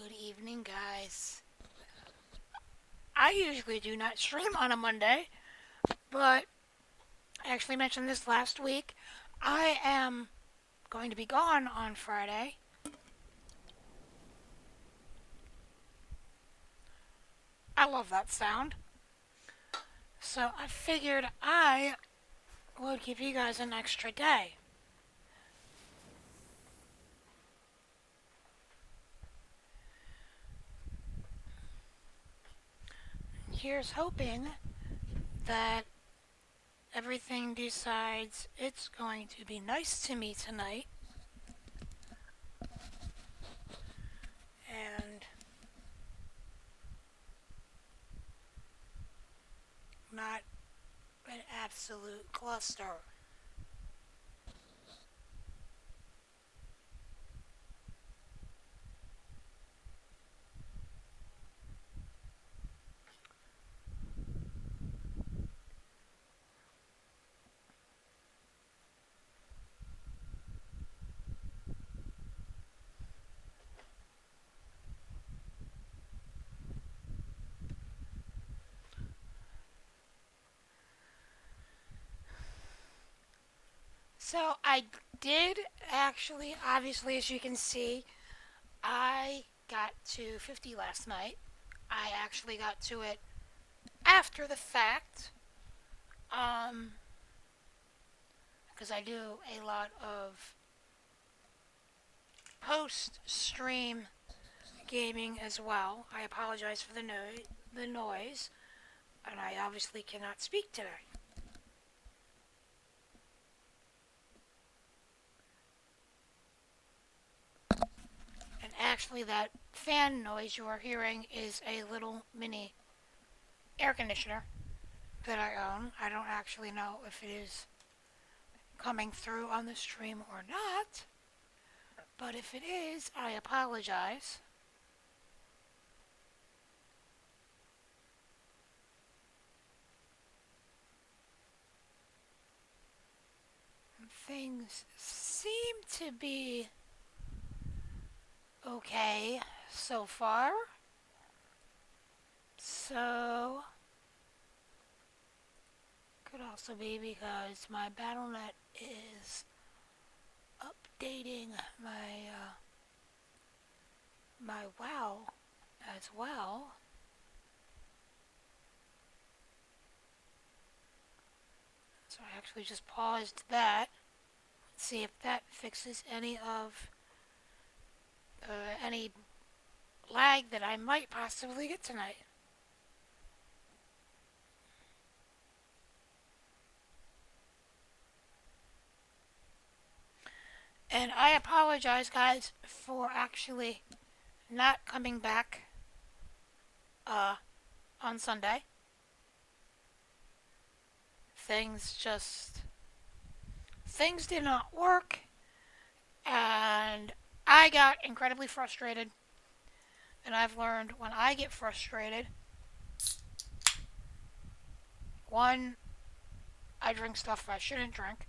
Good evening, guys. I usually do not stream on a Monday, but I actually mentioned this last week. I am going to be gone on Friday. I love that sound. So I figured I would give you guys an extra day. Here's hoping that everything decides it's going to be nice to me tonight and not an absolute cluster. So I did actually, obviously, as you can see, I got to 50 last night. I actually got to it after the fact, um, because I do a lot of post stream gaming as well. I apologize for the noise, and I obviously cannot speak today. And actually, that fan noise you are hearing is a little mini air conditioner that I own. I don't actually know if it is coming through on the stream or not, but if it is, I apologize. Things seem to be okay so far. So, could also be because my BattleNet is updating my WoW as well. So I actually just paused that. Let's see if that fixes any lag that I might possibly get tonight. And I apologize, guys, for actually not coming back uh, on Sunday. Things just things did not work, and I got incredibly frustrated. And I've learned when I get frustrated, one, I drink stuff I shouldn't drink.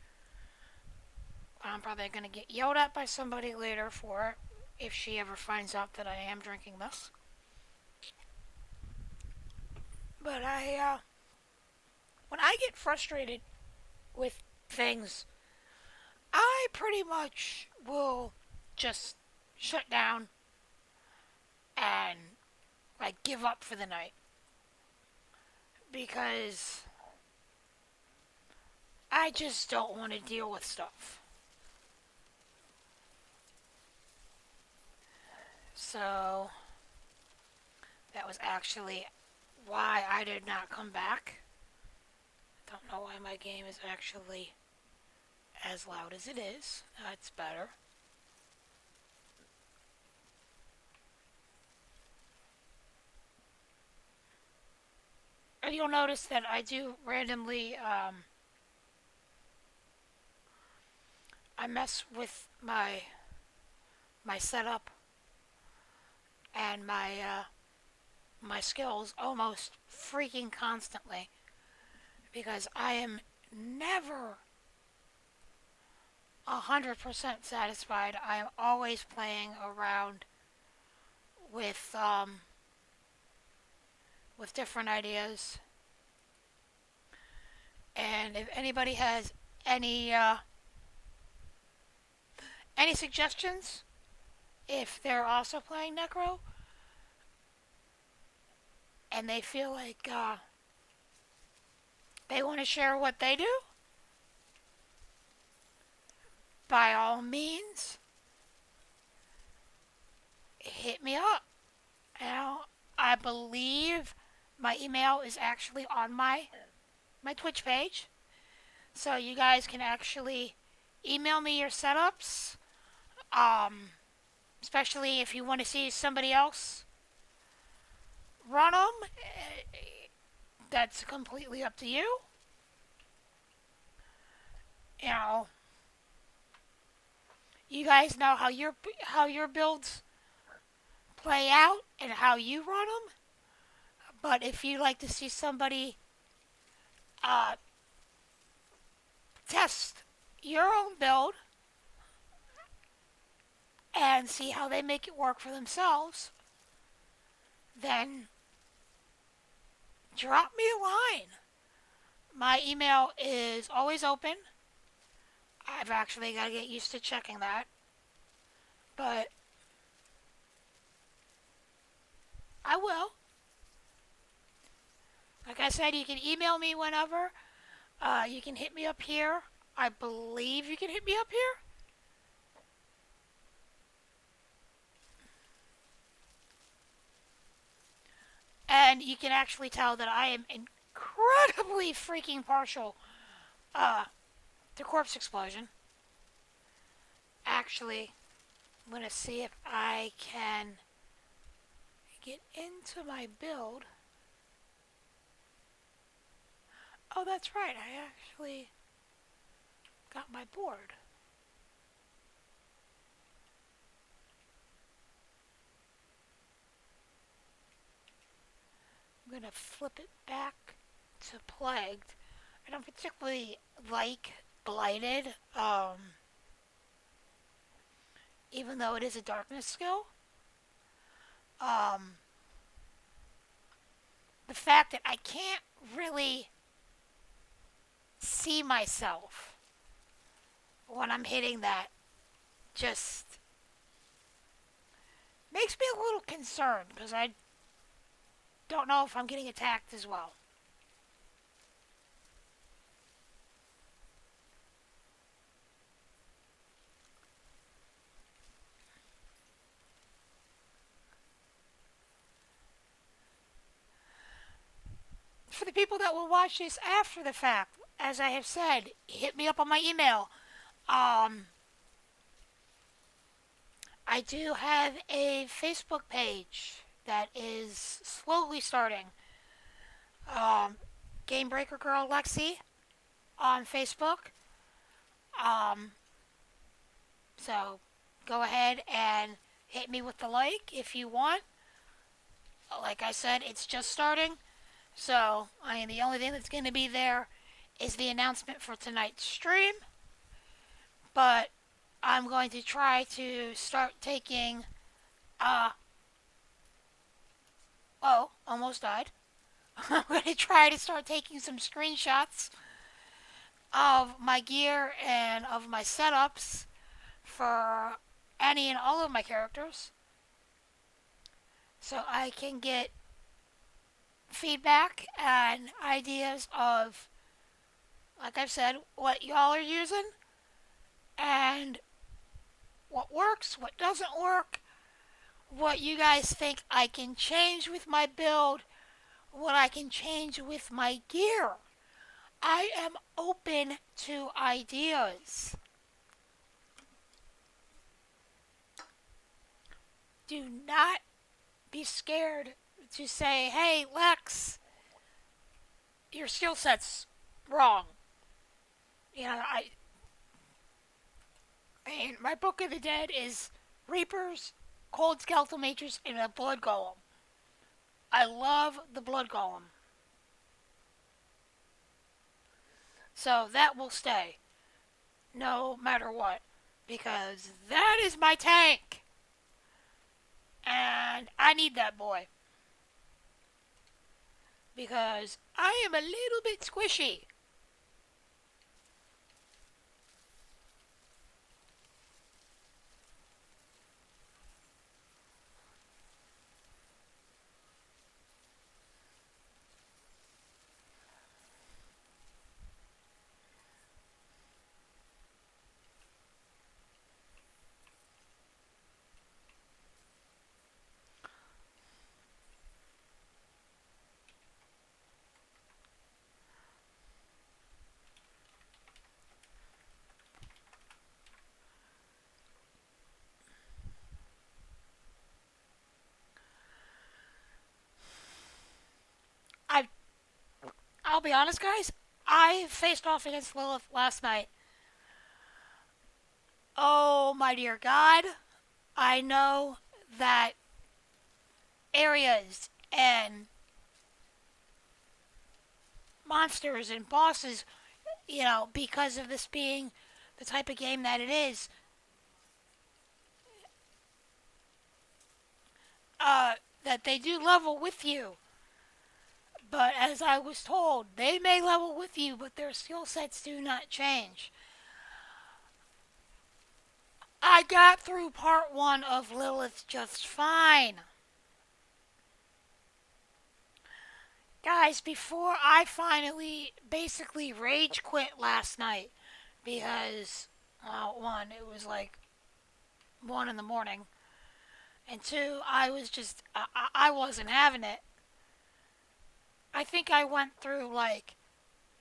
I'm probably gonna get yelled at by somebody later for it if she ever finds out that I am drinking this. But when I get frustrated with things, I pretty much will just shut down and like give up for the night because I just don't want to deal with stuff. So that was actually why I did not come back. Don't know why my game is actually as loud as it is. That's better. And you'll notice that I do randomly I mess with my setup and my skills almost freaking constantly because I am never 100% satisfied. I am always playing around with with different ideas. And if anybody has any any suggestions, if they're also playing Necro and they feel like they want to share what they do, by all means, hit me up. Now, I believe my email is actually on my Twitch page, so you guys can actually email me your setups. Um, Especially if you want to see somebody else run them, that's completely up to you. You know, you guys know how your builds play out and how you run them. But if you like to see somebody uh, test your own build and see how they make it work for themselves, then drop me a line. My email is always open. I've actually got to get used to checking that. But I will. Like I said, you can email me whenever. You can hit me up here. I believe you can hit me up here. And you can actually tell that I am incredibly freaking partial uh, to Corpse Explosion. Actually, I'm going to see if I can get into my build. Oh, that's right. I actually got my board. I'm going to flip it back to Plagued. I don't particularly like Blighted, even though it is a darkness skill. Um, the fact that I can't really see myself when I'm hitting that just makes me a little concerned because I don't know if I'm getting attacked as well. For the people that will watch this after the fact, as I have said, hit me up on my email. Um, I do have a Facebook page that is slowly starting. Um, Game Breaker Girl Lexi on Facebook. Um, so go ahead and hit me with the like if you want. Like I said, it's just starting. So I mean, the only thing that's going to be there is the announcement for tonight's stream. But I'm going to try to start taking. Oh, almost died. I'm going to try to start taking some screenshots of my gear and of my setups for any and all of my characters so I can get feedback and ideas of, like I've said, what y'all are using and what works, what doesn't work, what you guys think I can change with my build, what I can change with my gear. I am open to ideas. Do not be scared to say, hey, Lex, your skill set's wrong. You know, I mean, my Book of the Dead is Reapers, Cold Skeletal Mages, and a Blood Golem. I love the Blood Golem. So that will stay, no matter what, because that is my tank. And I need that boy because I am a little bit squishy. I I'll be honest, guys. I faced off against Lilith last night. Oh my dear God! I know that areas and monsters and bosses, because of this being the type of game that it is, uh, that they do level with you. But as I was told, they may level with you, but their skill sets do not change. I got through part one of Lilith just fine. Guys, before I finally basically rage quit last night, because, one, it was like 1 in the morning, and two, I wasn't having it. I think I went through like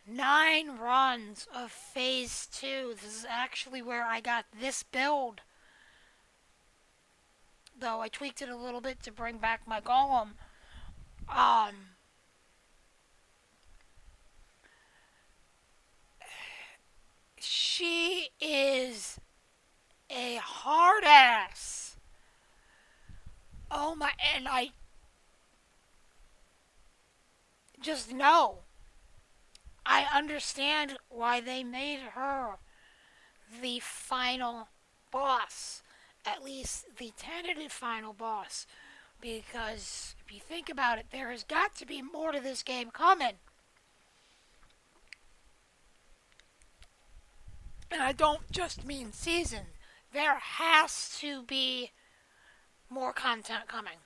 9 runs of phase two. This is actually where I got this build, though I tweaked it a little bit to bring back my golem. Um, she is a hard ass. Oh my, and I just know. I understand why they made her the final boss. At least the tentative final boss. Because if you think about it, there has got to be more to this game coming. And I don't just mean season. There has to be more content coming.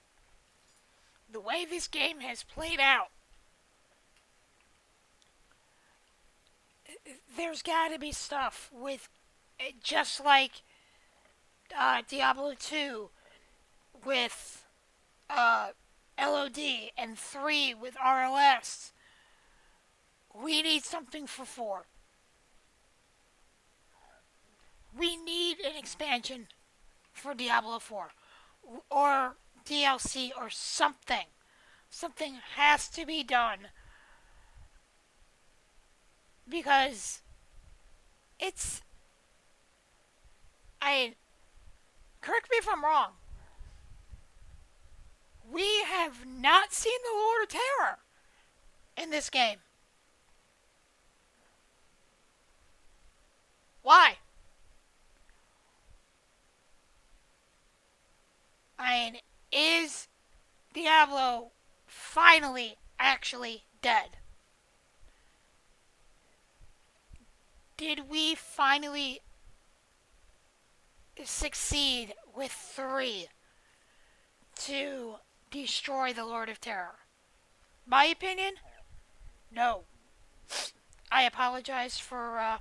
The way this game has played out, there's got to be stuff with just like Diablo 2 with uh, LOD and 3 with ROS. We need something for 4. We need an expansion for Diablo 4 or DLC or something. Something has to be done because it's. I correct me if I'm wrong. We have not seen the Lord of Terror in this game. Why? I mean, is Diablo finally actually dead? Did we finally succeed with 3 to destroy the Lord of Terror? My opinion? No. I apologize for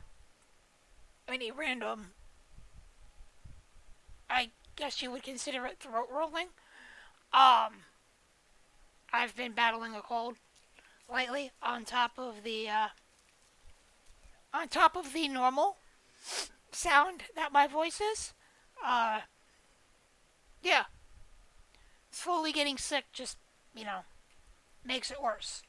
any random, I guess you would consider it throat rolling. Um, I've been battling a cold lately on top of the normal sound that my voice is. Uh, yeah, slowly getting sick just, you know, makes it worse.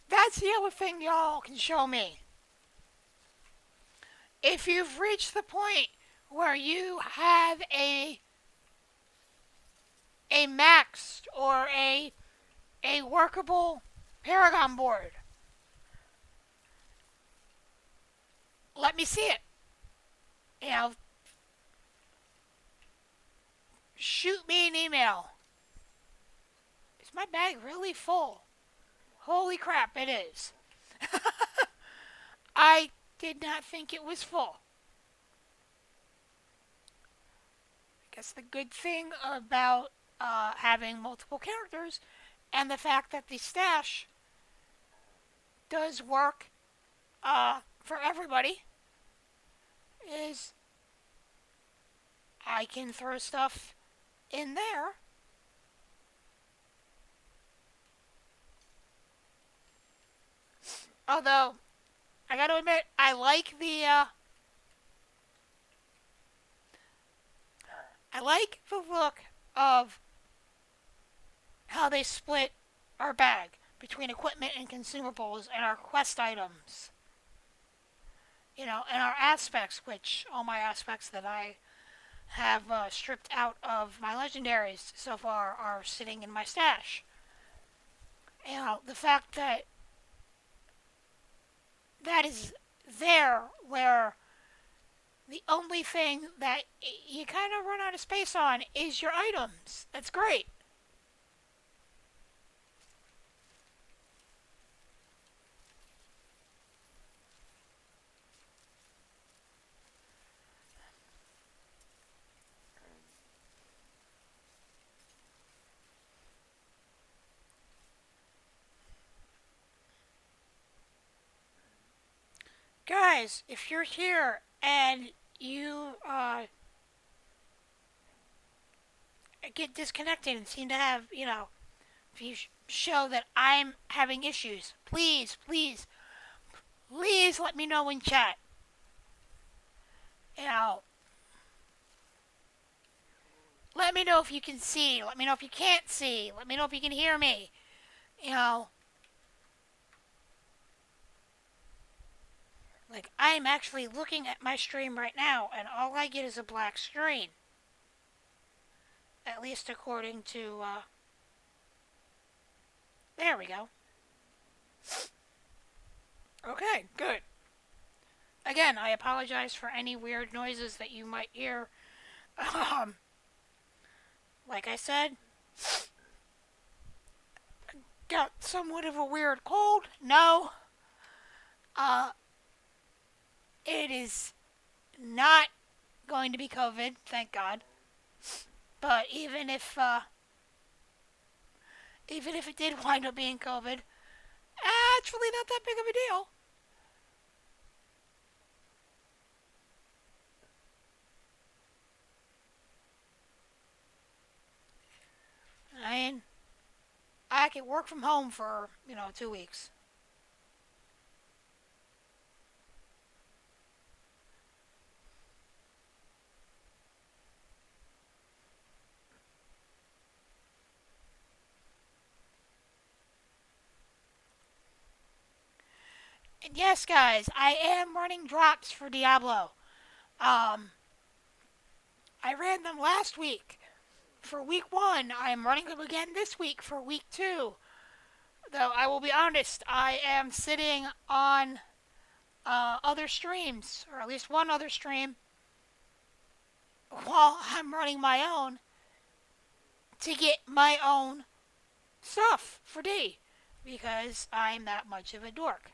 That's the other thing y'all can show me. If you've reached the point where you have a a maxed or a workable Paragon board. Let me see it. You know, shoot me an email. Is my bag really full? Holy crap, it is. I did not think it was full. I guess the good thing about having multiple characters and the fact that the stash does work for everybody is I can throw stuff in there. Although I got to admit, I like the look of how they split our bag between equipment and consumables and our quest items. And our aspects, which all my aspects that I have stripped out of my legendaries so far are sitting in my stash. The fact that that is there where the only thing that you kind of run out of space on is your items. That's great. Guys, if you're here and you get disconnected and seem to have, if you show that I'm having issues, please, please, please let me know in chat. You know, let me know if you can see. Let me know if you can't see. Let me know if you can hear me. You know, like I'm actually looking at my stream right now and all I get is a black screen. At least according to, there we go. Okay, good. Again, I apologize for any weird noises that you might hear. Like I said, got somewhat of a weird cold. No, uh, it is not going to be COVID, thank God. But even if it did wind up being COVID, it's really not that big of a deal. I mean, I could work from home for 2 weeks. And yes, guys, I am running drops for Diablo. Um, I ran them last week for week 1. I am running them again this week for week 2. Though I will be honest, I am sitting on other streams, or at least one other stream, while I'm running my own to get my own stuff for D. Because I'm that much of a dork.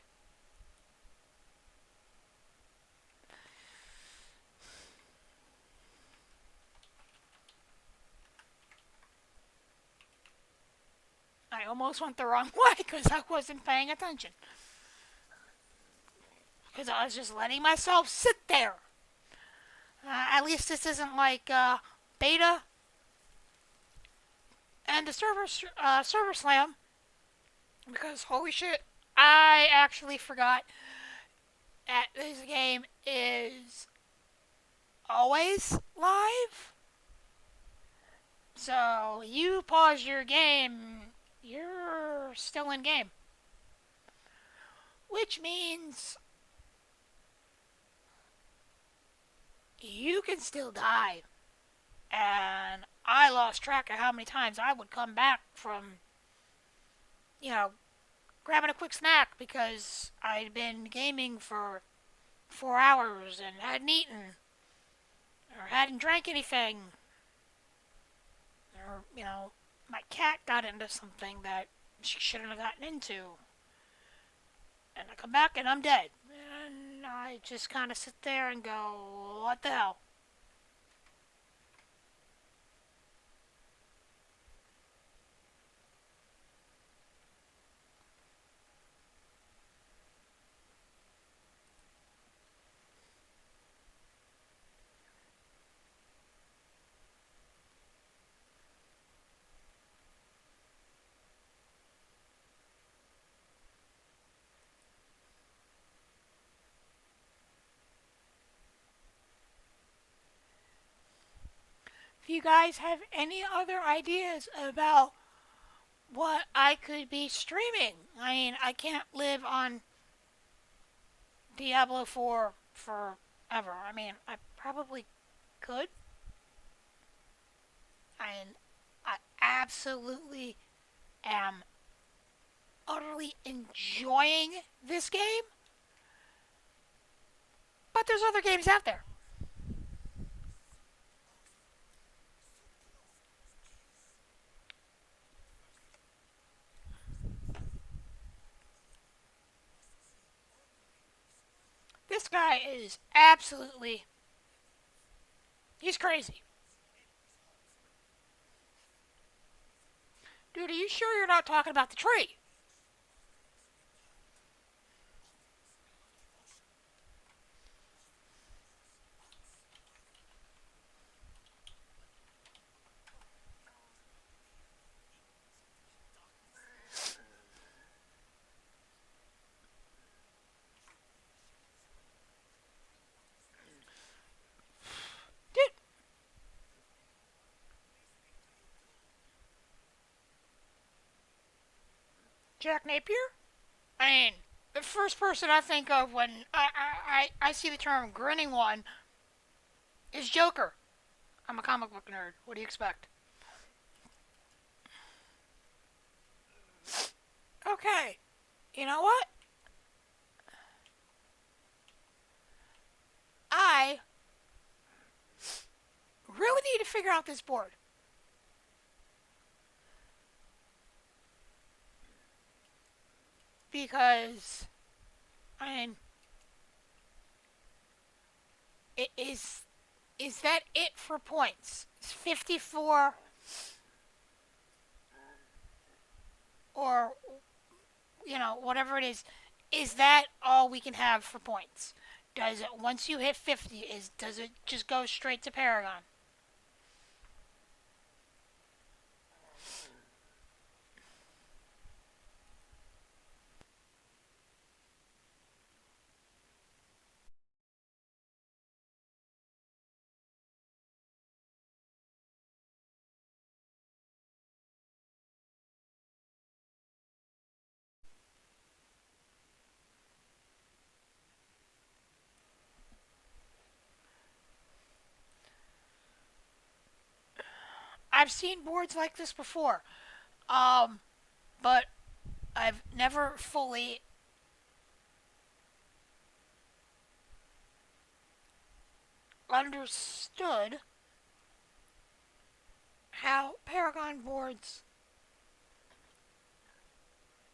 I almost went the wrong way because I wasn't paying attention. Because I was just letting myself sit there. At least this isn't like beta and the server slam. Because holy shit, I actually forgot that this game is always live. So you pause your game, you're still in game. Which means you can still die. And I lost track of how many times I would come back from, you know, grabbing a quick snack because I'd been gaming for 4 hours and hadn't eaten or hadn't drank anything, or, my cat got into something that she shouldn't have gotten into. And I come back and I'm dead. And I just kind of sit there and go, what the hell? If you guys have any other ideas about what I could be streaming, I mean, I can't live on Diablo 4 forever. I mean, I probably could. And I absolutely am utterly enjoying this game, but there's other games out there. This guy is absolutely, he's crazy. Dude, are you sure you're not talking about the tree? Dude, Jack Napier? I mean, the first person I think of when I see the term grinning one is Joker. I'm a comic book nerd. What do you expect? Okay, you know what? I really need to figure out this board because I mean, it is that it for points? Is 54 or whatever it is that all we can have for points? Does it once you hit 50 is does it just go straight to Paragon? I've seen boards like this before. Um, but I've never fully understood how Paragon boards.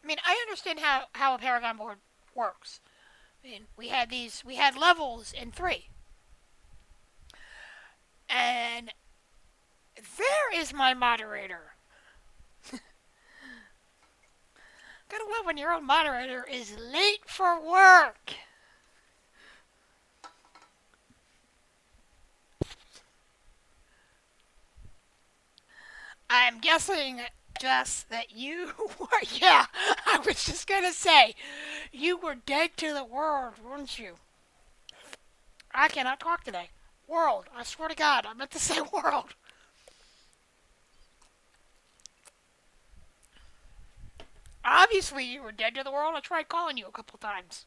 I mean, I understand how a Paragon board works. I mean, we had levels in 3. And there is my moderator. Gotta love when your own moderator is late for work. I'm guessing just that you were, yeah, I was just gonna say, you were dead to the world, weren't you? I cannot talk today. World, I swear to God, I meant to say world. Obviously, you were dead to the world. I tried calling you a couple times.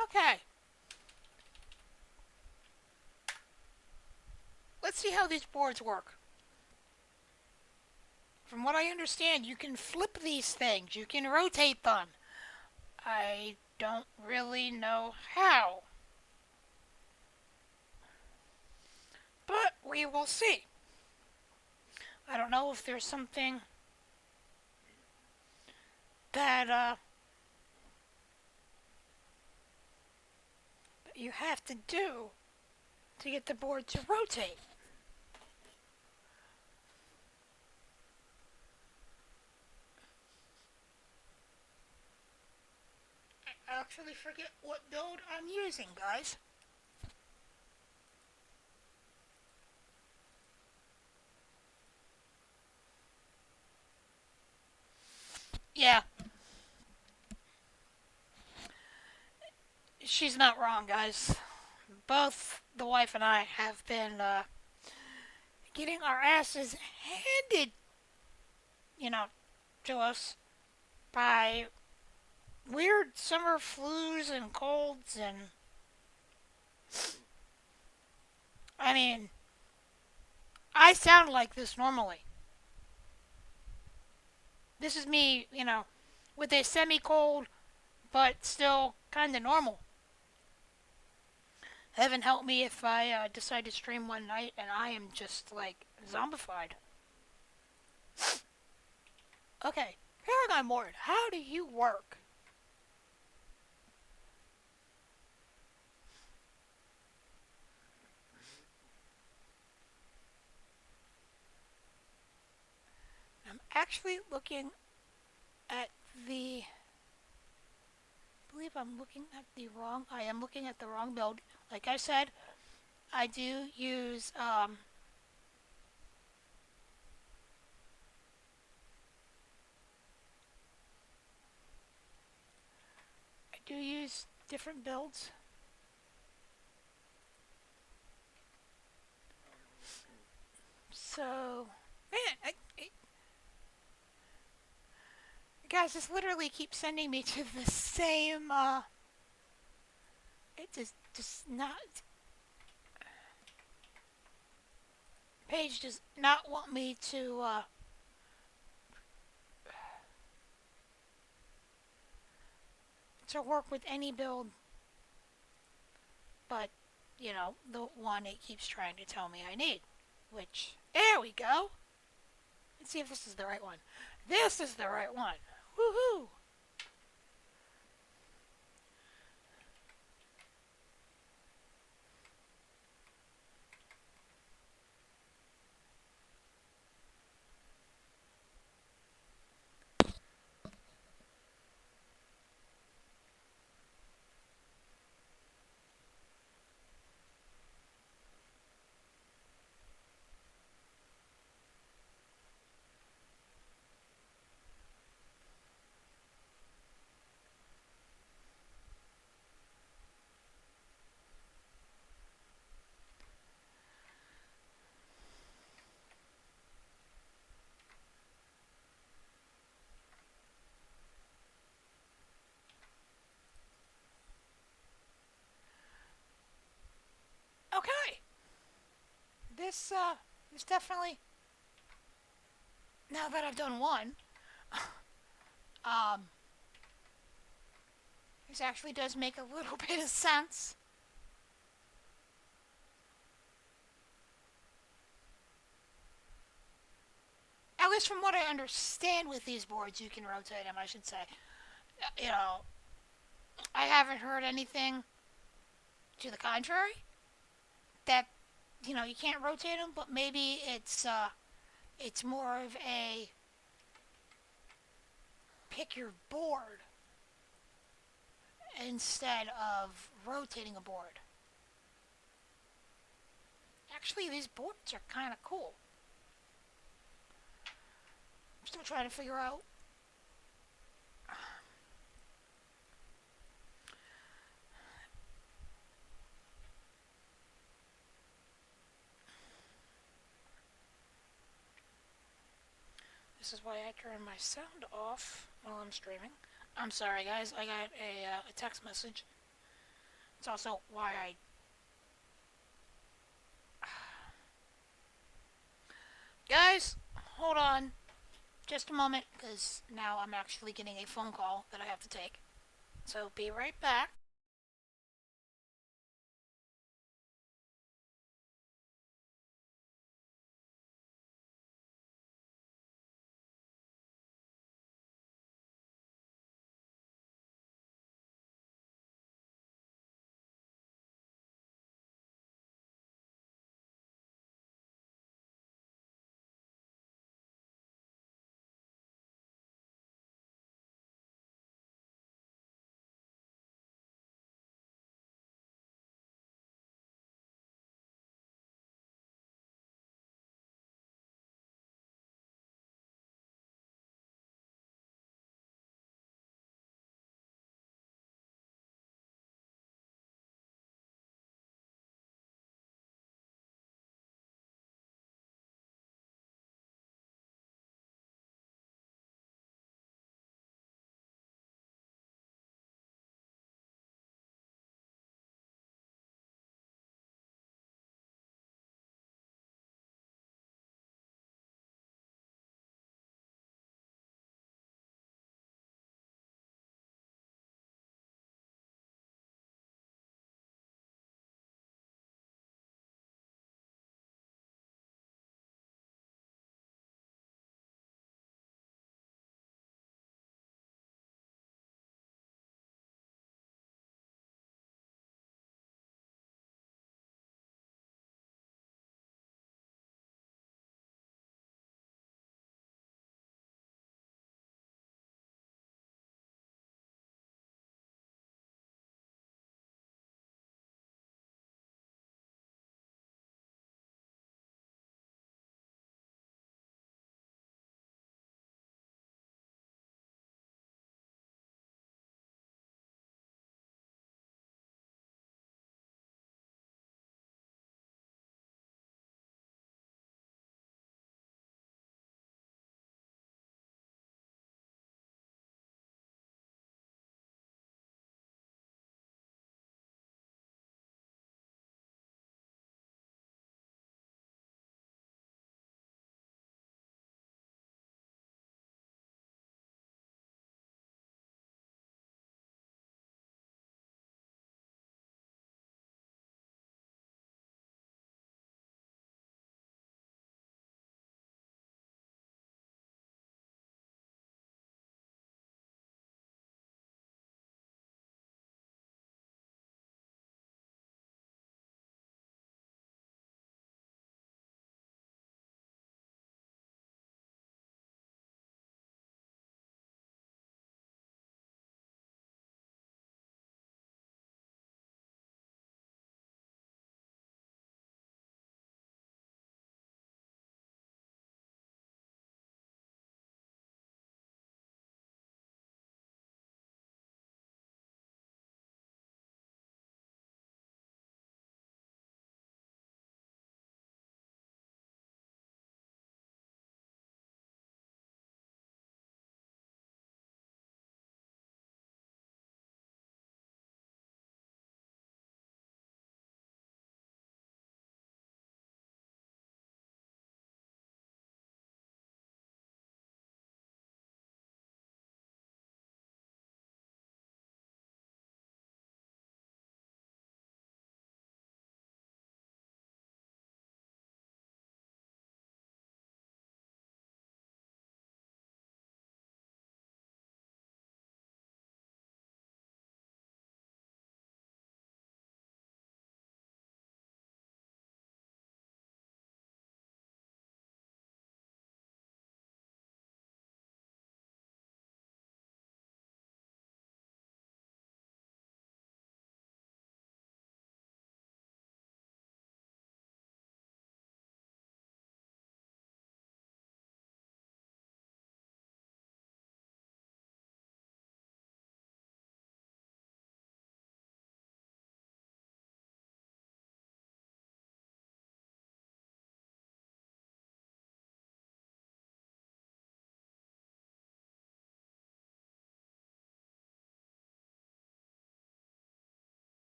Okay. let's see how these boards work. From what I understand, you can flip these things. You can rotate them. I don't really know how, but we will see. I don't know if there's something that that you have to do to get the board to rotate. I actually forget what build I'm using, guys. Yeah, she's not wrong, guys. Both the wife and I have been getting our asses handed, you know, to us by weird summer flus and colds and I mean, I sound like this normally. This is me, with a semi-cold but still kind of normal. Heaven help me if I decide to stream one night and I am just like zombified. Okay, Paragon Board, how do you work? I'm actually looking at the. I believe I'm looking at the wrong. I am looking at the wrong build. Like I said, I do use I do use different builds. So, man, guys, this literally keeps sending me to the same. It just not. Page does not want me to work with any build, but the one it keeps trying to tell me I need. Which there we go. Let's see if this is the right one. This is the right one. Woohoo! Okay. This definitely. Now that I've done one, um, this actually does make a little bit of sense. At least from what I understand with these boards, you can rotate them. I should say. You know, I haven't heard anything to the contrary that you can't rotate them, but maybe it's more of a pick your board instead of rotating a board. Actually, these boards are kind of cool. I'm still trying to figure out. This is why I turn my sound off while I'm streaming. I'm sorry, guys. I got a text message. It's also why hold on just a moment because now I'm actually getting a phone call that I have to take. So be right back.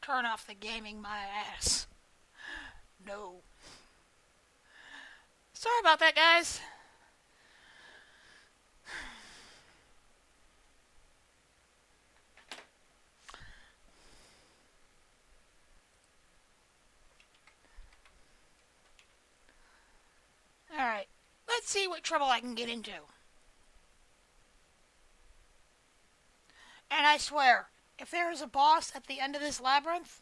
turn off the gaming my ass. No. Sorry about that, guys. Alright, let's see what trouble I can get into. And I swear, if there is a boss at the end of this labyrinth,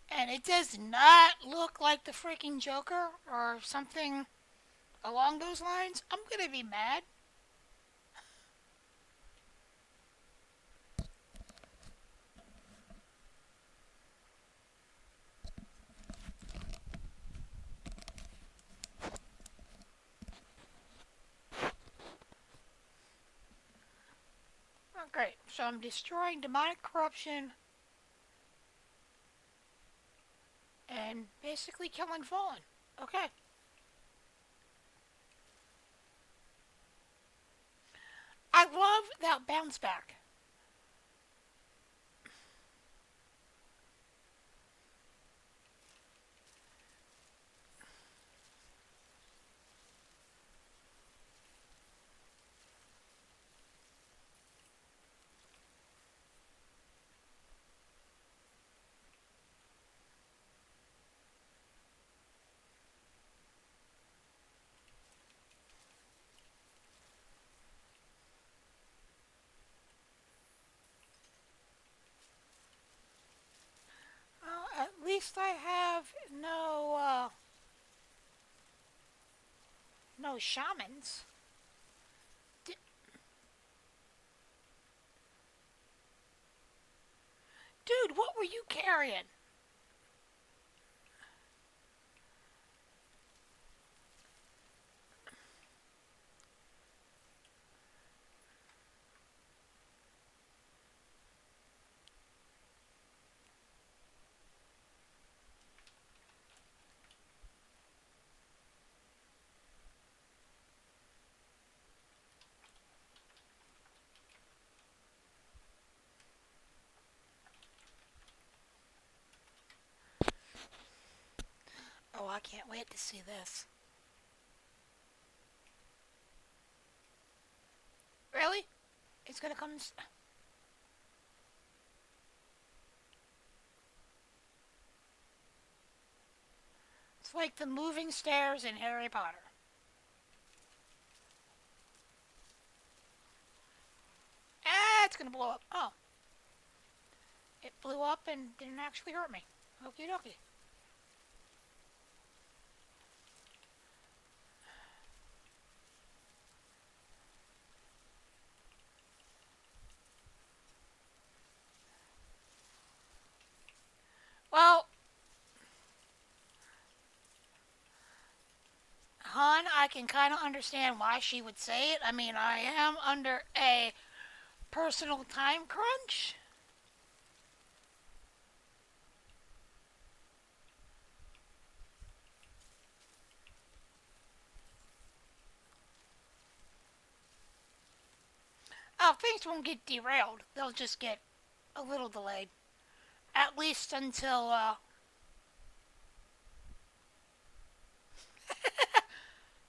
and it does not look like the freaking Joker or something along those lines, I'm gonna be mad. Oh, great. So I'm destroying demonic corruption and basically killing Fallen. Okay. I love that bounce back. Well, at least I have no shamans. D- Dude, what were you carrying? Oh, I can't wait to see this. Really? It's gonna come. It's like the moving stairs in Harry Potter. Ah, it's gonna blow up. Oh, it blew up and didn't actually hurt me. Okie dokie. Well, hon, I can kind of understand why she would say it. I mean, I am under a personal time crunch. Oh, things won't get derailed. They'll just get a little delayed. At least until,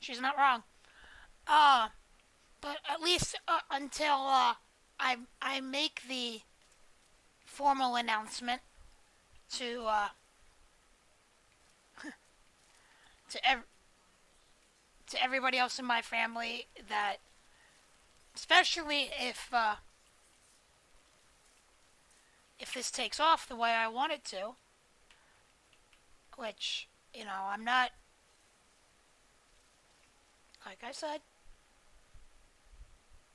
she's not wrong. Uh, but at least until I make the formal announcement to to ev- to everybody else in my family that, especially if this takes off the way I want it to, which I'm not, like I said.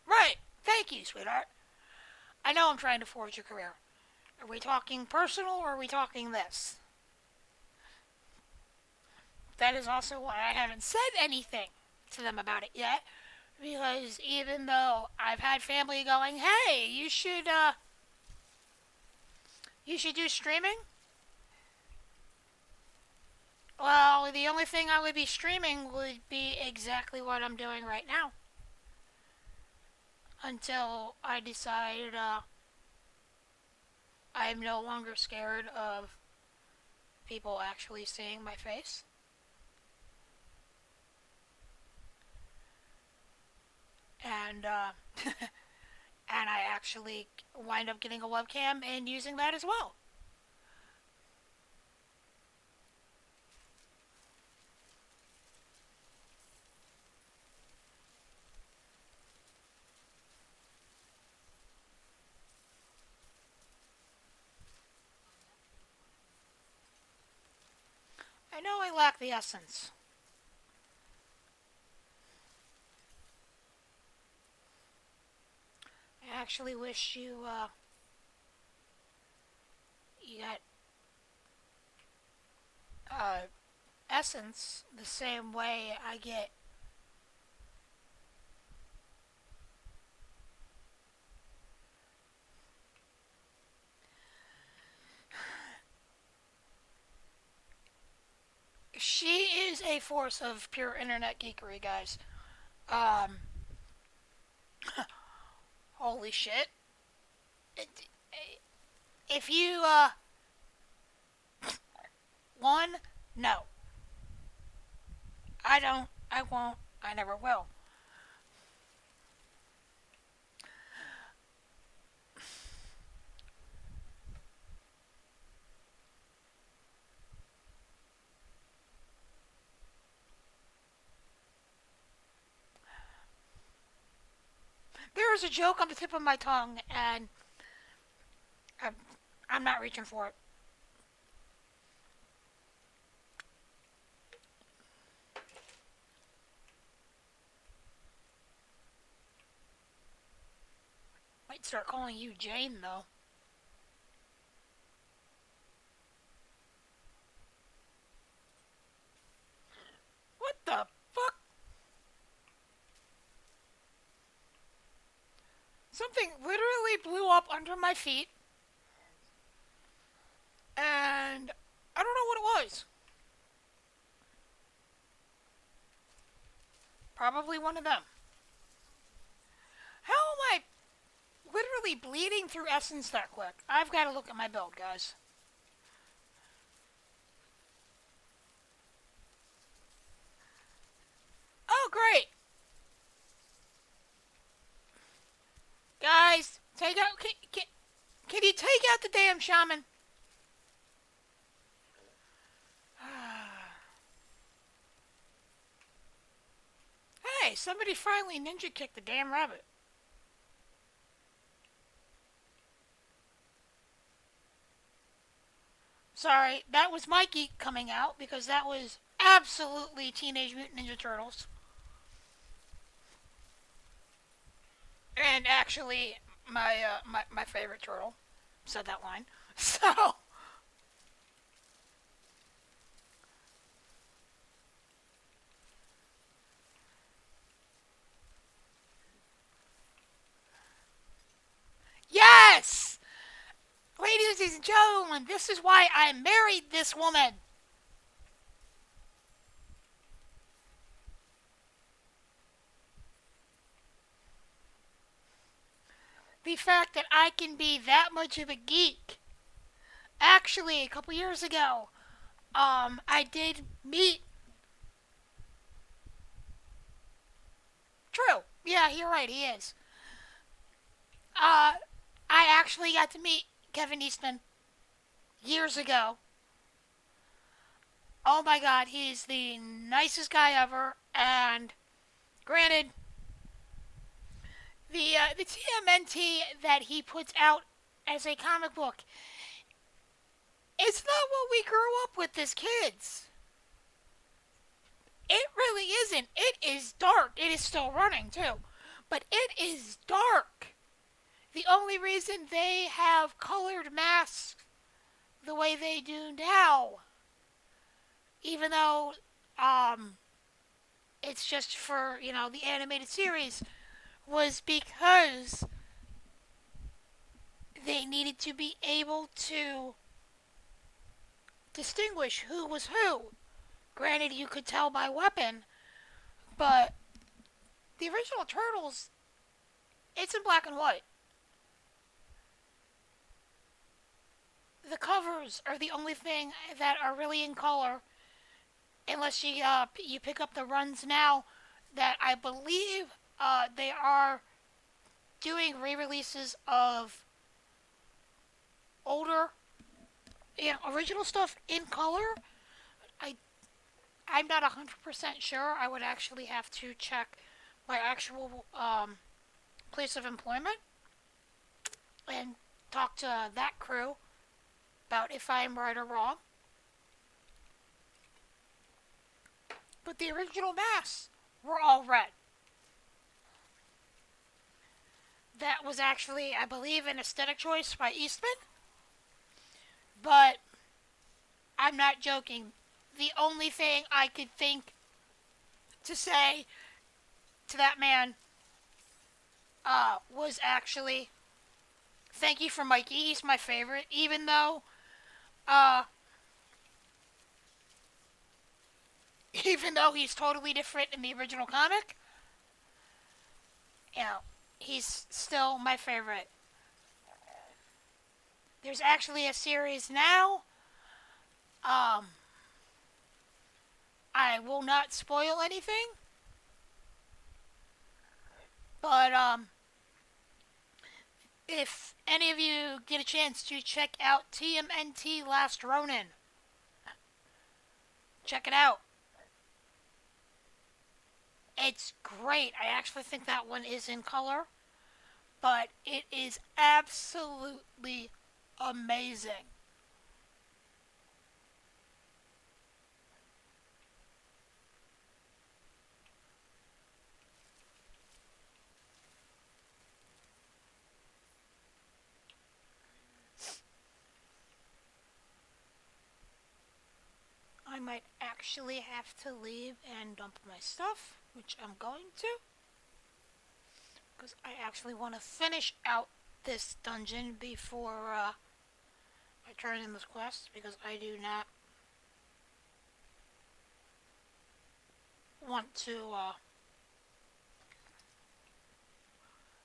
Right. Thank you, sweetheart. I know I'm trying to forge a career. Are we talking personal or are we talking this? That is also why I haven't said anything to them about it yet. Because even though I've had family going, "Hey, you should do streaming." Well, the only thing I would be streaming would be exactly what I'm doing right now until I decide I'm no longer scared of people actually seeing my face. And, and I actually wind up getting a webcam and using that as well. I know I lack the essence. I actually wish you got uh, essence the same way I get. She is a force of pure internet geekery, guys. Um, Holy shit. If you, one, no. I don't, I won't, I never will. There is a joke on the tip of my tongue, and I'm, I'm not reaching for it. Might start calling you Jane, though. What the fuck? Something literally blew up under my feet, and I don't know what it was. Probably one of them. How am I literally bleeding through essence that quick? I've got to look at my build, guys. Oh, great. Guys, take out. Can you take out the damn shaman? Hey, somebody finally ninja kicked the damn rabbit. Sorry, that was Mikey coming out because that was absolutely Teenage Mutant Ninja Turtles. And actually, my favorite turtle said that line. So, yes! Ladies and gentlemen, this is why I married this woman. The fact that I can be that much of a geek. Actually, a couple years ago, I did meet. True. Yeah, you're right. He is. Uh, I actually got to meet Kevin Eastman years ago. Oh my God, he's the nicest guy ever. And granted, the TMNT that he puts out as a comic book, it's not what we grew up with as kids. It really isn't. It is dark. It is still running too, but it is dark. The only reason they have colored masks the way they do now, even though um, it's just for the animated series, was because they needed to be able to distinguish who was who. Granted, you could tell by weapon, but the original Turtles, it's in black and white. the covers are the only thing that are really in color, unless you pick up the runs now. That I believe they are doing re-releases of older, original stuff in color. I I'm not 100% sure. I would actually have to check my actual place of employment and talk to that crew about if I'm right or wrong. But the original masks were all red. That was actually, I believe, an aesthetic choice by Eastman. But I'm not joking. The only thing I could think to say to that man was actually thank you for Mikey. He's my favorite, uh, even though he's totally different in the original comic. You know, he's still my favorite. There's actually a series now. Um, I will not spoil anything, but if any of you get a chance to check out TMNT Last Ronin, check it out. It's great. I actually think that one is in color, but it is absolutely amazing. I might actually have to leave and dump my stuff, which I'm going to, because I actually want to finish out this dungeon before I turn in this quest, because I do not want to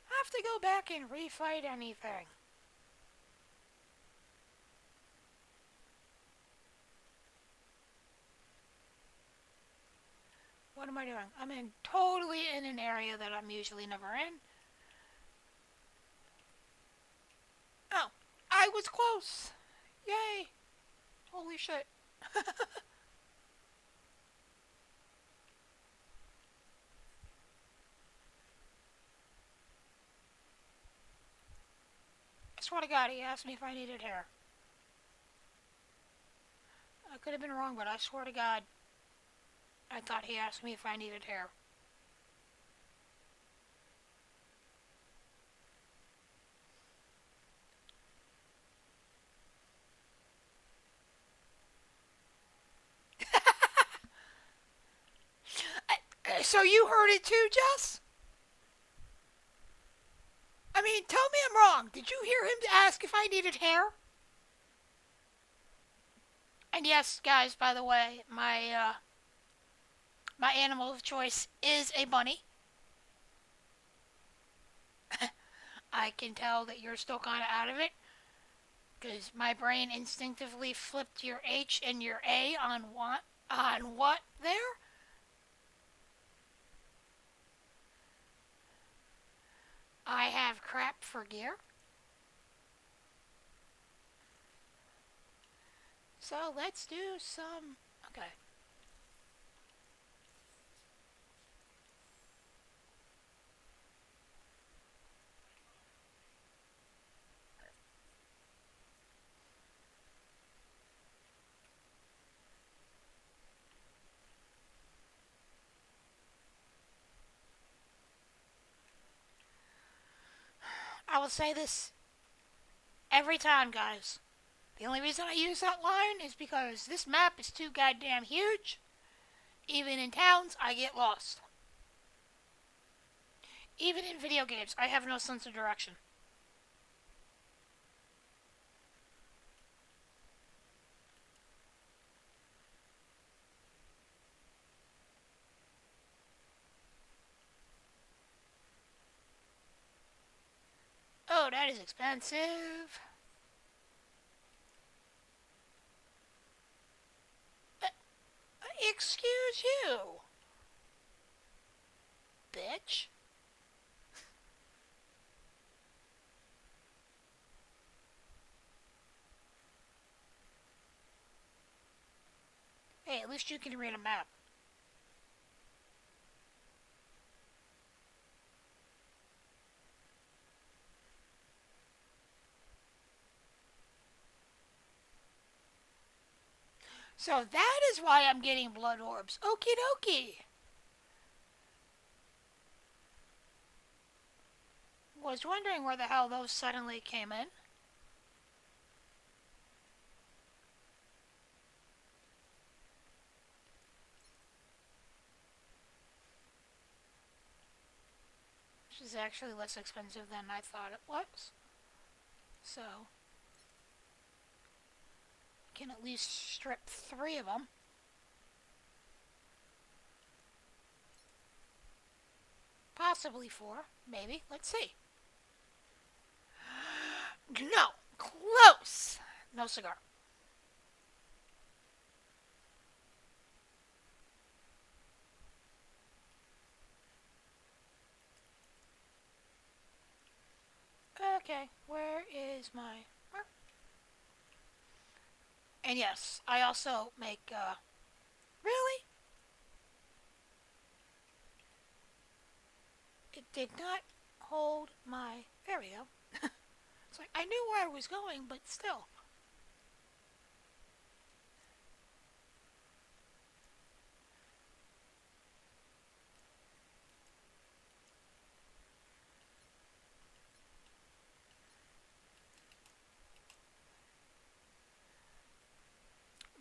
have to go back and refight anything. What am I doing? I'm in totally in an area that I'm usually never in. Oh, I was close. Yay. Holy shit. I swear to God, he asked me if I needed hair. I could have been wrong, but I swear to God, I thought he asked me if I needed hair. So you heard it too, Jess? I mean, tell me I'm wrong. Did you hear him ask if I needed hair? And yes, guys, by the way, my animal of choice is a bunny. I can tell that you're still kind of out of it because my brain instinctively flipped your H and your A on what there. I have crap for gear. So let's do some. Okay. I will say this every time, guys. The only reason I use that line is because this map is too goddamn huge. Even in towns, I get lost. Even in video games, I have no sense of direction. Oh, that is expensive. Excuse you, bitch. Hey, at least you can read a map. So that is why I'm getting blood orbs. Okie dokie. Was wondering where the hell those suddenly came in. Which is actually less expensive than I thought it was. So, can at least strip 3 of them. Possibly 4, maybe. Let's see. No, close. No cigar. Okay, where is my... And yes, I also make, really? It did not hold my... There we go. It's like, I knew where I was going, but still.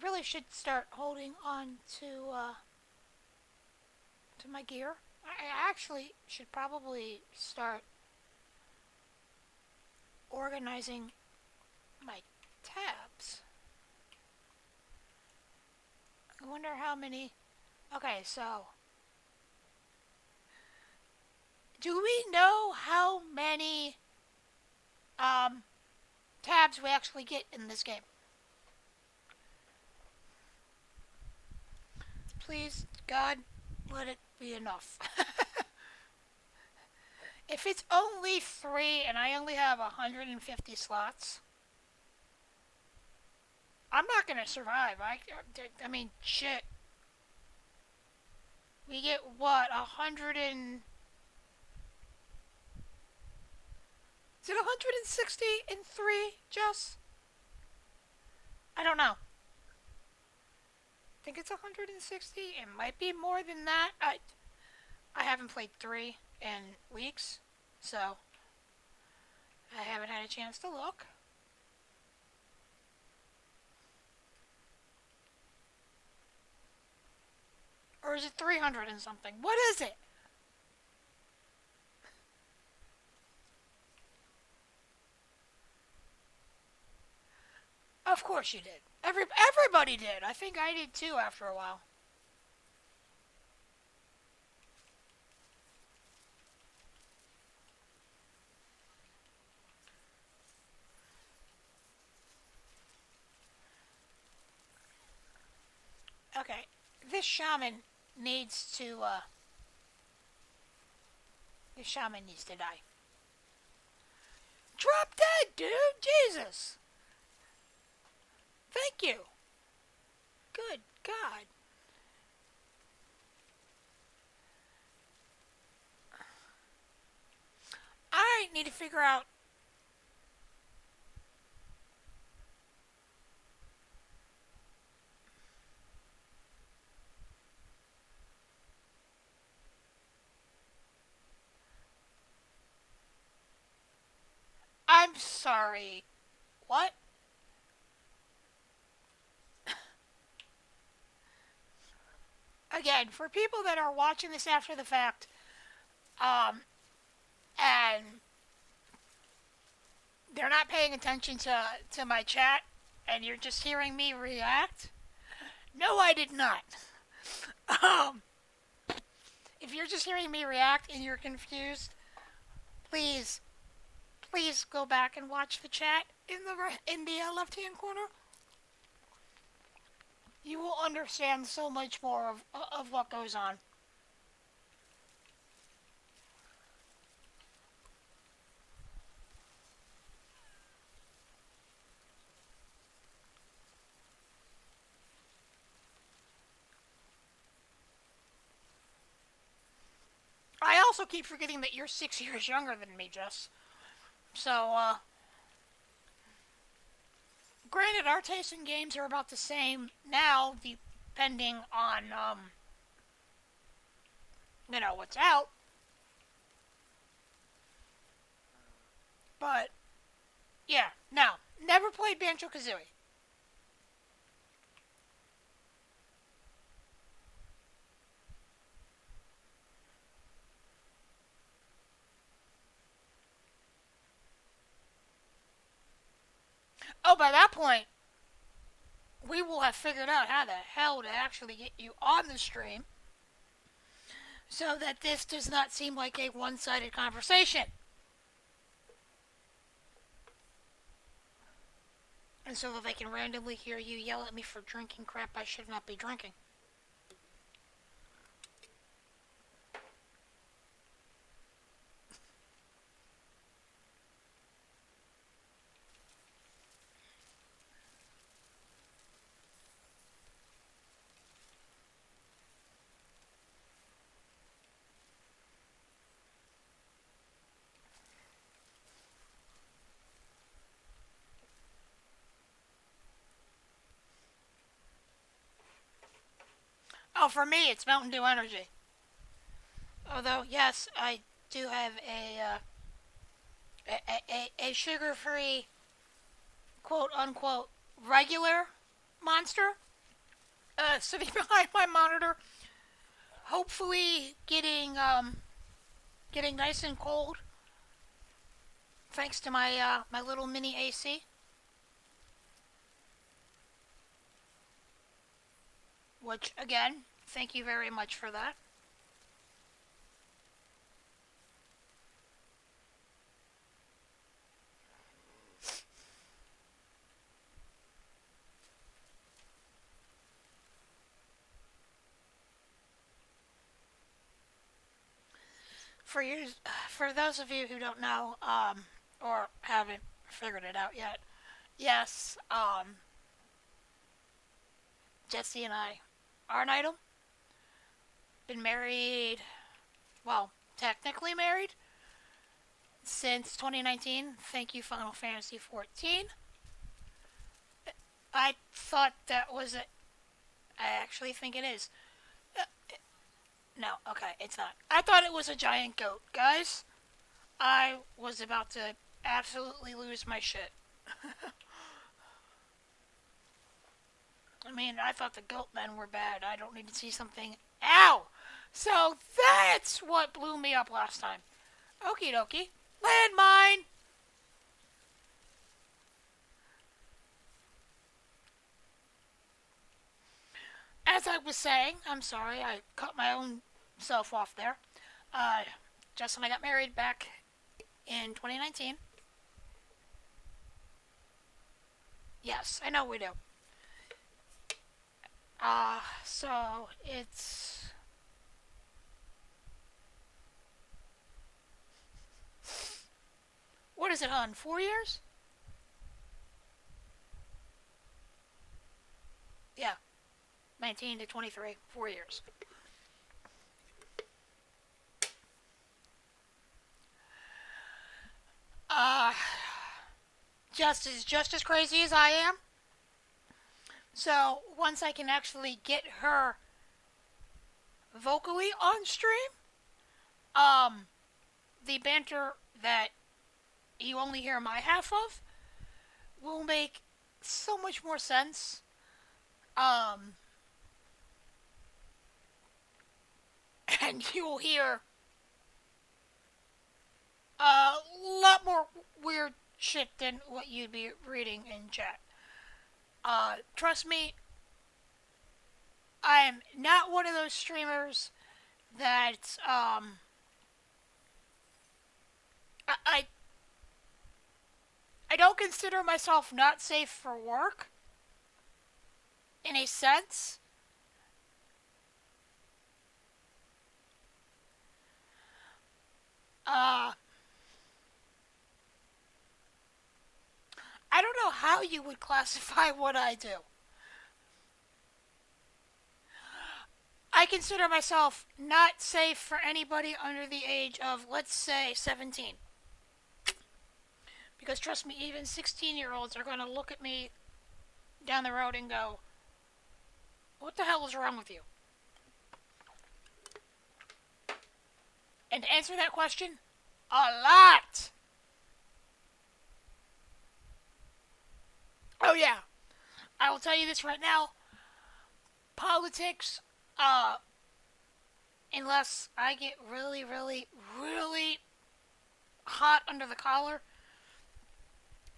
Really should start holding on to my gear. I actually should probably start organizing my tabs. I wonder how many... Okay, so... Do we know how many um, tabs we actually get in this game? Please, God, let it be enough. If it's only 3 and I only have 150 slots, I'm not gonna survive. I mean, shit. We get what, 100 and... Is it 160 in 3, Jess? I don't know. I think it's 160. It might be more than that. I haven't played 3 in weeks, so I haven't had a chance to look. Or is it 300 and something? What is it? Of course you did. Everybody did. I think I did too after a while. Okay, this shaman needs to, this shaman needs to die. Drop dead, dude! Jesus! Thank you! Good God. I need to figure out... I'm sorry. What? Again, for people that are watching this after the fact, um, and they're not paying attention to my chat, and you're just hearing me react, no, I did not. Um, if you're just hearing me react and you're confused, please, please go back and watch the chat in the left-hand corner. You will understand so much more of what goes on. I also keep forgetting that you're 6 years younger than me, Jess. So, granted, our taste in games are about the same now, depending on, what's out. But, yeah, no. Never played Banjo Kazooie. Oh, by that point, we will have figured out how the hell to actually get you on the stream so that this does not seem like a one sided conversation. And so that they can randomly hear you yell at me for drinking crap I should not be drinking. Oh, for me, it's Mountain Dew Energy. Although, yes, I do have a sugar free, quote unquote, regular monster sitting behind my monitor, hopefully getting nice and cold thanks to my little mini AC. Which again, thank you very much for that. For you, for those of you who don't know, or haven't figured it out yet, yes, Jesse and I are an item. Been married, well, technically married since 2019. Thank you, Final Fantasy 14. I thought that was it. I actually think it is. Uh, no, okay, it's not. I thought it was a giant goat, guys. I was about to absolutely lose my shit. I mean, I thought the goat men were bad. I don't need to see something. Ow! So that's what blew me up last time. Okie dokie. Landmine! As I was saying, I'm sorry, I cut my own self off there. Uh, Jess and I got married back in 2019. Yes, I know we do. So it's what is it, hon? 4 years? Yeah, 19 to 23, 4 years. Uh, just as crazy as I am. So once I can actually get her vocally on stream, um, the banter that you only hear my half of will make so much more sense. Um, and you'll hear a lot more weird shit than what you'd be reading in chat. Trust me, I am not one of those streamers that I I don't consider myself not safe for work in a sense. Uh, I don't know how you would classify what I do. I consider myself not safe for anybody under the age of, let's say, 17. Because trust me, even 16-year-olds are going to look at me down the road and go, what the hell is wrong with you? And to answer that question, a lot. Oh, yeah. I will tell you this right now. Politics, uh, unless I get really, really, really hot under the collar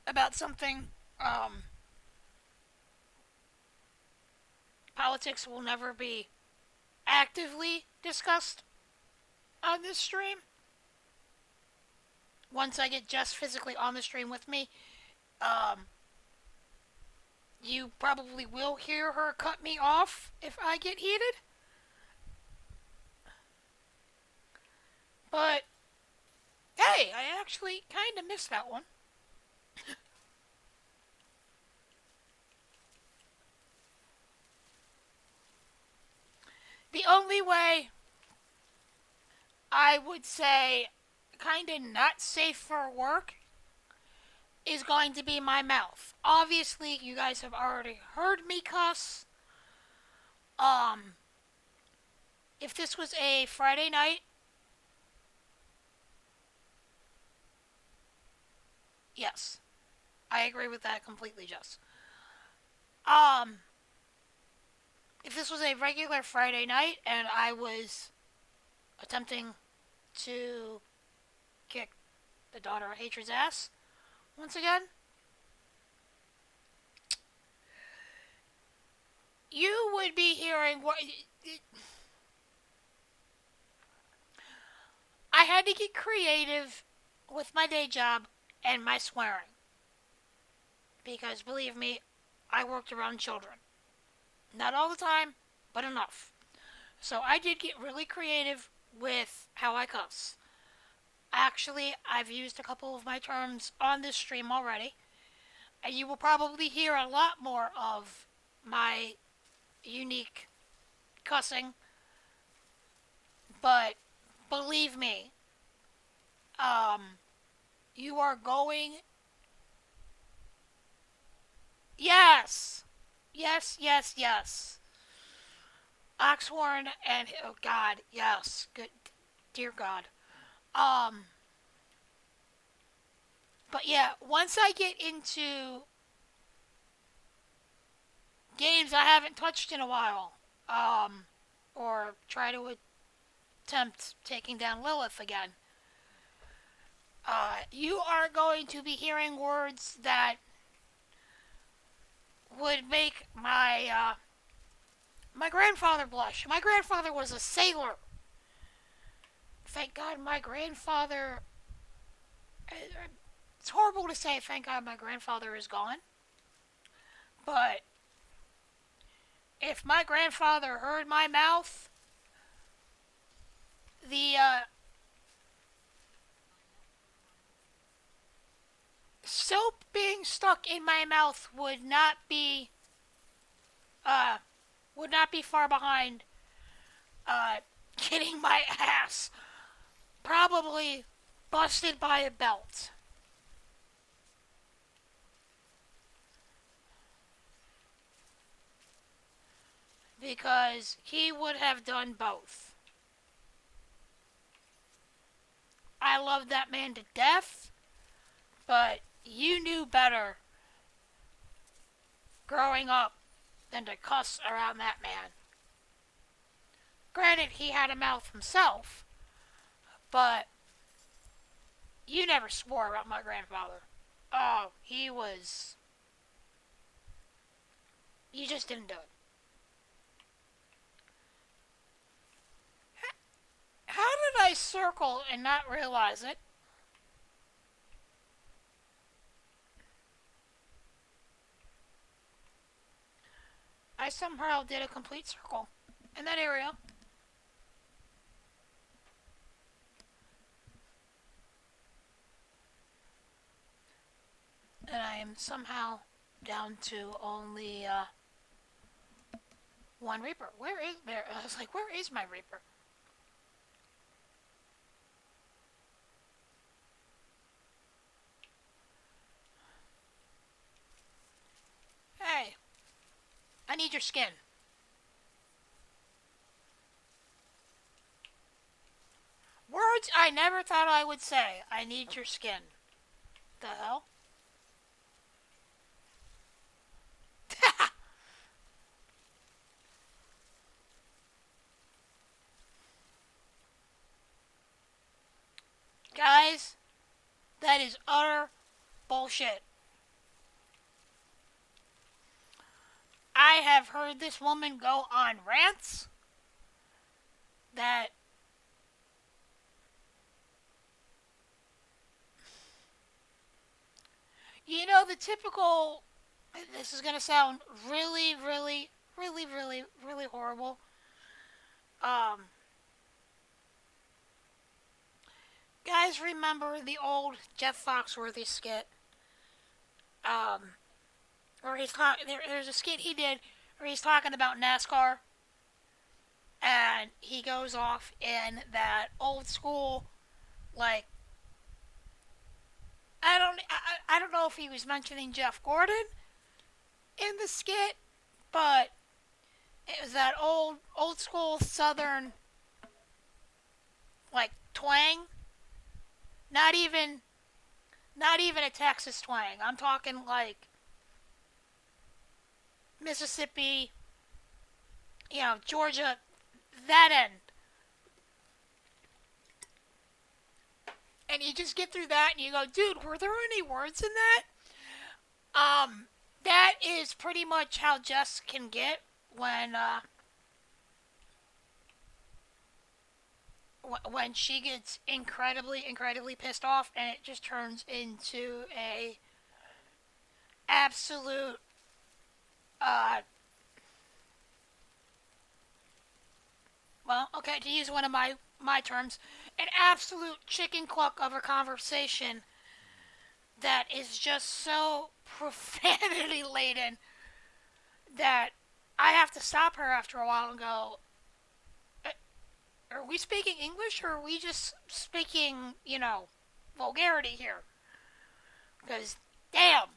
about something, um, politics will never be actively discussed on this stream. Once I get Jess physically on the stream with me, um, you probably will hear her cut me off if I get heated. But hey, I actually kind of missed that one. The only way I would say kind of not safe for work is going to be my mouth. Obviously, you guys have already heard me cuss. Um, if this was a Friday night, yes, I agree with that completely, Jess. Um, if this was a regular Friday night and I was attempting to kick the daughter of hatred's ass once again, you would be hearing what I had to get creative with my day job and my swearing because believe me, I worked around children. Not all the time, but enough. So I did get really creative with how I cuss. Actually, I've used a couple of my terms on this stream already, and you will probably hear a lot more of my unique cussing. But believe me, um, you are going. Yes, yes, yes, yes. Oxhorn and oh God, yes, good, dear God. Um, but yeah, once I get into games I haven't touched in a while, um, or try to attempt taking down Lilith again, you are going to be hearing words that would make my grandfather blush. My grandfather was a sailor. Thank God my grandfather. It's horrible to say. Thank God my grandfather is gone. But if my grandfather heard my mouth, the soap being stuck in my mouth uh would not be far behind uh getting my ass probably busted by a belt because he would have done both. I love that man to death, but you knew better growing up than to cuss around that man. Granted, he had a mouth himself, but you never swore about my grandfather. Oh, he was. You just didn't do it. How did I circle and not realize it? I I somehow did a complete circle in that area, and I am somehow down to only one Reaper. Where is there? I was like, where is my Reaper? Hey, I need your skin. Words I never thought I would say. I need your skin. The hell? Guys, that is utter bullshit. I have heard this woman go on rants that, the typical. This is gonna sound really, really, really, really, really horrible. Um, guys, remember the old Jeff Foxworthy skit? Um, where he's talking. There's a skit he did where he's talking about NASCAR, and he goes off in that old school, like, I don't know if he was mentioning Jeff Gordon in the skit, but it was that old school Southern, like, twang. Not even not even a Texas twang. I'm talking like Mississippi, Georgia, that end. And you just get through that and you go, dude, were there any words in that? Um, that is pretty much how Jess can get when when she gets incredibly, incredibly pissed off, and it just turns into a absolute uh okay, to use one of my terms, an absolute chicken cluck of a conversation that is just so profanity laden that I have to stop her after a while and go, "Uh, are we speaking English or are we just speaking, vulgarity here? Because, damn,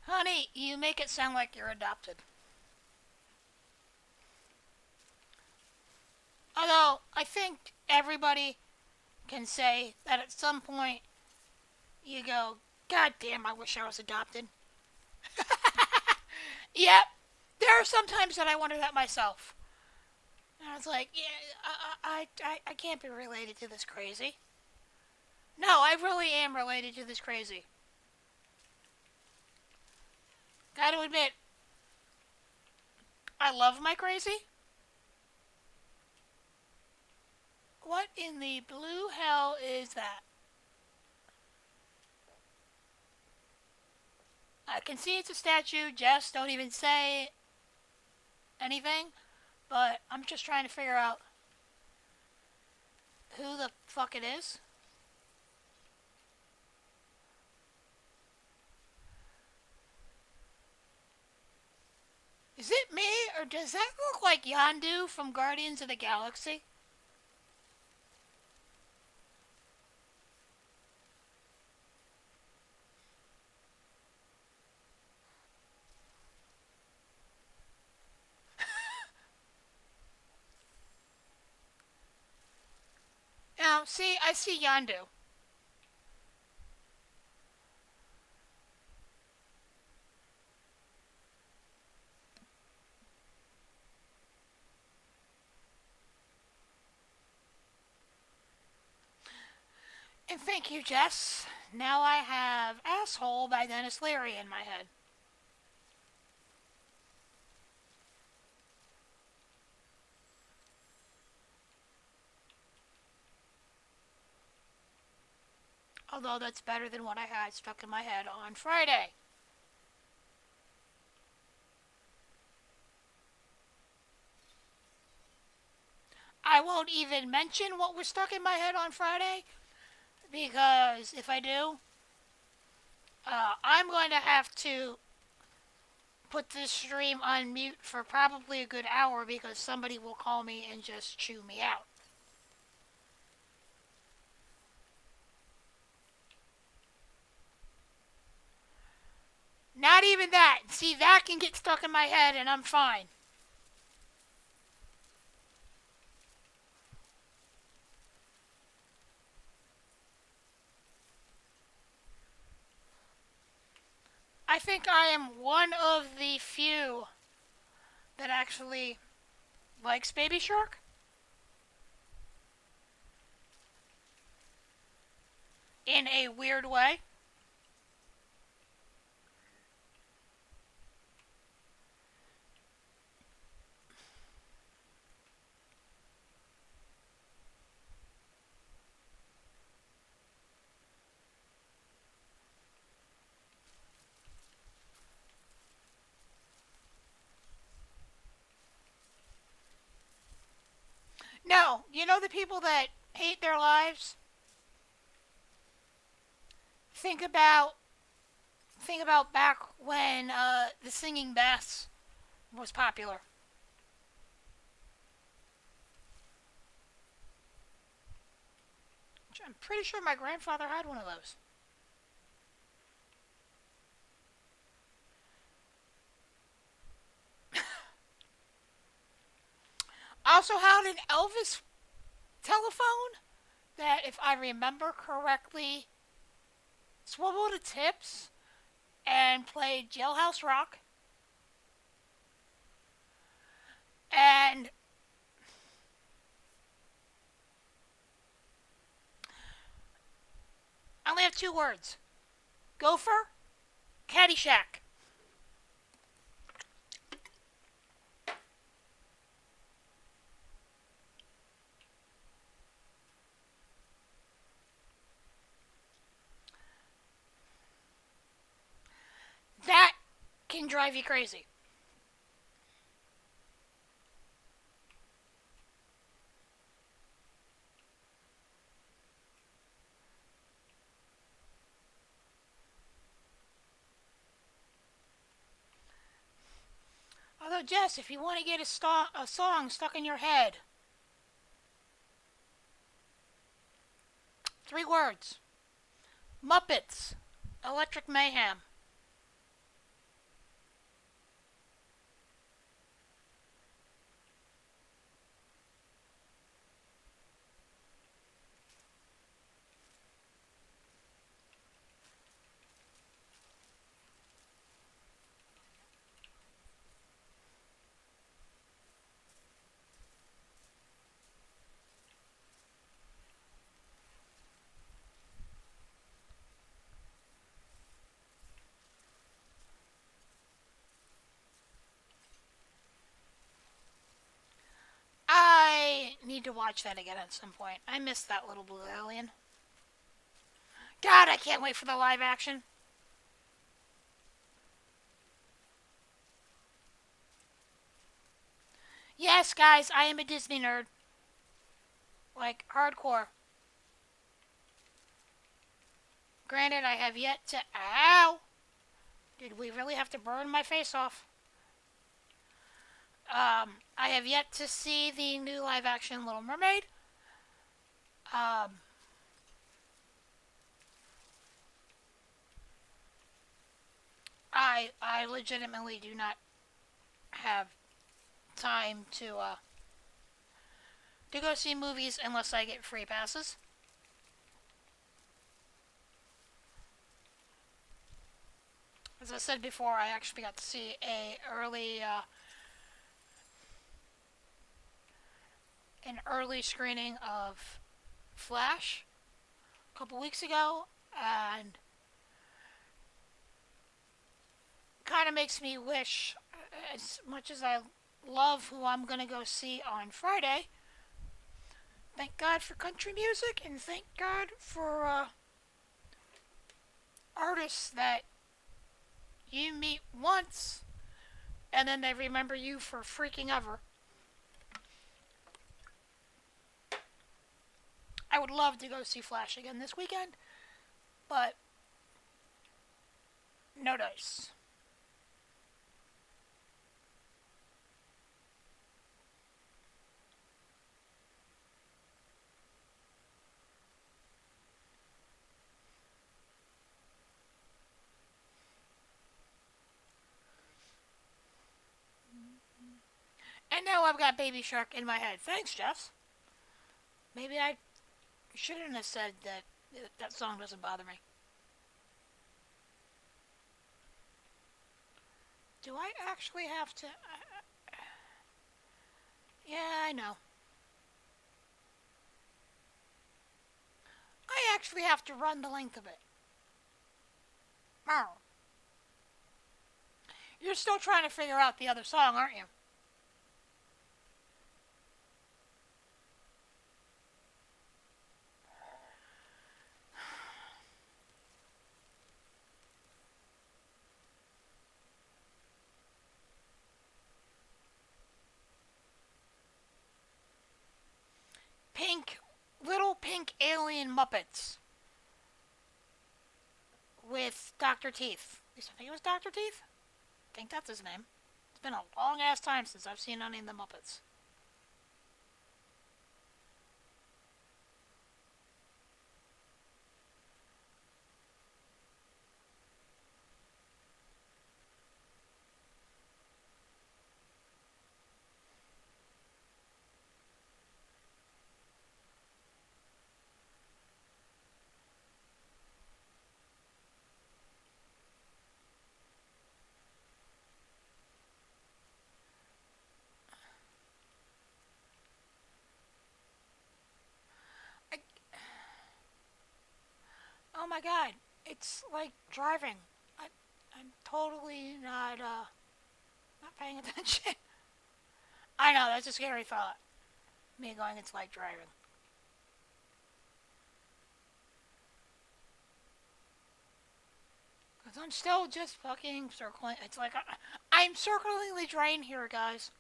honey, you make it sound like you're adopted. Although, I think everybody can say that at some point you go, God damn, I wish I was adopted. Yep, there are some times that I wonder that myself. And I was like, yeah, I can't be related to this crazy. No, I really am related to this crazy. Gotta admit, I love my crazy. What in the blue hell is that? I can see it's a statue. Jess, don't even say anything. But I'm just trying to figure out who the fuck it is. Is it me, or does that look like Yandu from Guardians of the Galaxy? Now, see, I see Yandu. And thank you, Jess. Now I have Asshole by Dennis Leary in my head. Although that's better than what I had stuck in my head on Friday. I won't even mention what was stuck in my head on Friday because if I do, I'm going to have to put this stream on mute for probably a good hour because somebody will call me and just chew me out. Not even that. See, that can get stuck in my head and I'm fine. I think I am one of the few that actually likes Baby Shark in a weird way. No, you know the people that hate their lives? Think about think about back when the singing bass was popular. I'm pretty sure my grandfather had one of those. Also had an Elvis telephone that, if I remember correctly, swiveled the tips and played Jailhouse Rock. And I only have two words: Gopher, Caddyshack. That can drive you crazy. Although, Jess, if you want to get a song stuck in your head, three words: Muppets, Electric Mayhem. I need to watch that again at some point. I missed that little blue alien. God, I can't wait for the live action. Yes, guys, I am a Disney nerd. Like, hardcore. Granted, I have yet to. Ow! Did we really have to burn my face off? I have yet to see the new live action Little Mermaid. Um, I legitimately do not have time to go see movies unless I get free passes. As I said before, I actually got to see an early screening of Flash a couple weeks ago, And kind of makes me wish, as much as I love who I'm going to go see on Friday, thank God for country music and thank God for artists that you meet once and then they remember you for freaking ever. I would love to go see Flash again this weekend, but no dice. And now I've got Baby Shark in my head. Thanks, Jess. Maybe I shouldn't have said that that song doesn't bother me. Do I actually have to? Yeah, I know. I actually have to run the length of it. Meow. You're still trying to figure out the other song, aren't you? Pink, little pink alien Muppets with Dr. Teeth. At least I think it was Dr. Teeth. I think that's his name. It's been a long ass time since I've seen any of the Muppets. I, oh my god, it's like driving. I, I'm totally not paying attention. I know that's a scary thought. Me going, it's like driving. Cause I'm still just fucking circling. It's like I'm circling the drain here, guys.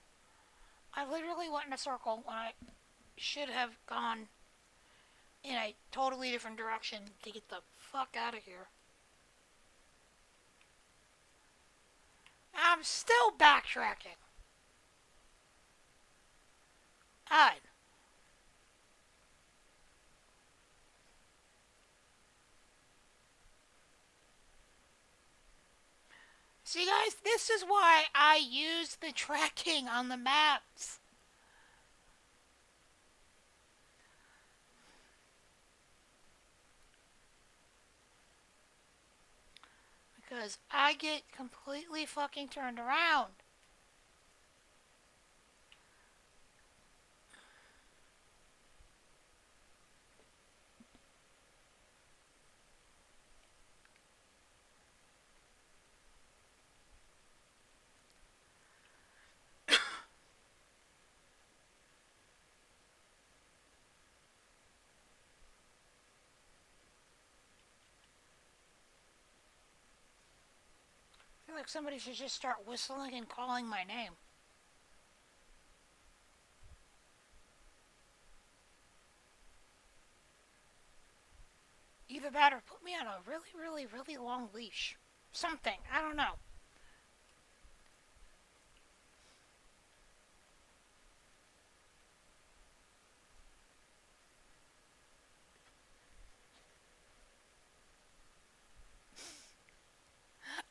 I literally went in a circle when I should have gone in a totally different direction to get the fuck out of here. I'm still backtracking. God. See, guys, this is why I use the tracking on the maps. Because I get completely fucking turned around. I feel like somebody should just start whistling and calling my name. Either that or put me on a really, really, really long leash. Something. I don't know.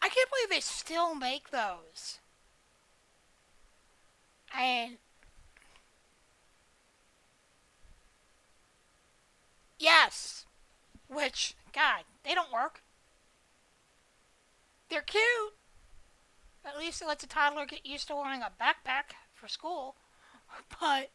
I can't believe they still make those. And yes, which, God, they don't work. They're cute. At least it lets a toddler get used to wearing a backpack for school. But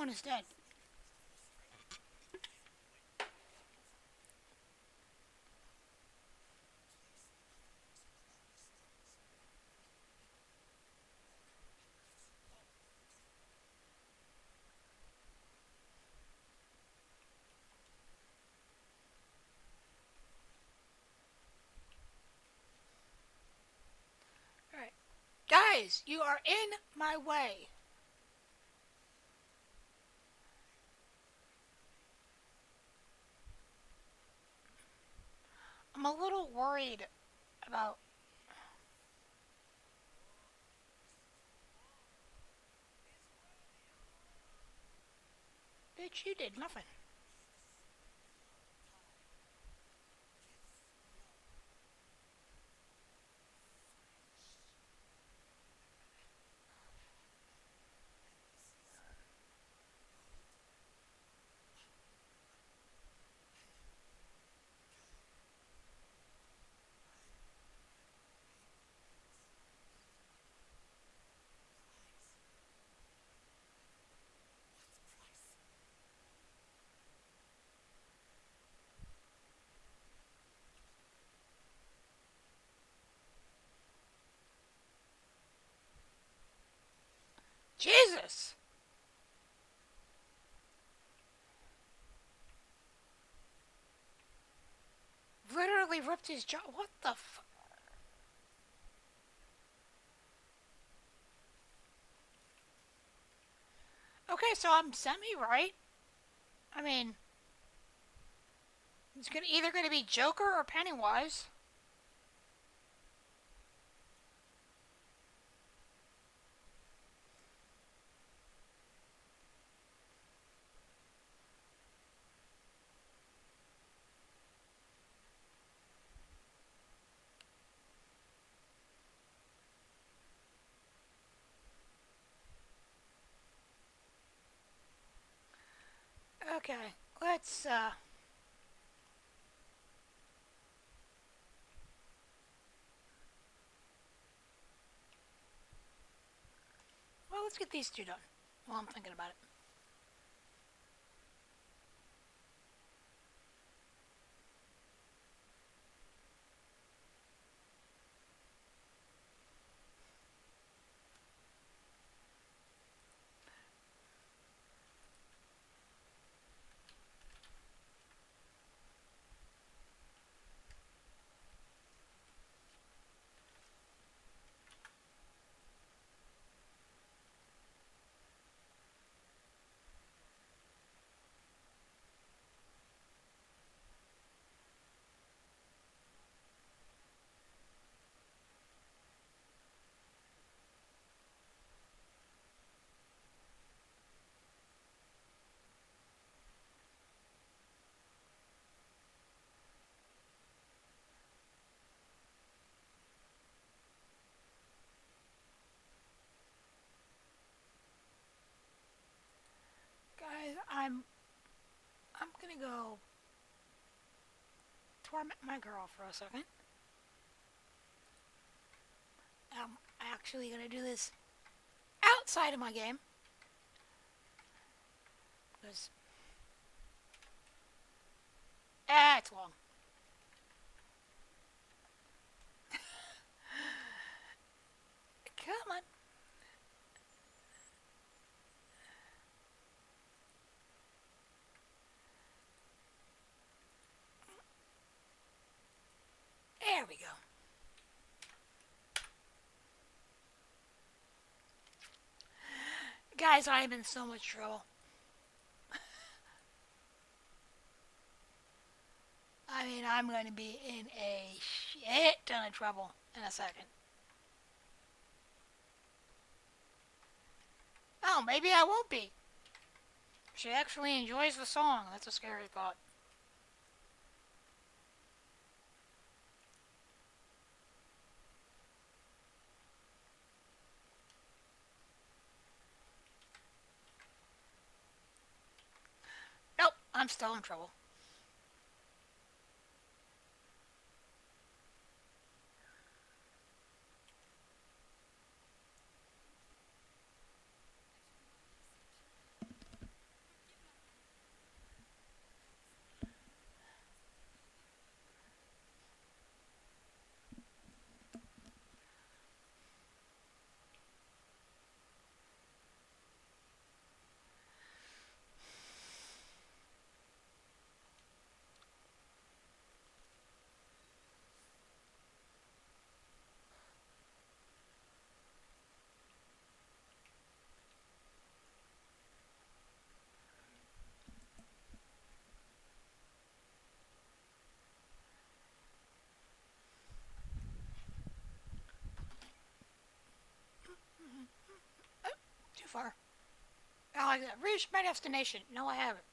one is dead. Alright. Guys, you are in my way. I'm a little worried about. Bitch, you did nothing. Jesus! Literally ripped his jaw. What the f. Okay, so I'm semi right. I mean, it's either gonna be Joker or Pennywise. Okay, let's get these two done while I'm thinking about it. Guys, I'm gonna go torment my girl for a second. I'm actually gonna do this outside of my game because it's long. Come on. There we go. Guys, I am in so much trouble. I mean, I'm going to be in a shit ton of trouble in a second. Oh, maybe I won't be. She actually enjoys the song. That's a scary thought. Nope, I'm still in trouble. far. I like that. Reached my destination. No, I haven't.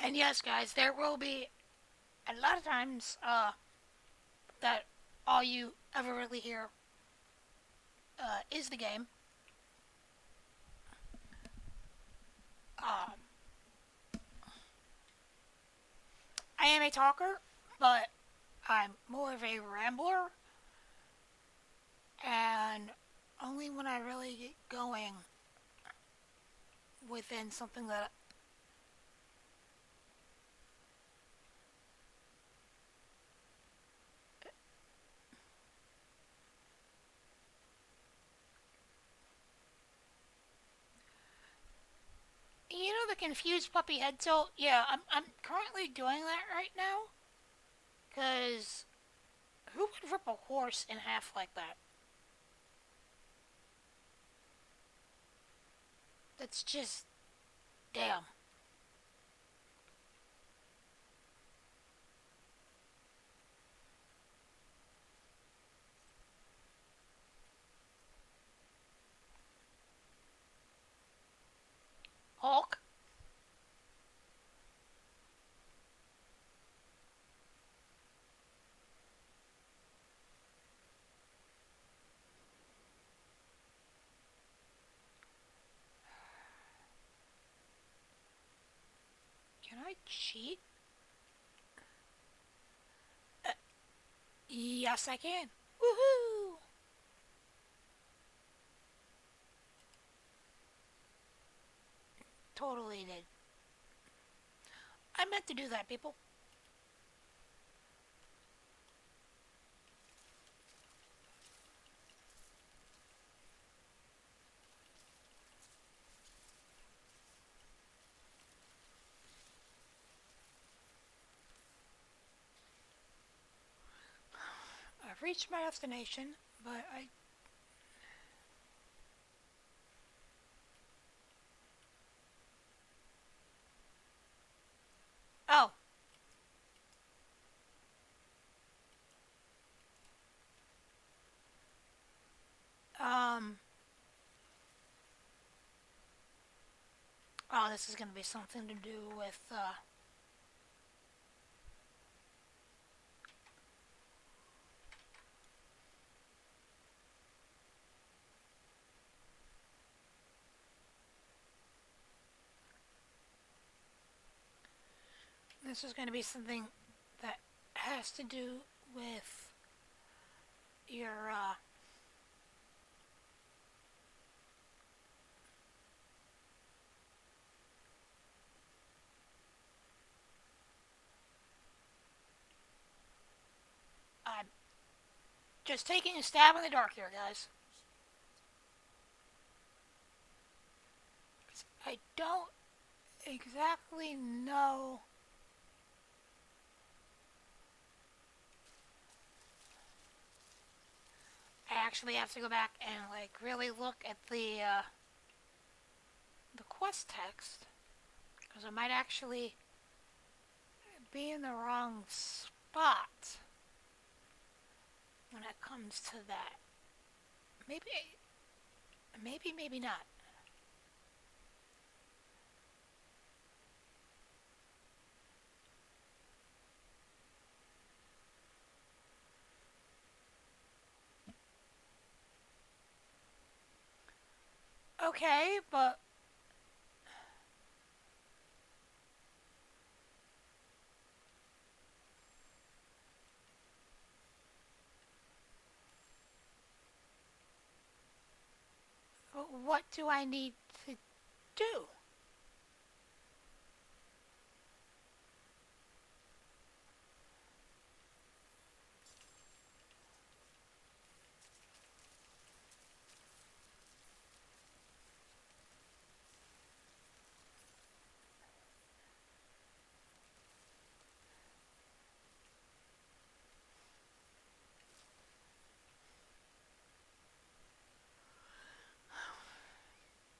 And yes, guys, there will be a lot of times that all you ever really hear is the game. Um, I am a talker, but I'm more of a rambler, and only when I really get going within something that you know the confused puppy head tilt. Yeah, I'm currently doing that right now because who would rip a horse in half like that? That's just damn. Hulk, can I cheat? Uh, yes, I can. Woohoo! Totally did. I meant to do that, people. I've reached my destination, but I. Oh, um. Oh, this is going to be something to do with. This is going to be something that has to do with your. I'm just taking a stab in the dark here, guys. I don't exactly know. I actually have to go back and like really look at the quest text because I might actually be in the wrong spot when it comes to that. Maybe, maybe not. Okay, but what do I need to do?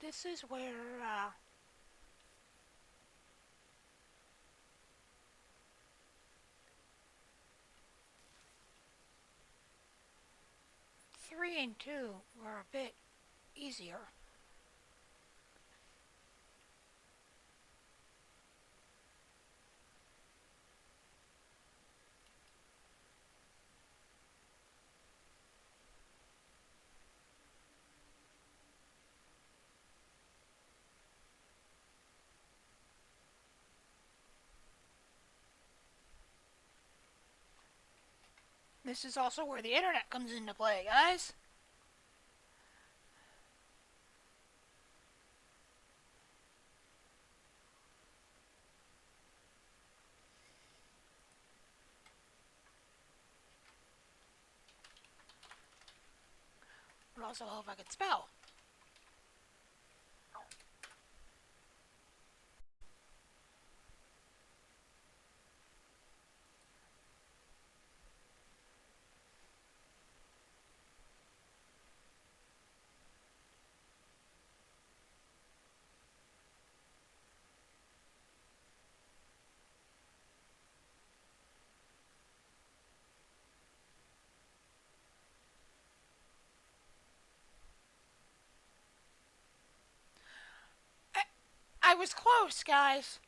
This is where 3 and 2 were a bit easier. This is also where the internet comes into play, guys. Would also help if I could spell. I, I was close, guys.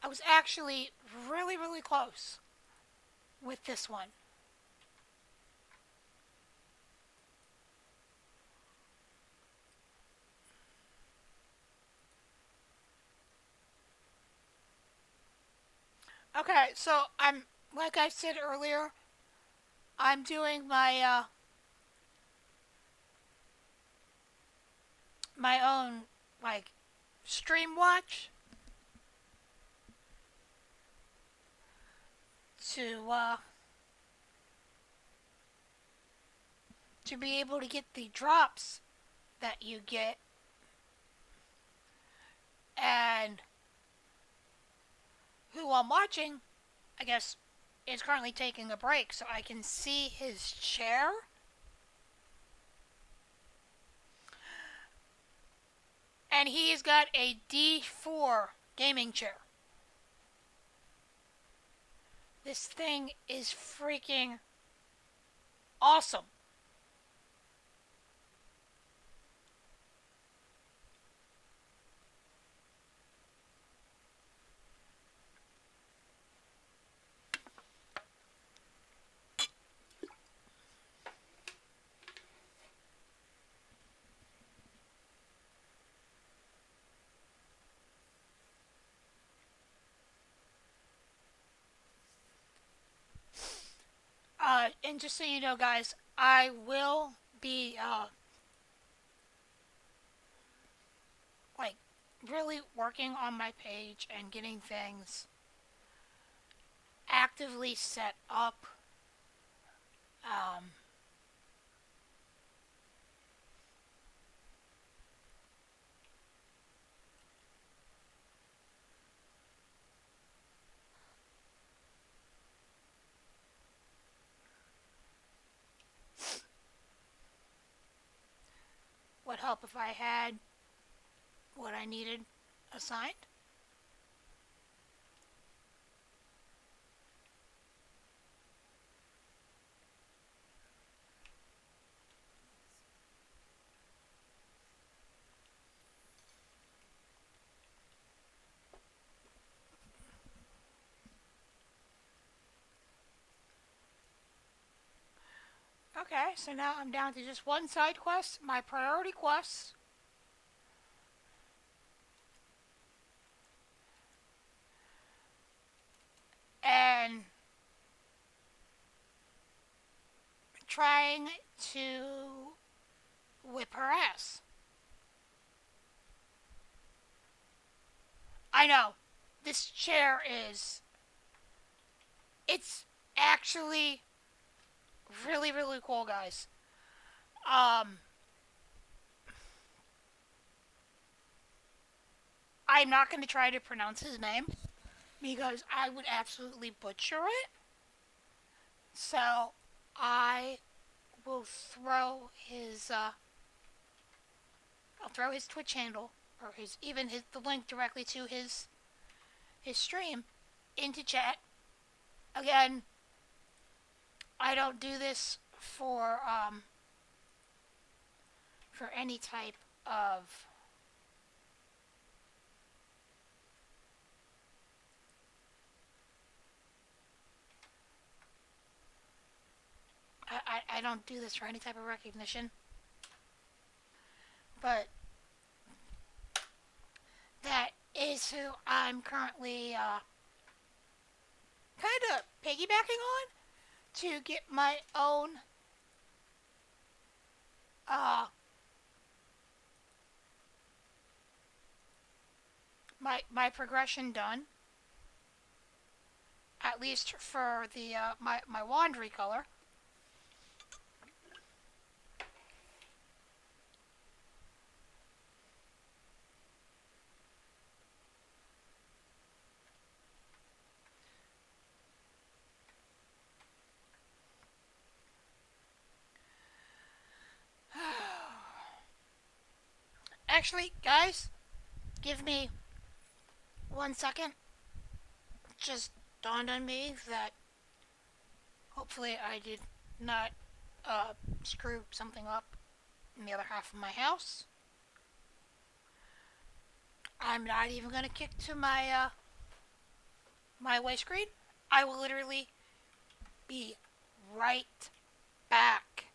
I was actually really, really close with this one. Okay, so I'm like I said earlier, I'm doing my own like stream watch to to be able to get the drops that you get, and who I'm watching, I guess, is currently taking a break, so I can see his chair. And he's got a D4 gaming chair. This thing is freaking awesome. And just so you know, guys, I will be like really working on my page and getting things actively set up. Um, would help if I had what I needed assigned. Okay, so now I'm down to just one side quest, my priority quest, and trying to whip her ass. I know. This chair is. It's actually really, really cool, guys. Um, I'm not going to try to pronounce his name because I would absolutely butcher it. So I will throw his. I'll throw his Twitch handle or his even his the link directly to his stream into chat. Again, I don't do this for any type of I don't do this for any type of recognition. But that is who I'm currently kind of piggybacking on to get my own uh my progression done, at least for the my laundry color. Actually, guys, give me 1 second. Just dawned on me that hopefully I did not screw something up in the other half of my house. I'm not even gonna kick to my way screen. I will literally be right back.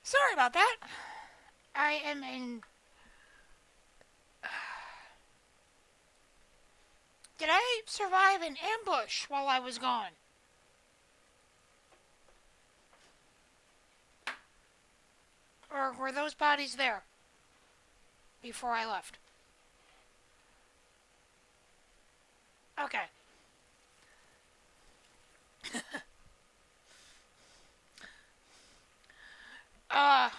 Sorry about that. I am in. Did I survive an ambush while I was gone? Or were those bodies there before I left? Okay. Uh,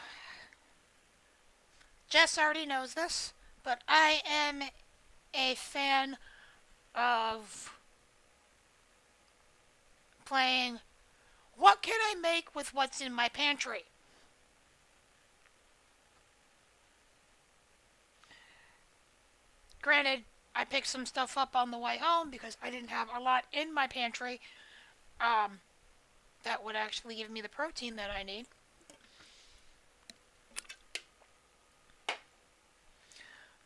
Jess already knows this, but I am a fan of playing what can I make with what's in my pantry? Granted, I picked some stuff up on the way home because I didn't have a lot in my pantry um, that would actually give me the protein that I need.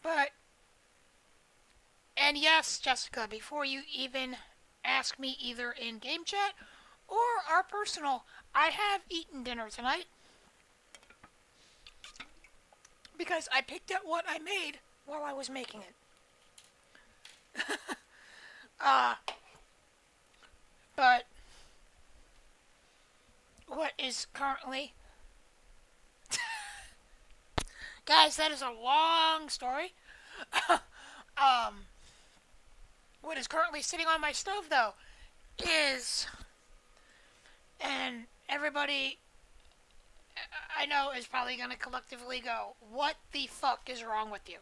But, and yes, Jessica, before you even ask me either in game chat or our personal, I have eaten dinner tonight because I picked at what I made while I was making it. Uh, but what is currently, guys, that is a long story. um, what is currently sitting on my stove though is, and everybody I know is probably going to collectively go, what the fuck is wrong with you?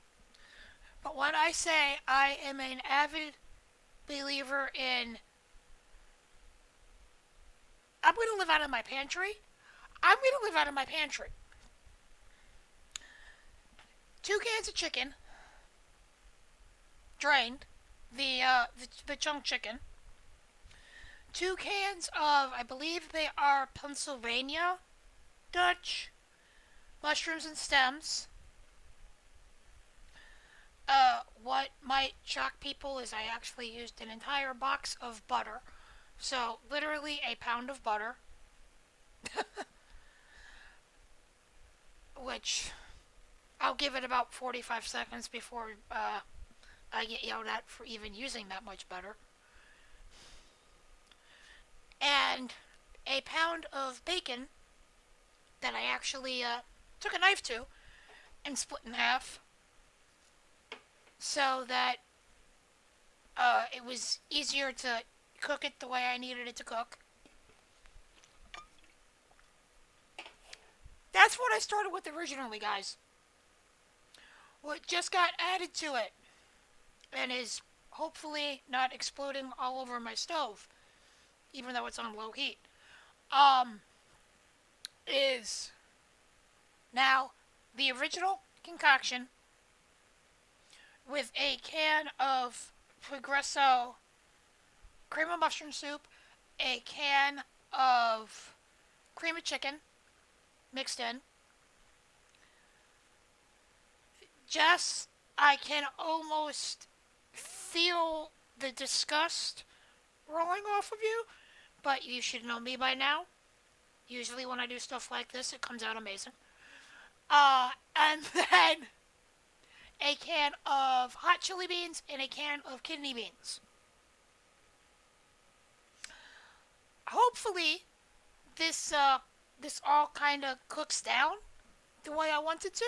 But when I say I am an avid believer in, I'm going to live out of my pantry, I'm going to live out of my pantry. 2 cans of chicken, drained, the chunk chicken. 2 cans of, I believe they are Pennsylvania Dutch mushrooms and stems. What might shock people is I actually used an entire box of butter. So, literally a pound of butter, which I'll give it about 45 seconds before I get yelled at for even using that much butter. And a pound of bacon that I actually took a knife to and split in half so that it was easier to cook it the way I needed it to cook. That's what I started with originally, guys. What just got added to it and is hopefully not exploding all over my stove, even though it's on low heat, um, is now the original concoction with a can of Progresso cream of mushroom soup, a can of cream of chicken mixed in. Just, I can almost feel the disgust rolling off of you, but you should know me by now. Usually, when I do stuff like this, it comes out amazing. And then a can of hot chili beans and a can of kidney beans. Hopefully, this all kind of cooks down the way I want it to,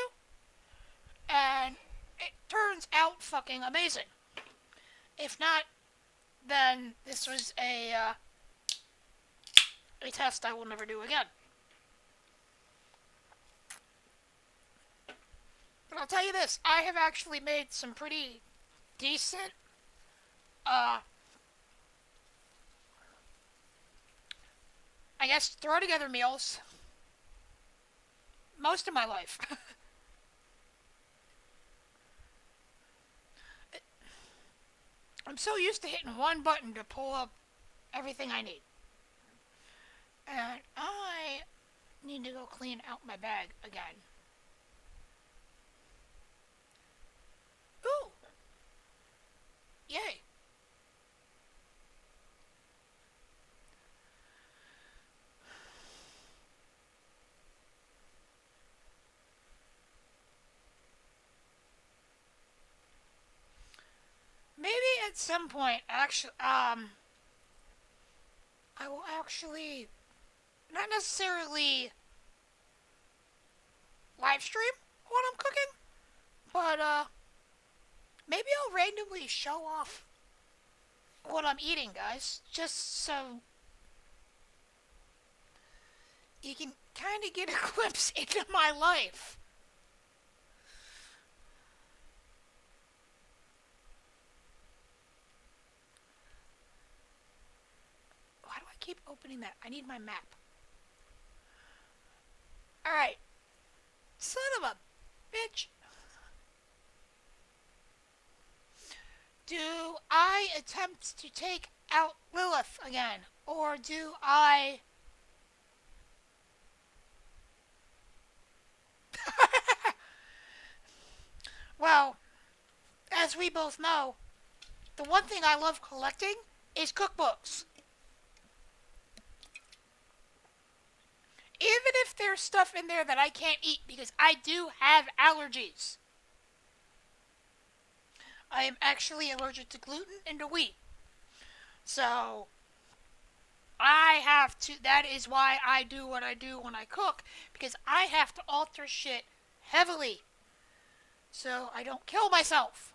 and it turns out fucking amazing. If not, then this was a test I will never do again. But I'll tell you this: I have actually made some pretty decent, uh, I guess, throw together meals most of my life. I'm so used to hitting one button to pull up everything I need. And I need to go clean out my bag again. Ooh, yay. at some point, actually, I will actually not necessarily live stream what I'm cooking, but maybe I'll randomly show off what I'm eating, guys, just so you can kind of get a glimpse into my life. Why do I keep opening that? I need my map. Alright, son of a bitch. Do I attempt to take out Lilith again? Or do I... Well, as we both know, the one thing I love collecting is cookbooks. Even if there's stuff in there that I can't eat because I do have allergies. I am actually allergic to gluten and to wheat. So, I have to, that is why I do what I do when I cook, because I have to alter shit heavily so I don't kill myself.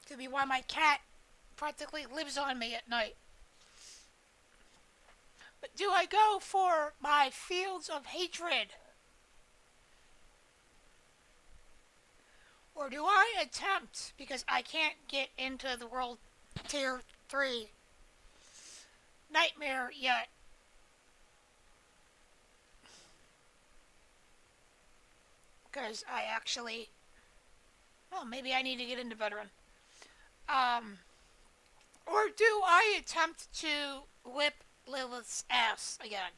Could be why my cat practically lives on me at night. But do I go for my fields of hatred? Or do I attempt, because I can't get into the world tier 3 nightmare yet, because I actually, well, maybe I need to get into veteran. Or do I attempt to whip Lilith's ass again?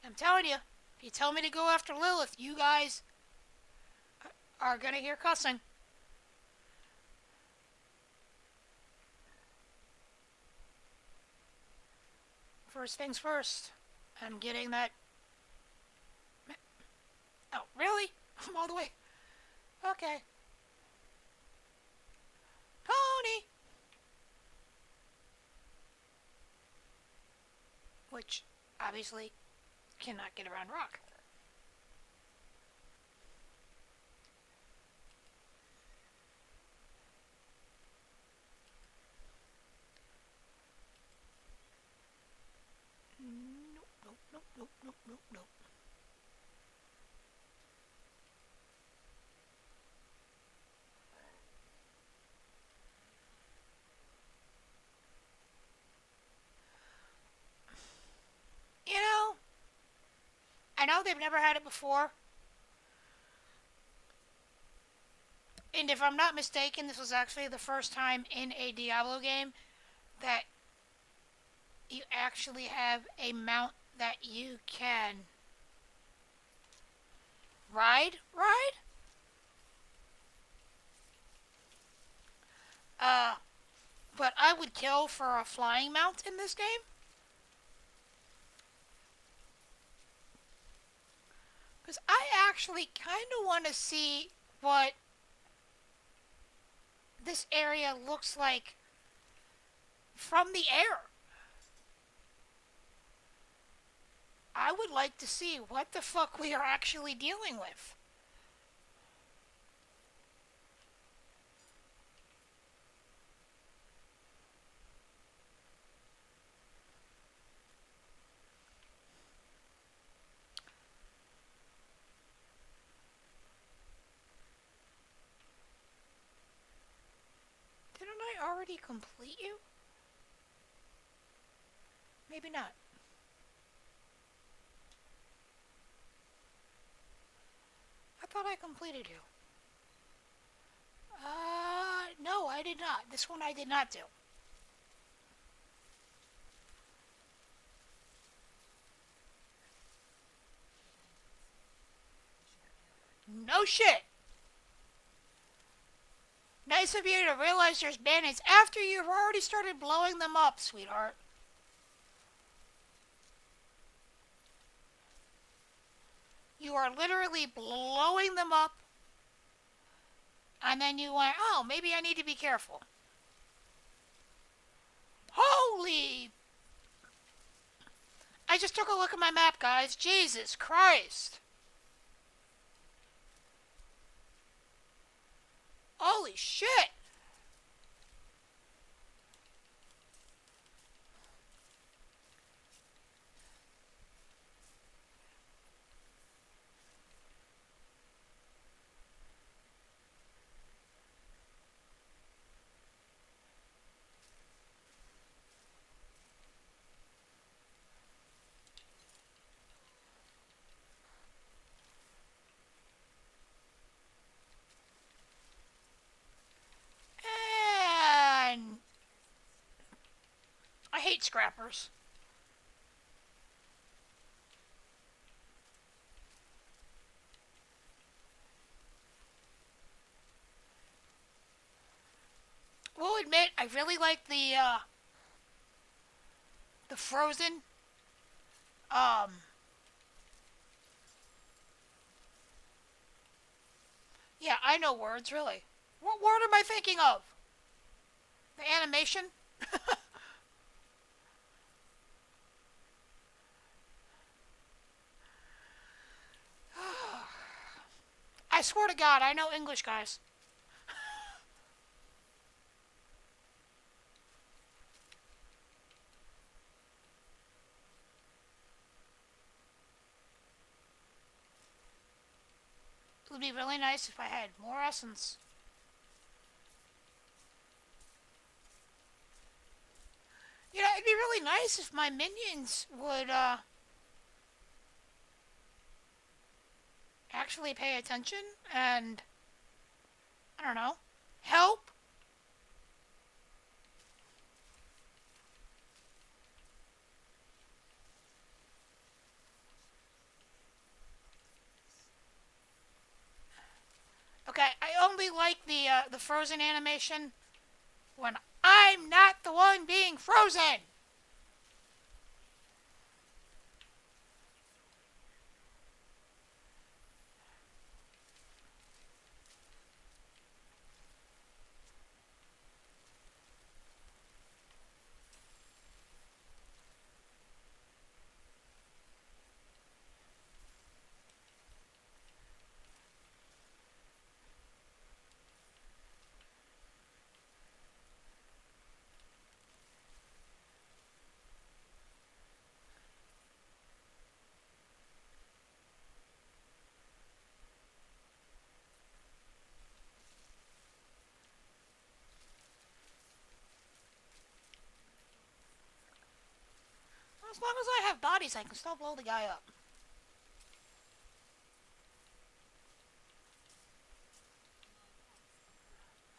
I'm telling you, if you tell me to go after Lilith, you guys are gonna hear cussing. First things first, I'm getting that. Oh, really? I'm all the way. Okay. Pony! Which, obviously, cannot get around rock. Nope, nope, nope, nope, nope, nope, nope. You know, I know they've never had it before. And if I'm not mistaken, this was actually the first time in a Diablo game that you actually have a mount that you can ride. Uh, but I would kill for a flying mount in this game. Because I actually kind of want to see what this area looks like from the air. I would like to see what the fuck we are actually dealing with. Didn't I already complete you? Maybe not. I thought I completed you. No, I did not. This one I did not do. No shit. Nice of you to realize there's bandits after you've already started blowing them up, sweetheart. You are literally blowing them up, and then you went, oh, maybe I need to be careful. Holy! I just took a look at my map, guys. Jesus Christ. Holy shit. And I hate scrappers. Will admit, I really like the frozen. Um, yeah, I know words, really. What word am I thinking of? The animation? I swear to God, I know English, guys. It would be really nice if I had more essence. You know, it'd be really nice if my minions would, actually pay attention and, I don't know, help. Okay, I only like the frozen animation when I'm not the one being frozen. As long as I have bodies, I can still blow the guy up.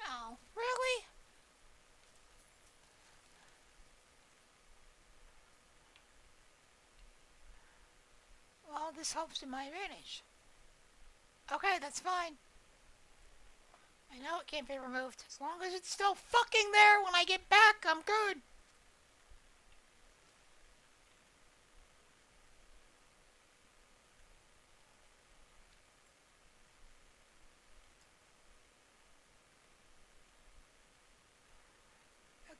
Oh, really? Well, this helps in my advantage. Okay, that's fine. I know it can't be removed. As long as it's still fucking there when I get back, I'm good.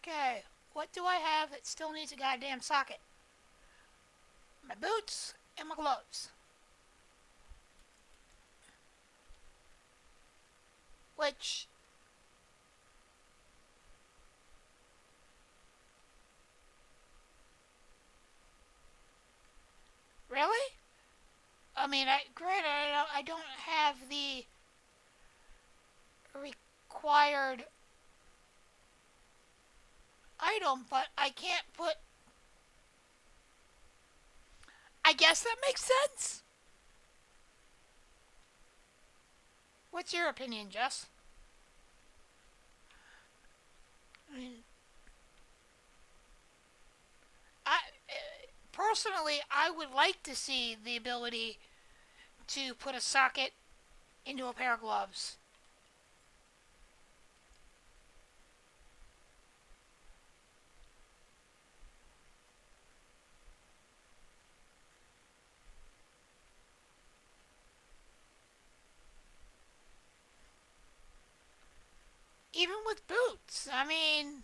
Okay, what do I have that still needs a goddamn socket? My boots and my gloves. Which, really? I mean, granted, I don't have the required item, but I can't put. I guess that makes sense. What's your opinion, Jess? I mean, I personally, I would like to see the ability to put a socket into a pair of gloves. Even with boots. I mean,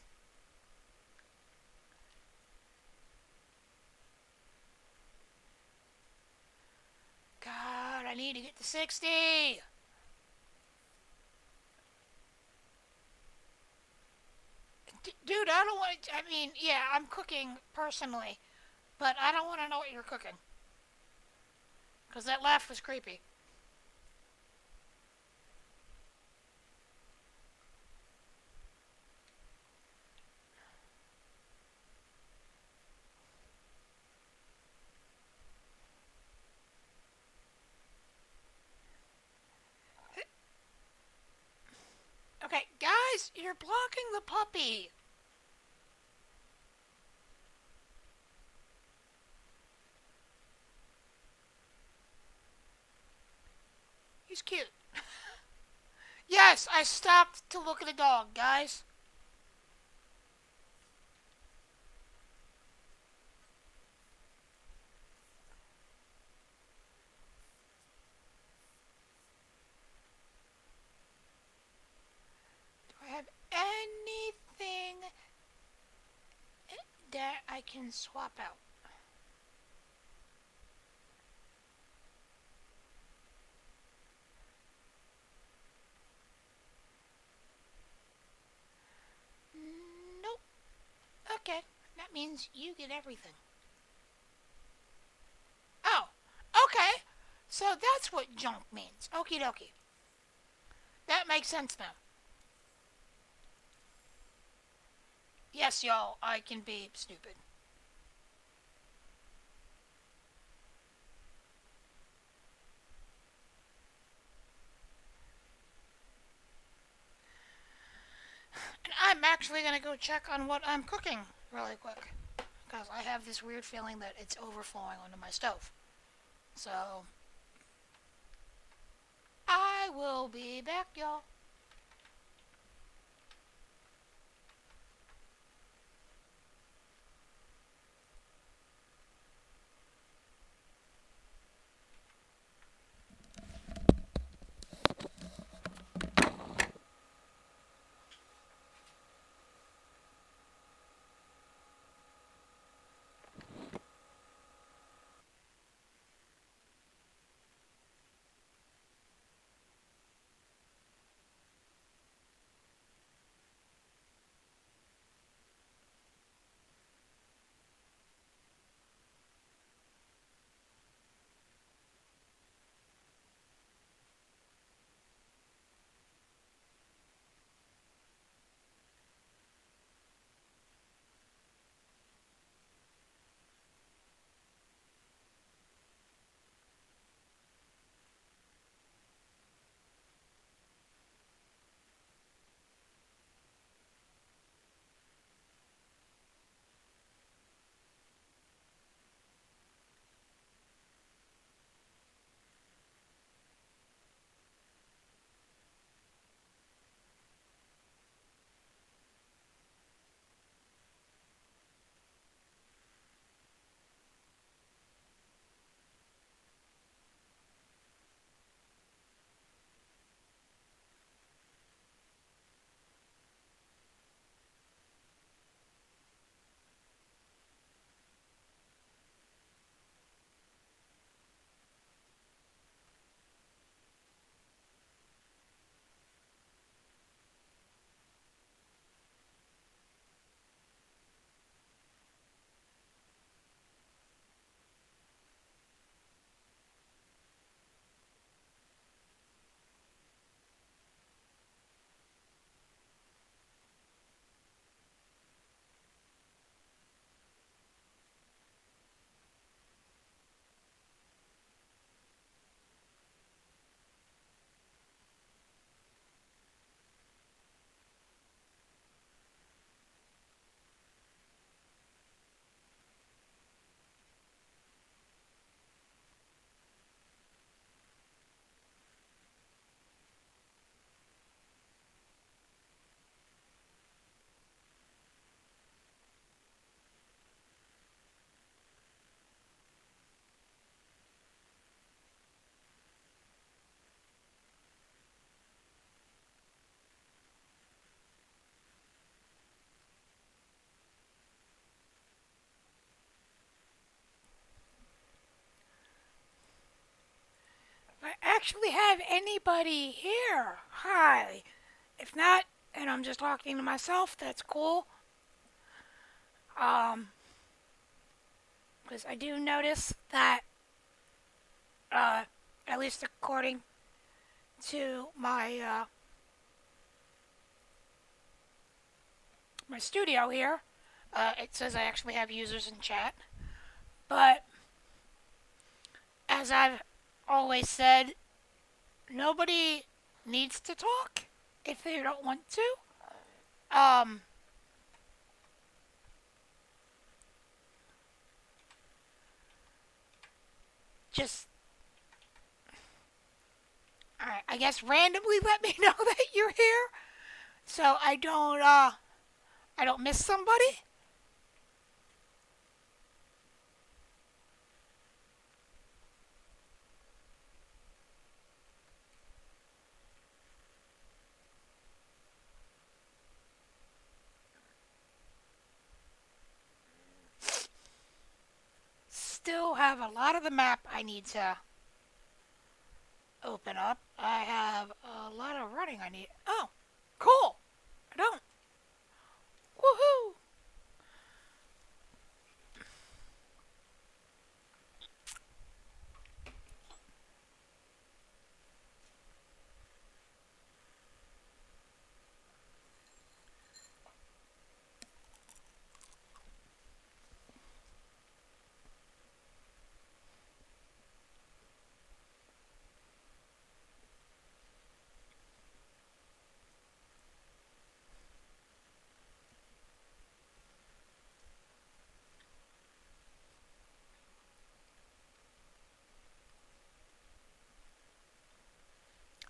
God, I need to get to 60. Dude, I don't want to. I mean, yeah, I'm cooking personally, but I don't want to know what you're cooking. Because that laugh was creepy. Okay, guys, you're blocking the puppy. He's cute. Yes, I stopped to look at the dog, guys. Do I have anything that I can swap out? Nope. Okay, that means you get everything. Oh, okay. So that's what junk means. Okie dokie. That makes sense now. Yes, y'all, I can be stupid. And I'm actually gonna go check on what I'm cooking really quick. Because I have this weird feeling that it's overflowing onto my stove. So, I will be back, y'all. actually have anybody here. Hi. If not, and I'm just talking to myself, that's cool. Um, because I do notice that, uh, at least according to my studio here, it says I actually have users in chat. But as I've always said, nobody needs to talk if they don't want to. Um, just I guess randomly let me know that you're here, so I don't miss somebody. Still have a lot of the map I need to open up. I have a lot of running I need. Oh, cool. I don't. Woohoo!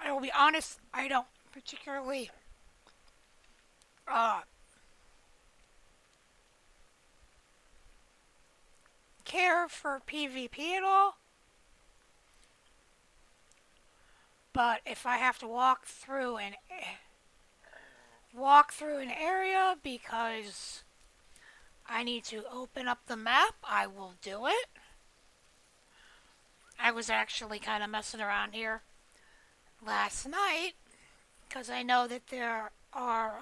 I will be honest. I don't particularly uh, care for PvP at all. But if I have to walk through an area because I need to open up the map, I will do it. I was actually kind of messing around here last night because I know that there are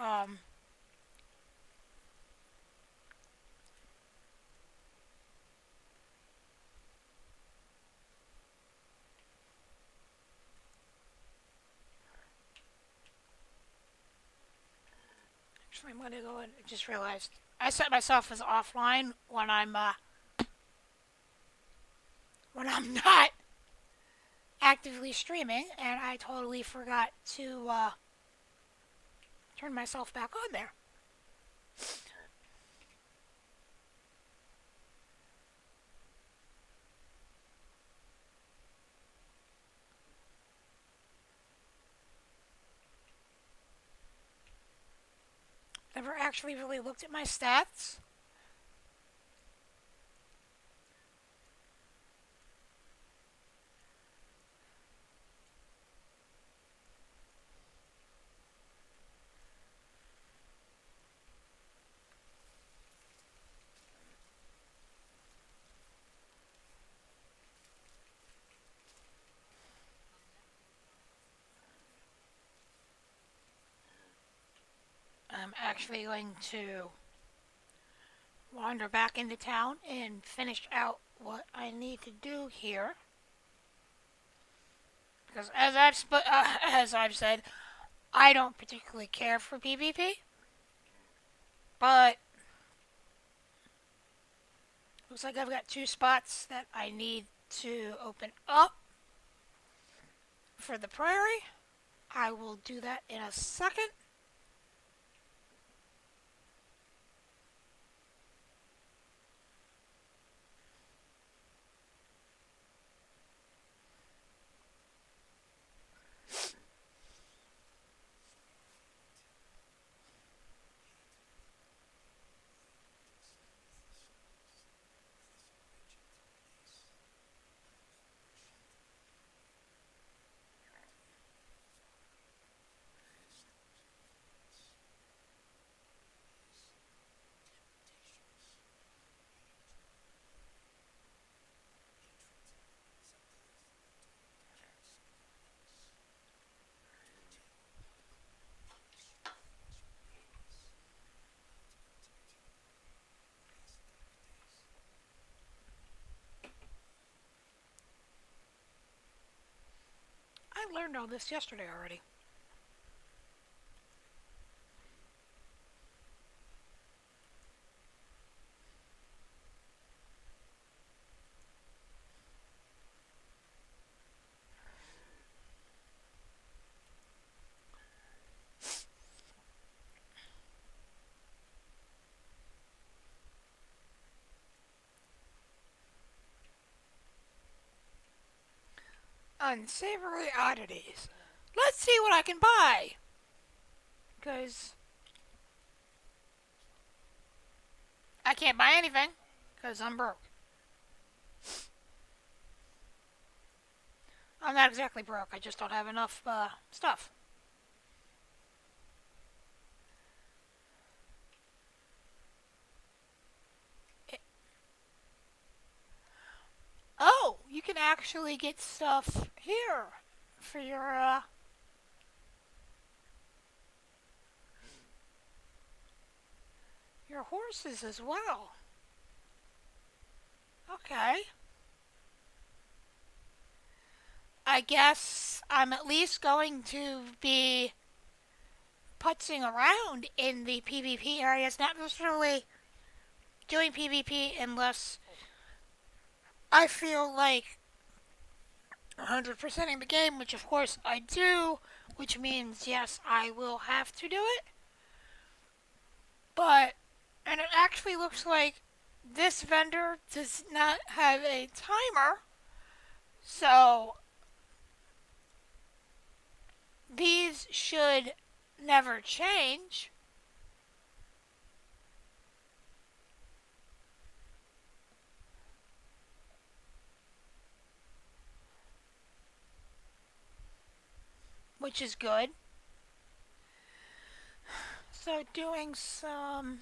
actually I'm gonna go and just realized I set myself as offline when I'm not actively streaming, and I totally forgot to turn myself back on there. Never actually really looked at my stats. I'm actually going to wander back into town and finish out what I need to do here. Because as I've said, I don't particularly care for PvP, but looks like I've got two spots that I need to open up for the prairie. I will do that in a second. learned all this yesterday already. Unsavory oddities. Let's see what I can buy. Because I can't buy anything. Because I'm broke. I'm not exactly broke. I just don't have enough stuff. It, oh, you can actually get stuff here for your horses as well. Okay. I guess I'm at least going to be putzing around in the PvP areas, not necessarily doing PvP unless I feel like 100%ing the game, which of course I do, which means yes, I will have to do it. But, and it actually looks like this vendor does not have a timer, so these should never change. Which is good. So doing some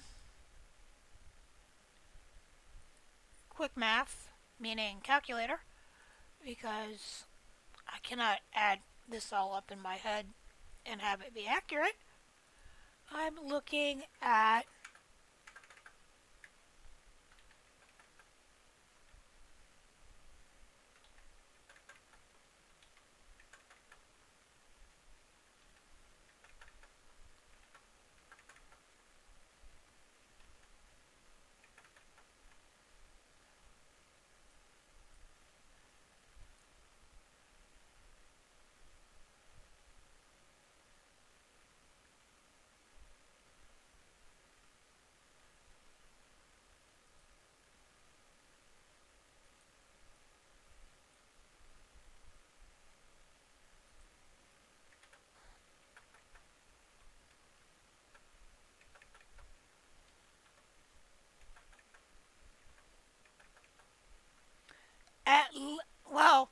quick math, meaning calculator, because I cannot add this all up in my head and have it be accurate. I'm looking at at well,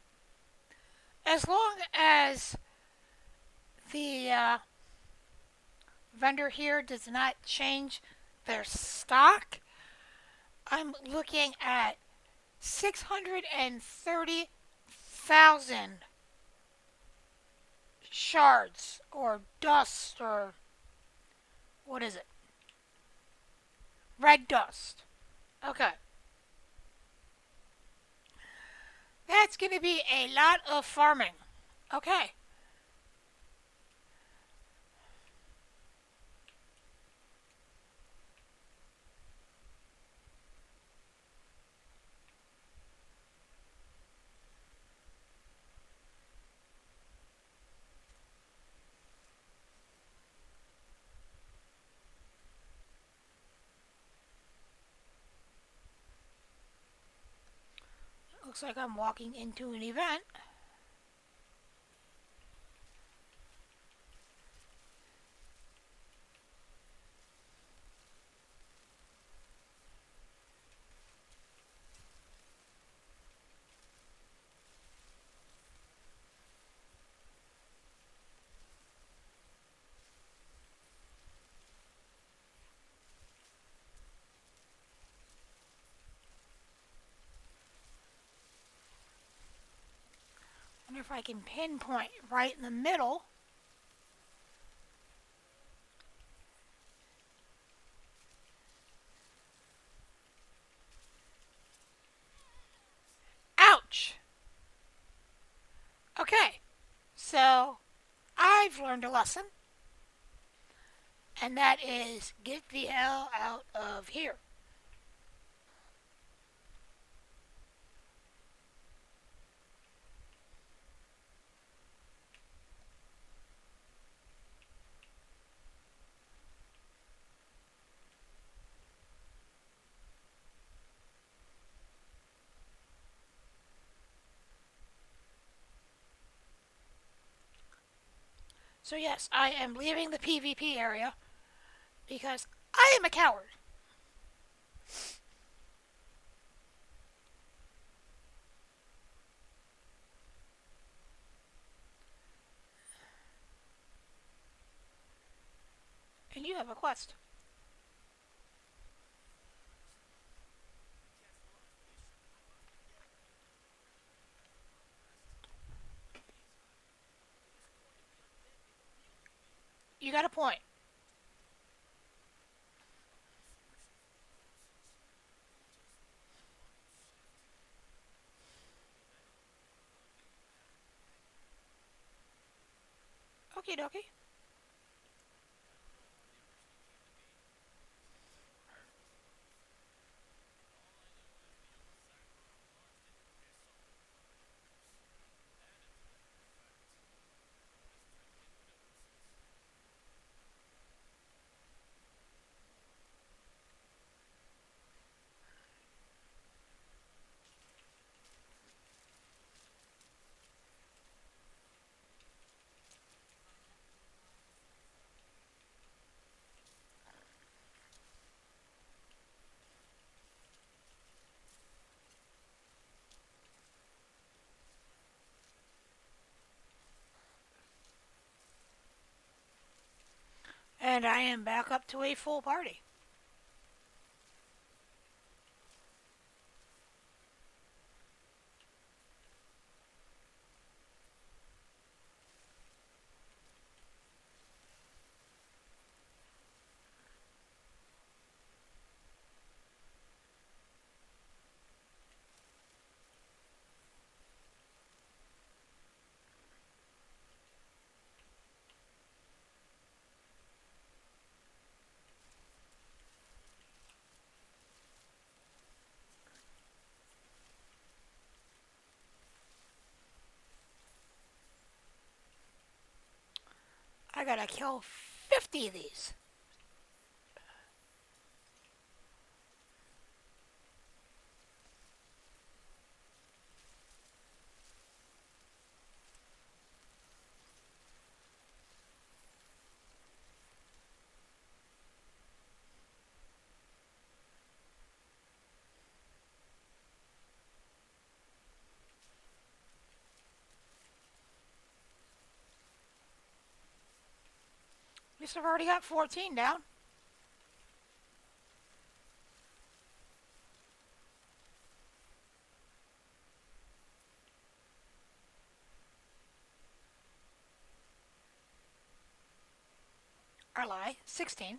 as long as the vendor here does not change their stock, I'm looking at 630,000 shards or dust or what is it? Red dust. Okay. That's going to be a lot of farming. Okay. Looks like I'm walking into an event. Wonder if I can pinpoint right in the middle. Ouch! Okay, So I've learned a lesson, and that is get the hell out of here. So, yes, I am leaving the PvP area because I am a coward. And you have a quest. You got a point. Okie dokie. And I am back up to a full party. I gotta kill 50 of these. At least I've already got 14 down. Or lie, 16.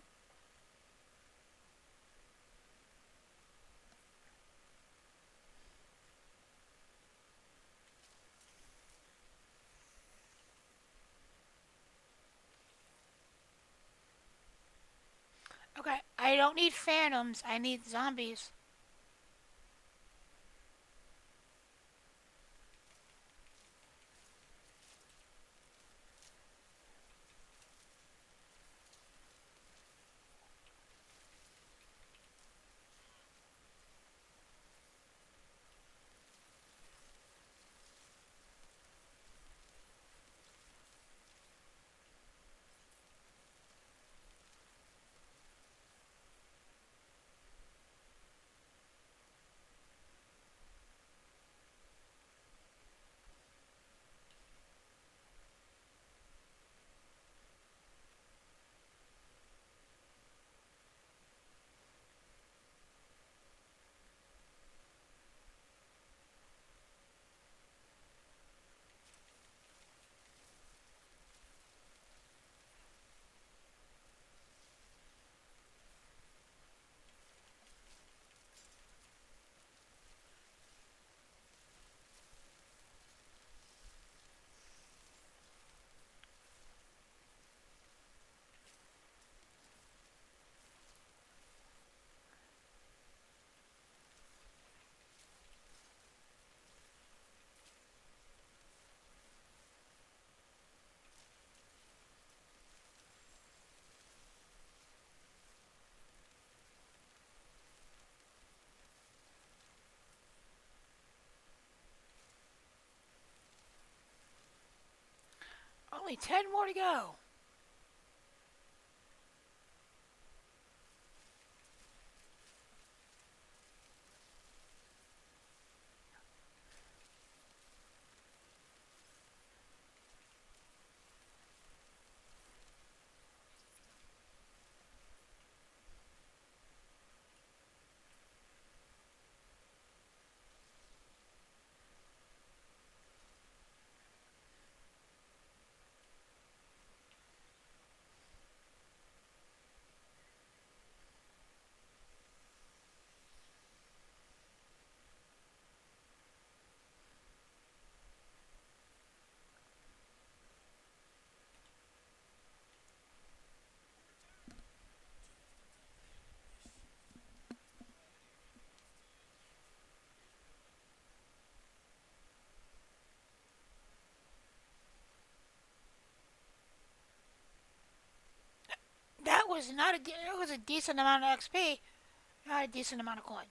Okay, I don't need phantoms, I need zombies. Only 10 more to go. That was not a. It was a decent amount of XP, not a decent amount of coin.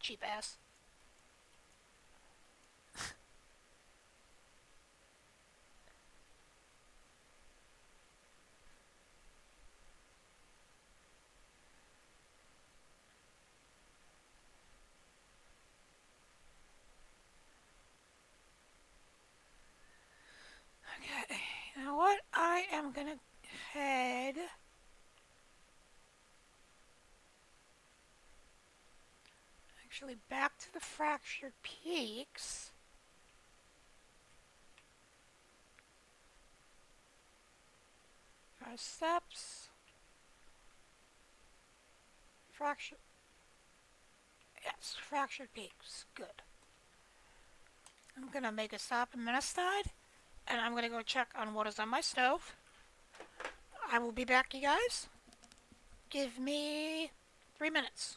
Cheap ass. Okay, you know what? I am gonna head actually back to the fractured peaks. Steps. Fractured. Yes, fractured peaks. Good. I'm gonna make a stop in Menestad, and I'm gonna go check on what is on my stove. I will be back, you guys. Give me 3 minutes.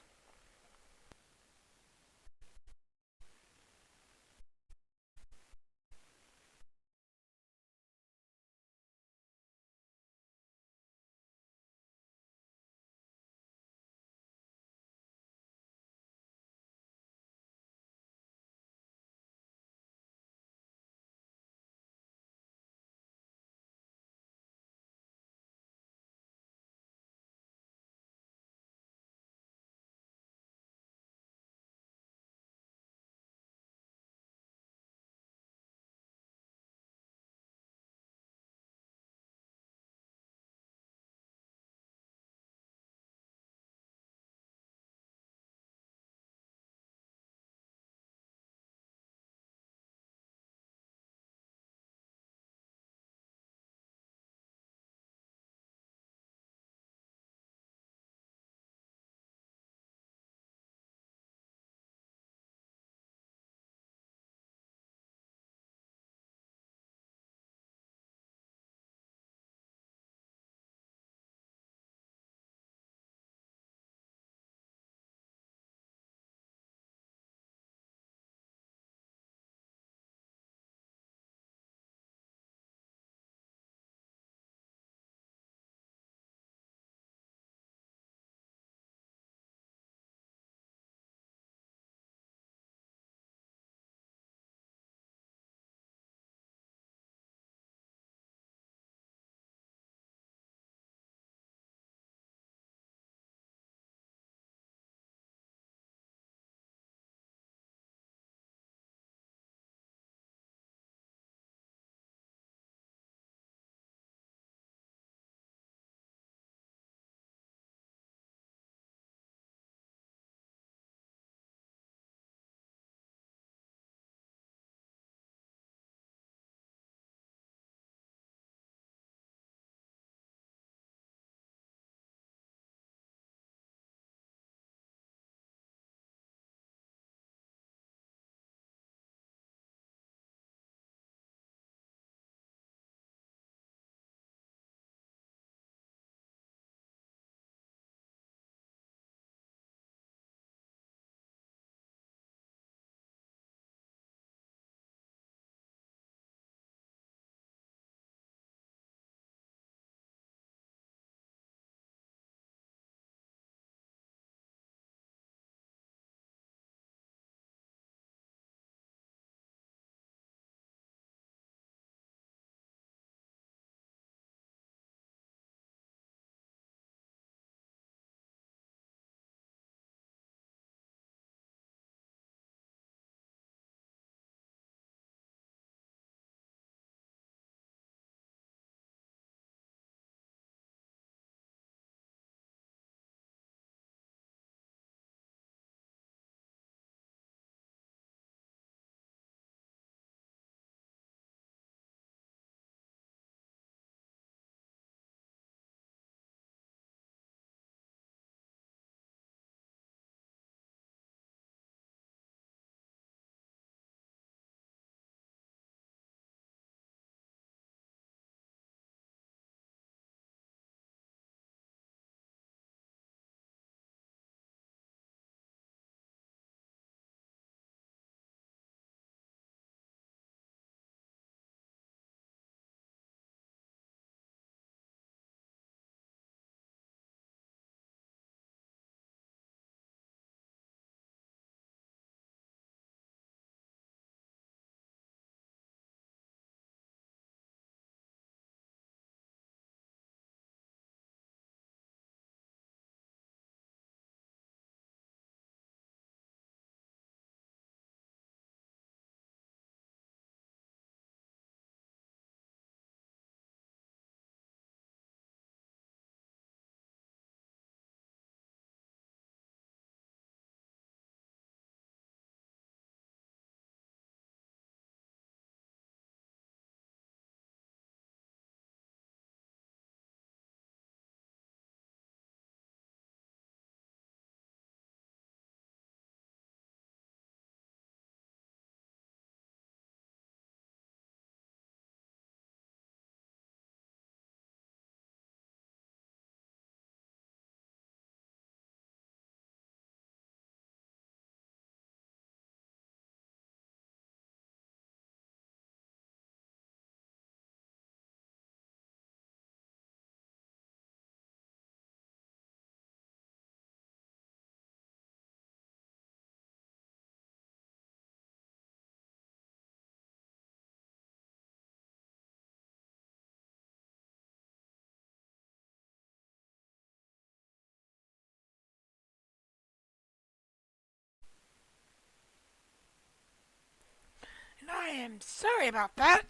I am sorry about that.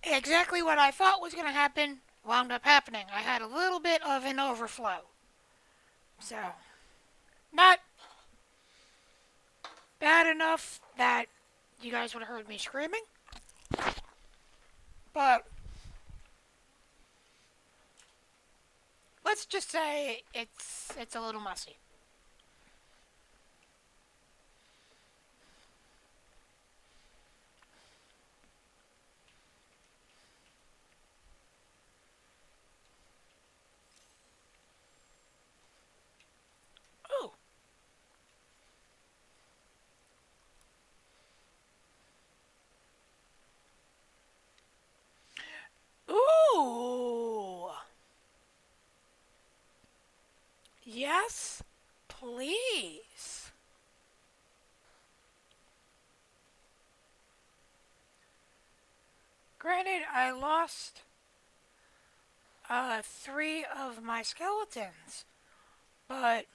Exactly what I thought was going to happen wound up happening. I had a little bit of an overflow. So, not bad enough that you guys would have heard me screaming, but let's just say it's a little messy. Ooh. Ooh. Yes, please. Granted, I lost three of my skeletons, but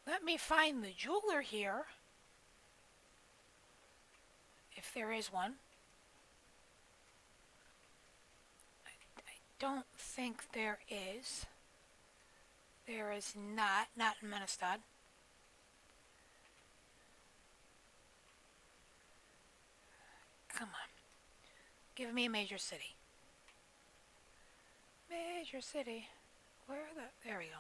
let me find the jeweler here, if there is one. Don't think there is. There is not in Menestad. Come on, give me a major city. Major city. Where the? There we go.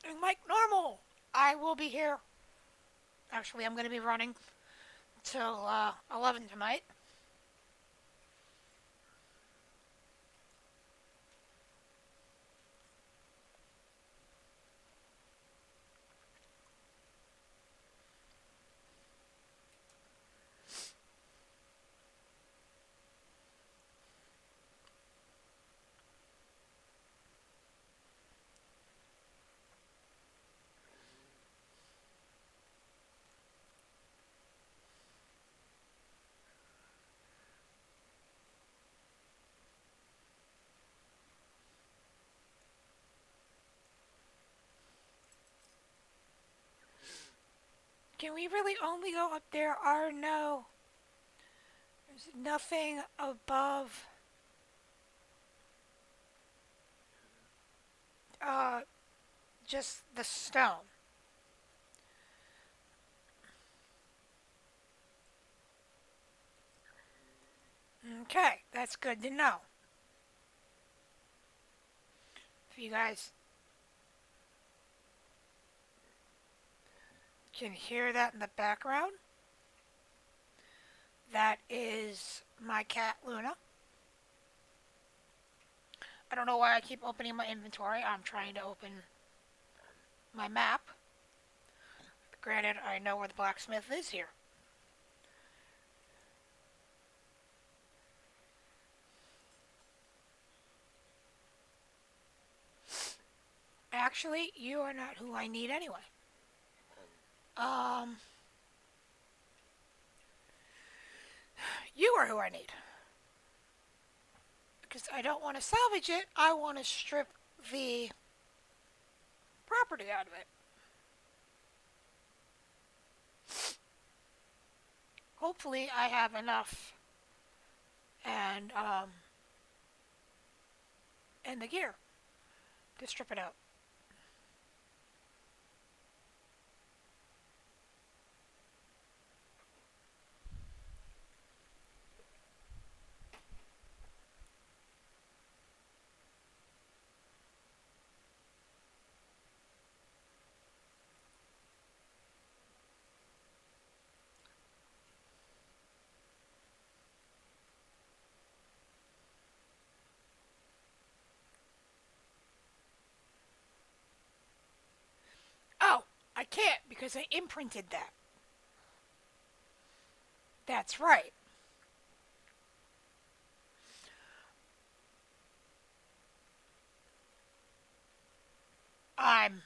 And like normal, I will be here. Actually, I'm going to be running till 11 tonight. Can we really only go up there? Are no. There's nothing above uh just the stone. Okay, that's good to know. If you guys can hear that in the background, that is my cat Luna. I don't know why I keep opening my inventory. I'm trying to open my map. Granted, I know where the blacksmith is here. Actually, you are not who I need anyway. Um, you are who I need. Because I don't want to salvage it, I want to strip the property out of it. Hopefully, I have enough and and the gear to strip it out. because they imprinted that. That's right. I'm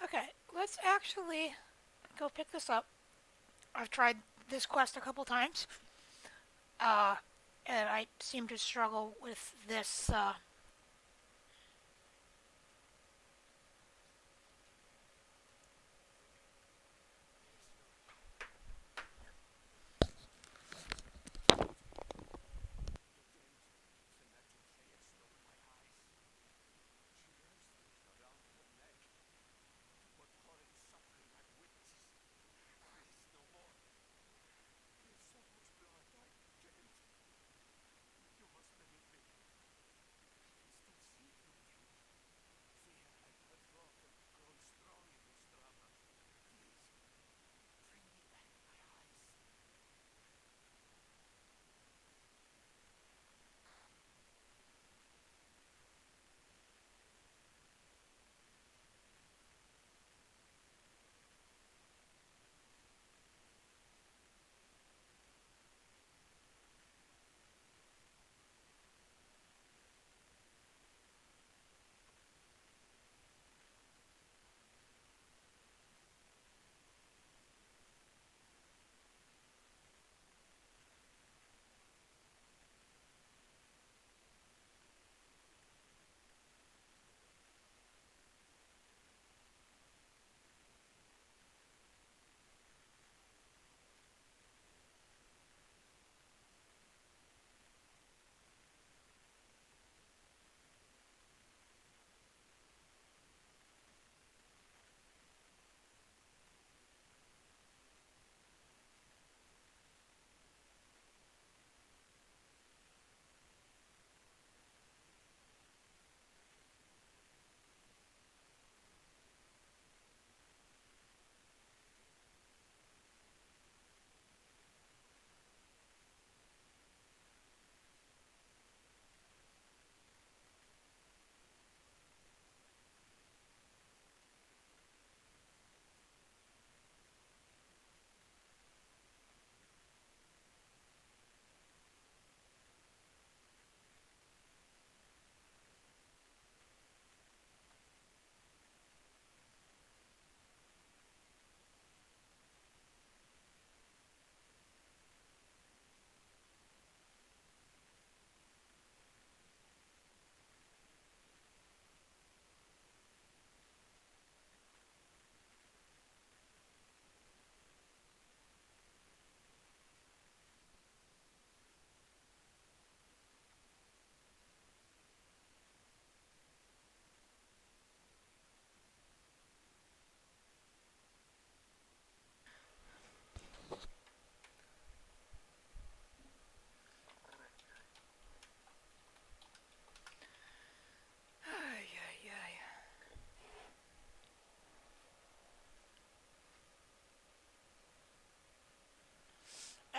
okay. Let's actually go pick this up. I've tried this quest a couple times, uh, and I seem to struggle with this.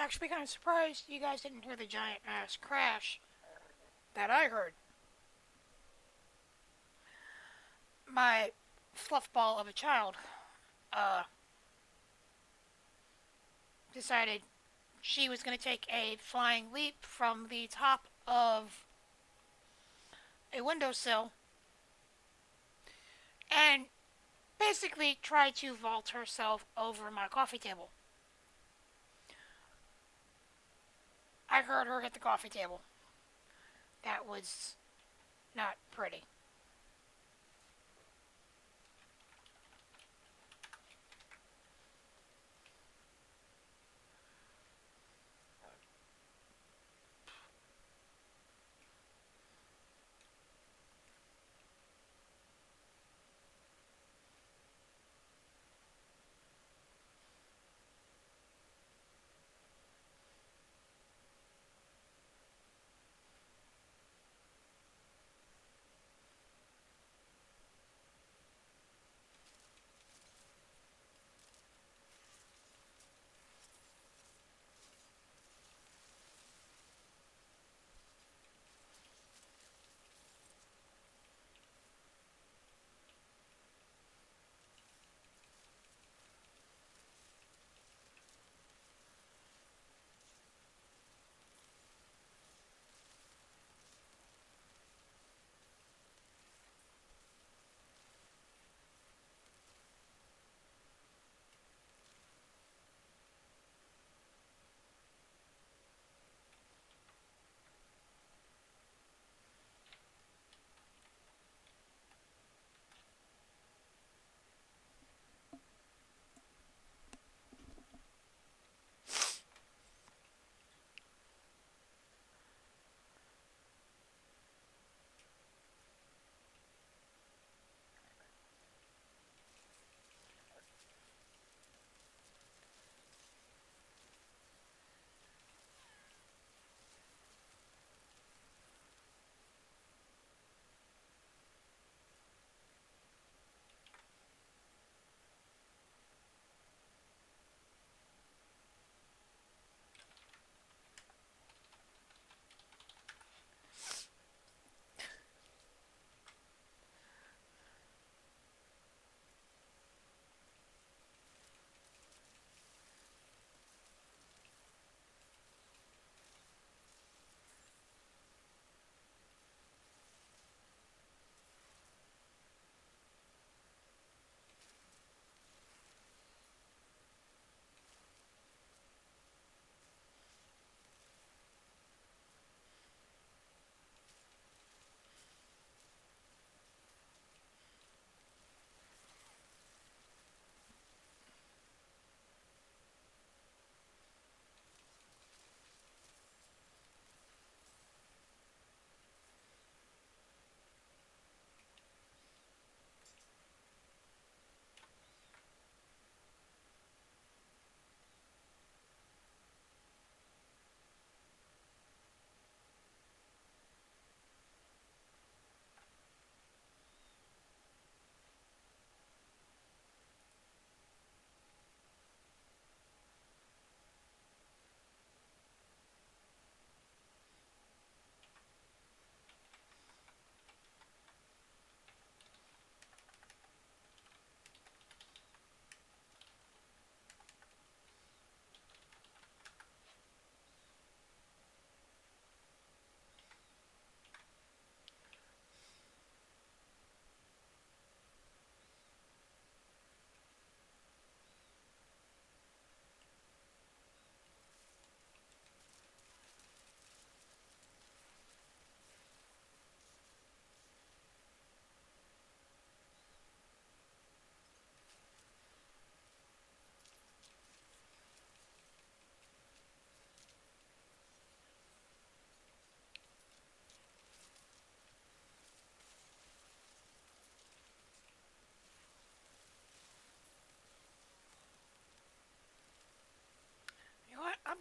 Actually, kind of surprised you guys didn't hear the giant ass crash that I heard. My fluff ball of a child uh, decided she was going to take a flying leap from the top of a windowsill and basically tried to vault herself over my coffee table. I heard her hit the coffee table. That was not pretty.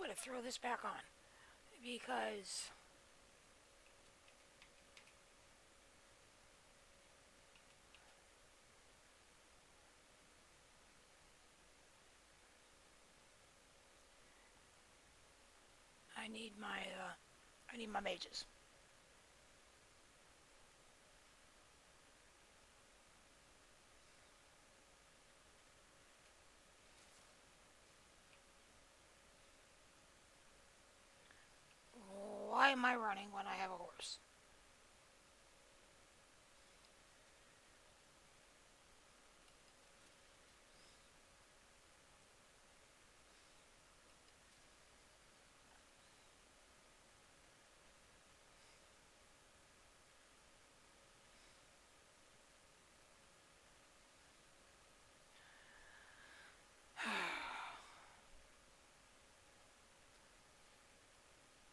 gotta throw this back on because I need my mages. Why am I running when I have a horse?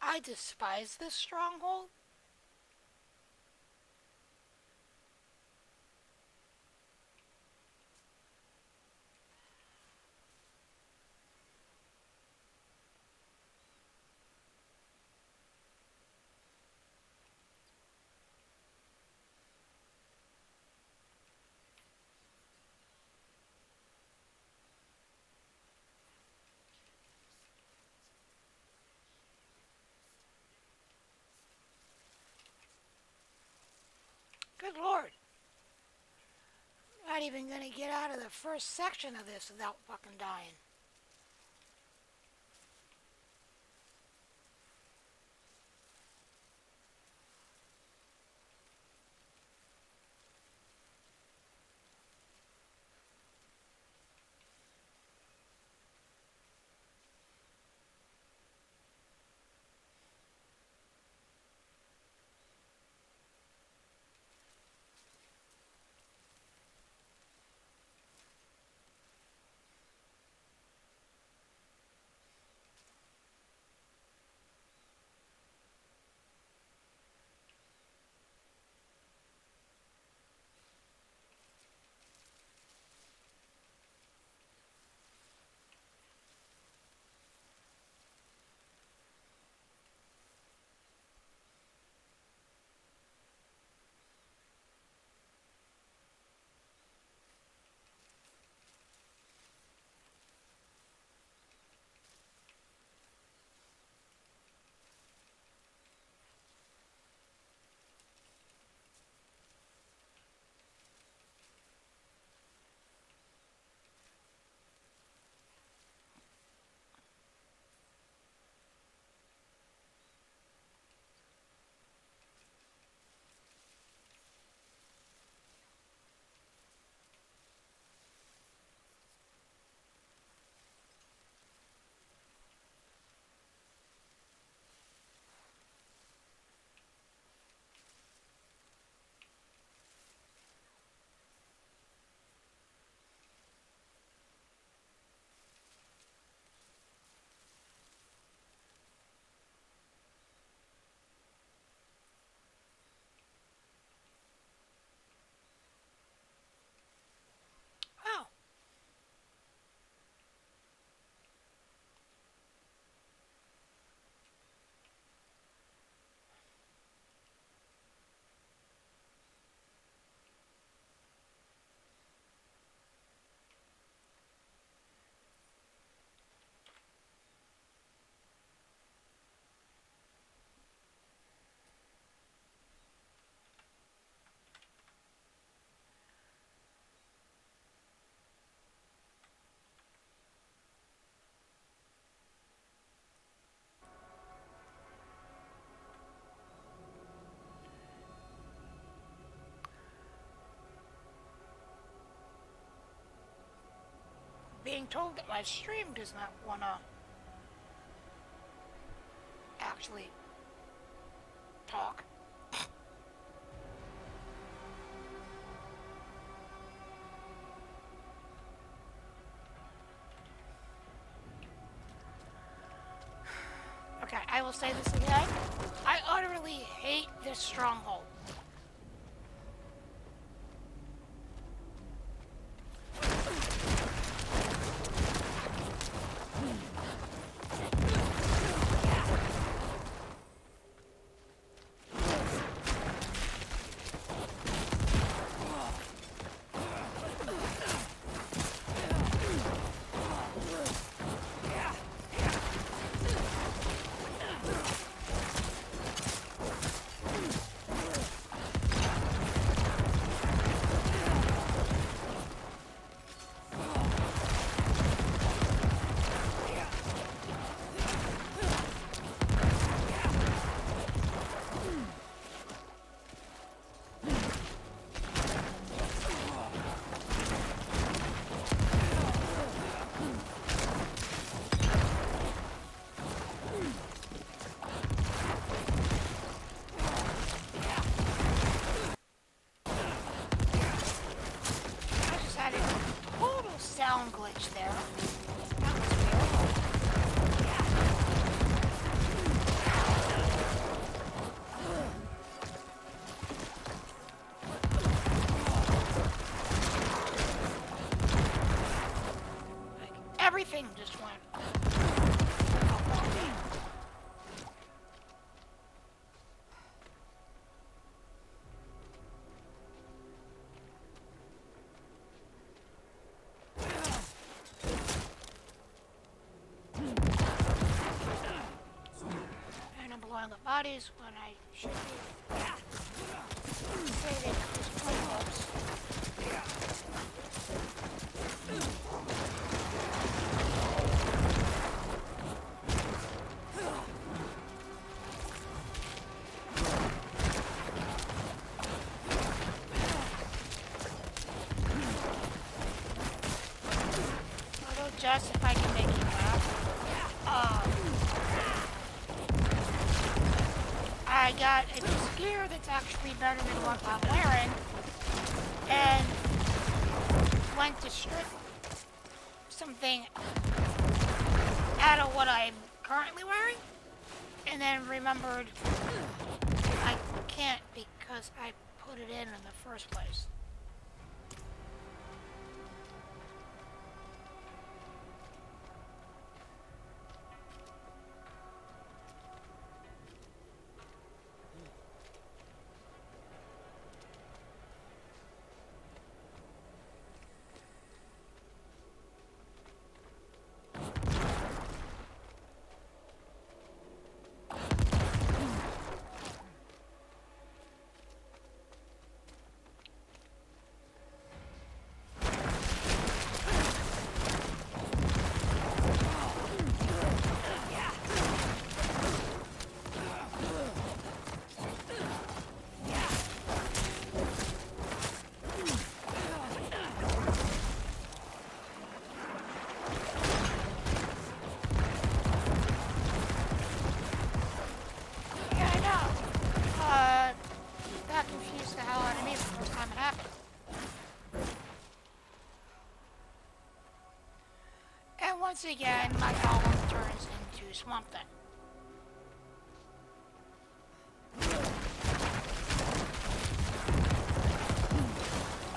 I despise this stronghold. Good lord. Not even gonna get out of the first section of this without fucking dying. Oh, being told that my stream does not wanna actually talk. Okay, I will say this again. I utterly hate this stronghold. glitch there. That was weird. Like, everything just went. And I'm blowing up bodies when I should be saving these point ups. Although just if I can make you laugh. I got a piece of gear that's actually better than what I'm wearing, and went to strip something out of what I'm currently wearing, and then remembered I can't because I put it in the first place. Yeah, I know. That confused the hell out of me the first time it happened. And once again, my golem turns into Swamp Thing.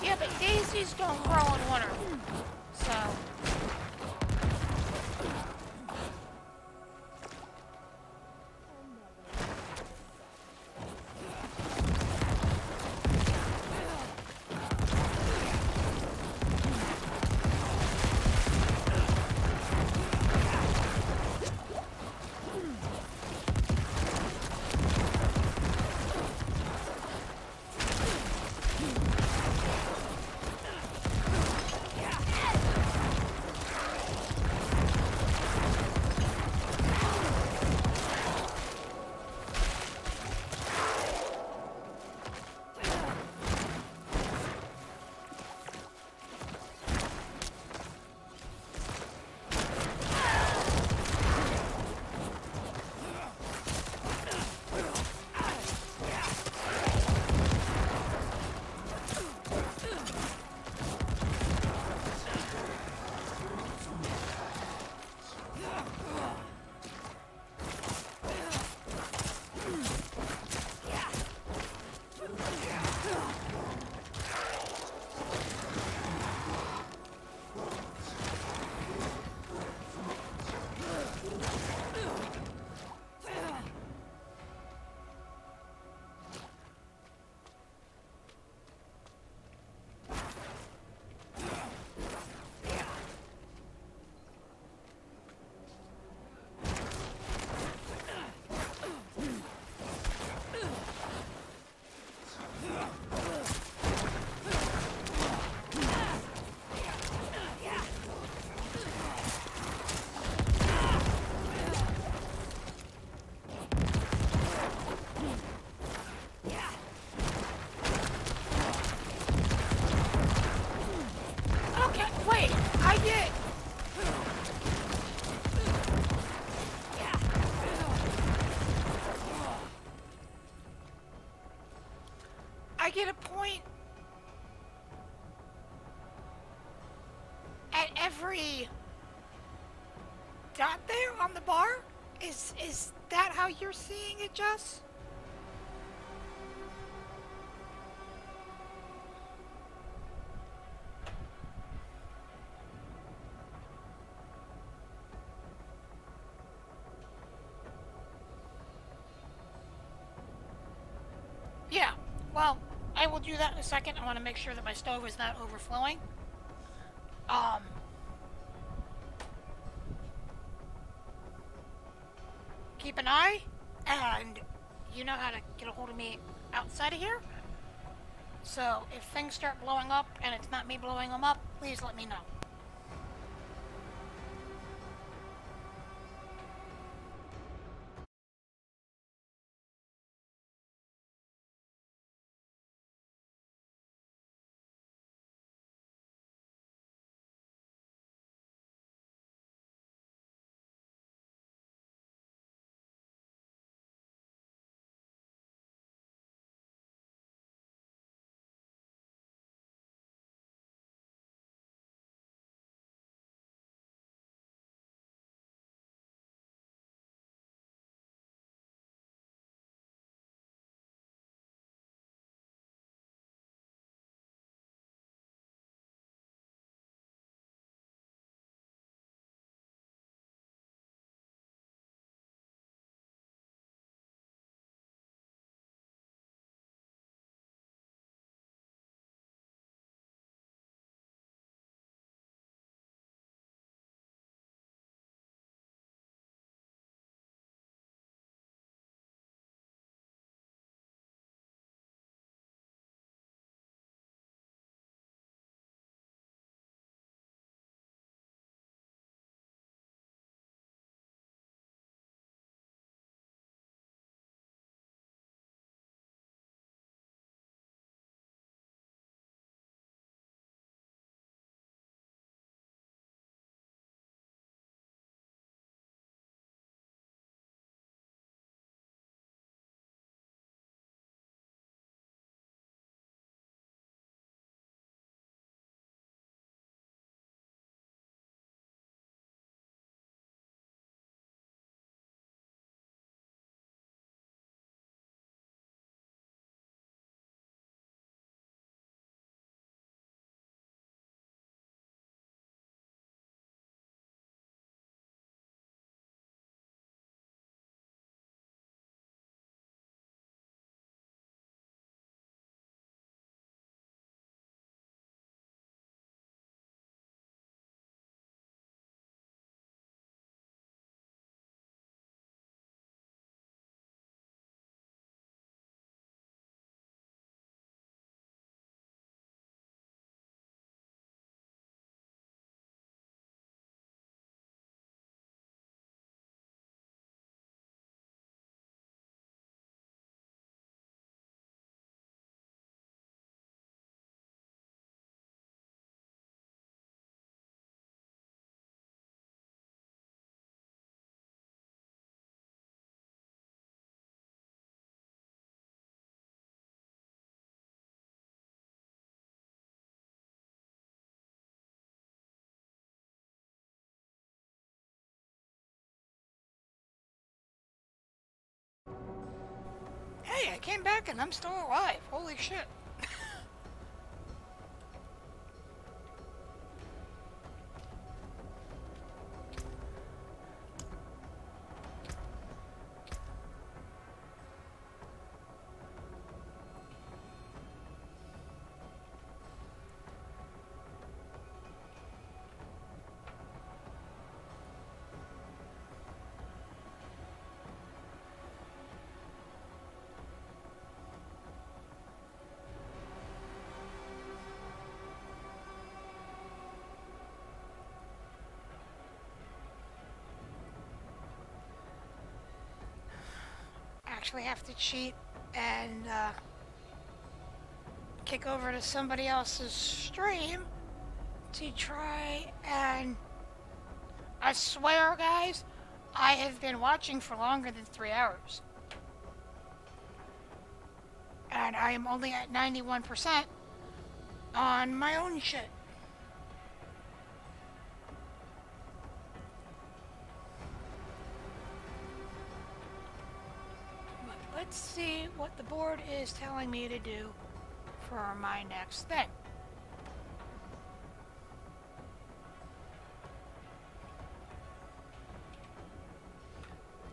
Yeah, but daisies don't grow in winter, so... I get a point at every blurry dot there on the bar? Is that how you're seeing it, Jess? Yeah. Well, I will do that in a second. I want to make sure that my stove is not overflowing. Um, keep an eye, and you know how to get a hold of me outside of here. So if things start blowing up and it's not me blowing them up, please let me know. Hey, I came back and I'm still alive. Holy shit. Actually have to cheat and kick over to somebody else's stream to try and. I swear, guys, I have been watching for longer than 3 hours. And I am only at 91% on my own shit. let's see what the board is telling me to do for my next thing.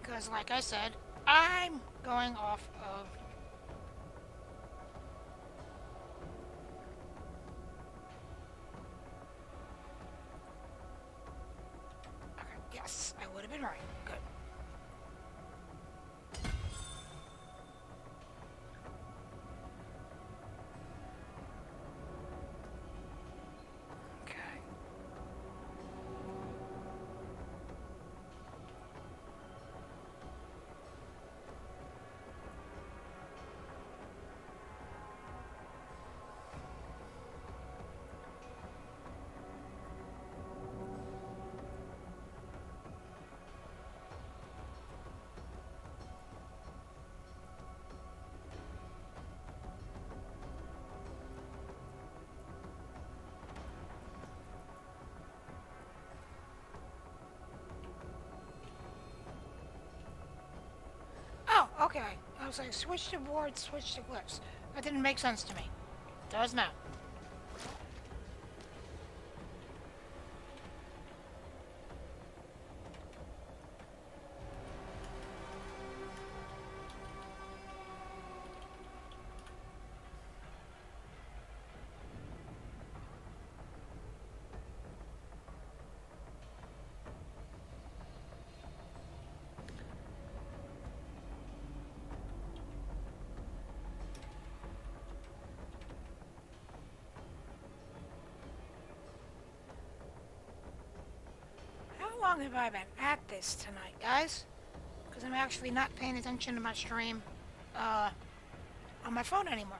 Because, like I said, I'm going off of... Okay, yes, I would have been right. Good. Okay. Oh, okay. I was like, switch to board, switch to glyphs. That didn't make sense to me. Does now. How long have I been at this tonight, guys? Because I'm actually not paying attention to my stream uh, on my phone anymore.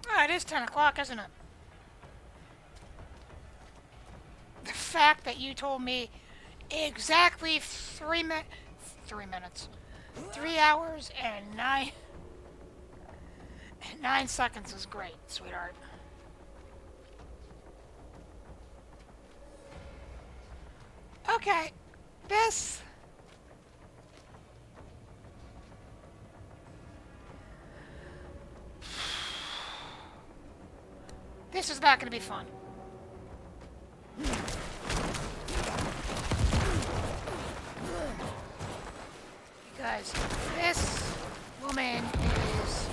Oh, it is 10 o'clock, isn't it? The fact that you told me exactly 3 minutes, 3 hours and 9 seconds is great, sweetheart. Okay, this... This is not going to be fun. Because this woman is...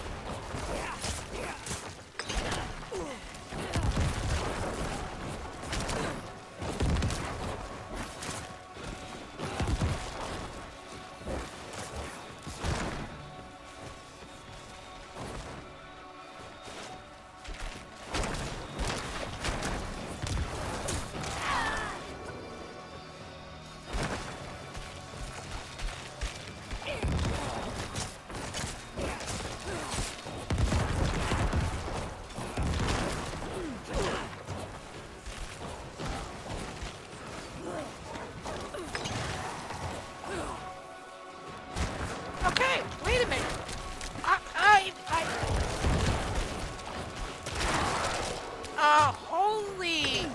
Okay, wait a minute. Holy...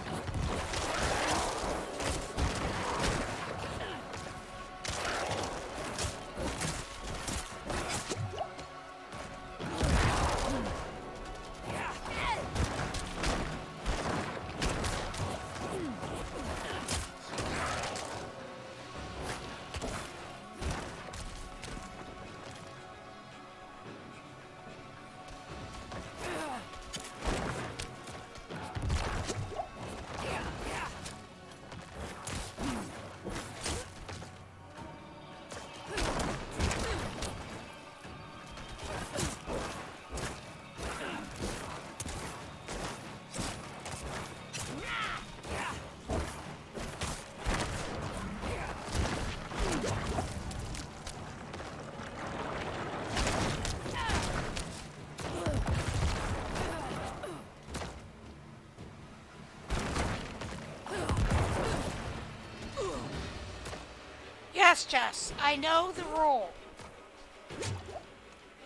Yes, Jess, I know the rule.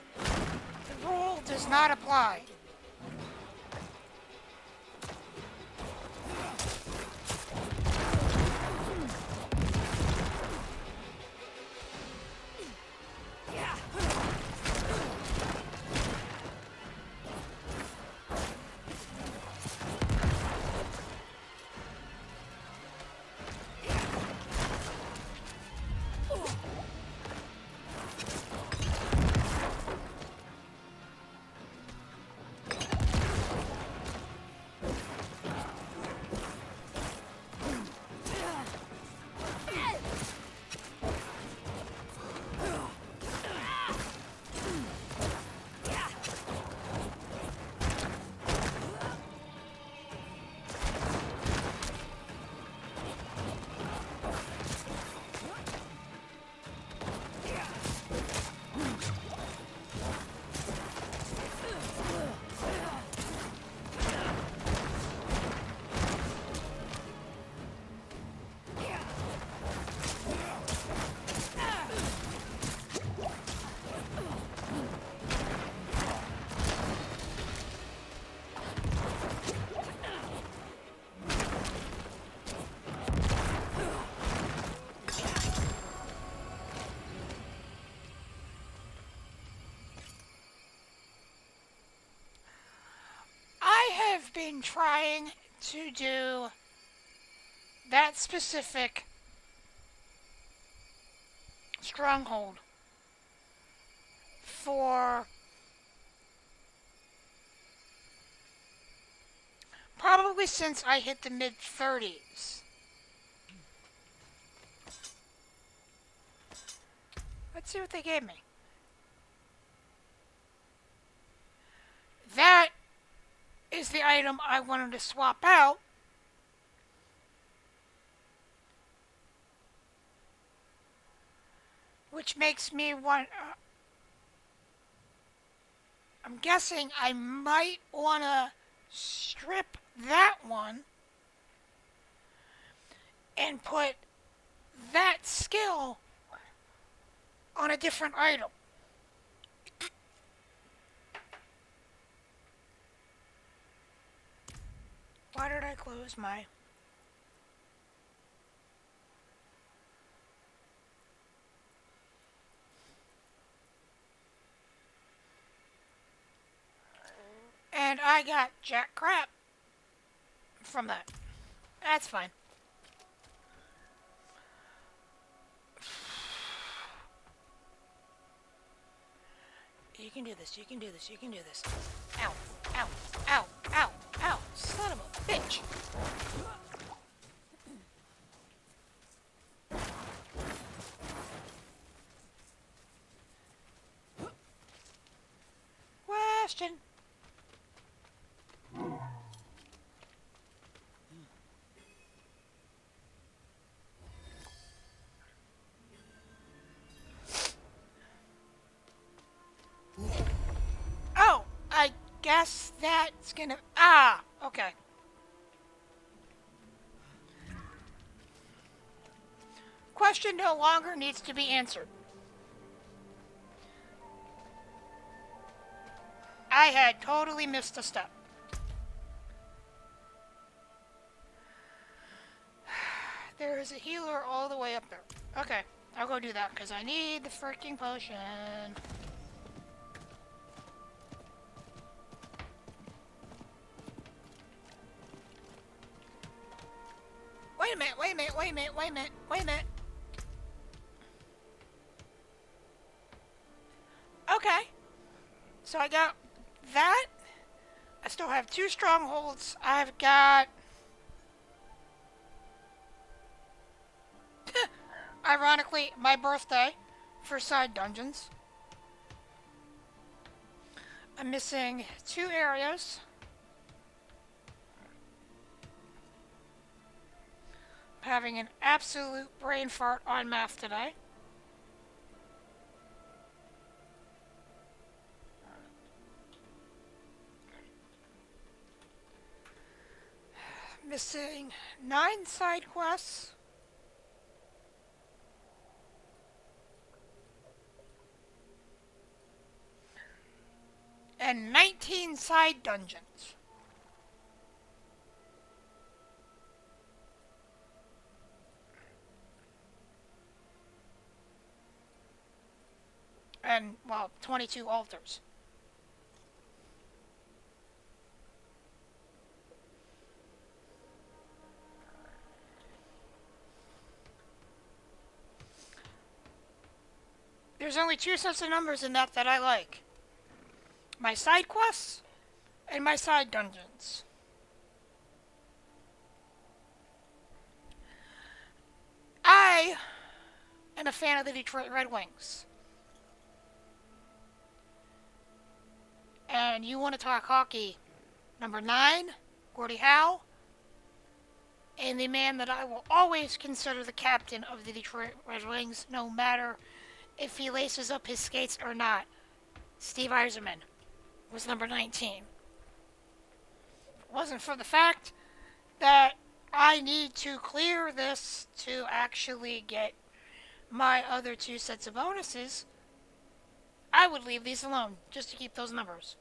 The rule does not apply. I've been trying to do that specific stronghold for probably since I hit the mid 30s. Let's see what they gave me. That is the item I wanted to swap out. Which makes me want... I'm guessing I might want to strip that one and put that skill on a different item. Why did I close my... And I got jack crap from that. That's fine. You can do this, you can do this, you can do this. Ow, ow, ow, ow, ow, son of a bitch. Question. Oh, I guess that's gonna... Ah, okay. Question no longer needs to be answered. I had totally missed a step. There is a healer all the way up there. Okay, I'll go do that because I need the freaking potion. Wait a minute, wait a minute, wait a minute, wait a minute, wait a minute. Okay. So I got that. I still have 2 strongholds. I've got... Ironically, my birthday for side dungeons. I'm missing 2 areas. I'm having an absolute brain fart on math today. Missing 9 side quests. And 19 side dungeons. And, well, 22 altars. There's only 2 sets of numbers in that I like. My side quests and my side dungeons. I am a fan of the Detroit Red Wings. And you want to talk hockey, number 9, Gordie Howe, and the man that I will always consider the captain of the Detroit Red Wings, no matter if he laces up his skates or not, Steve Yzerman was number 19. If it wasn't for the fact that I need to clear this to actually get my other 2 sets of bonuses, I would leave these alone, just to keep those numbers.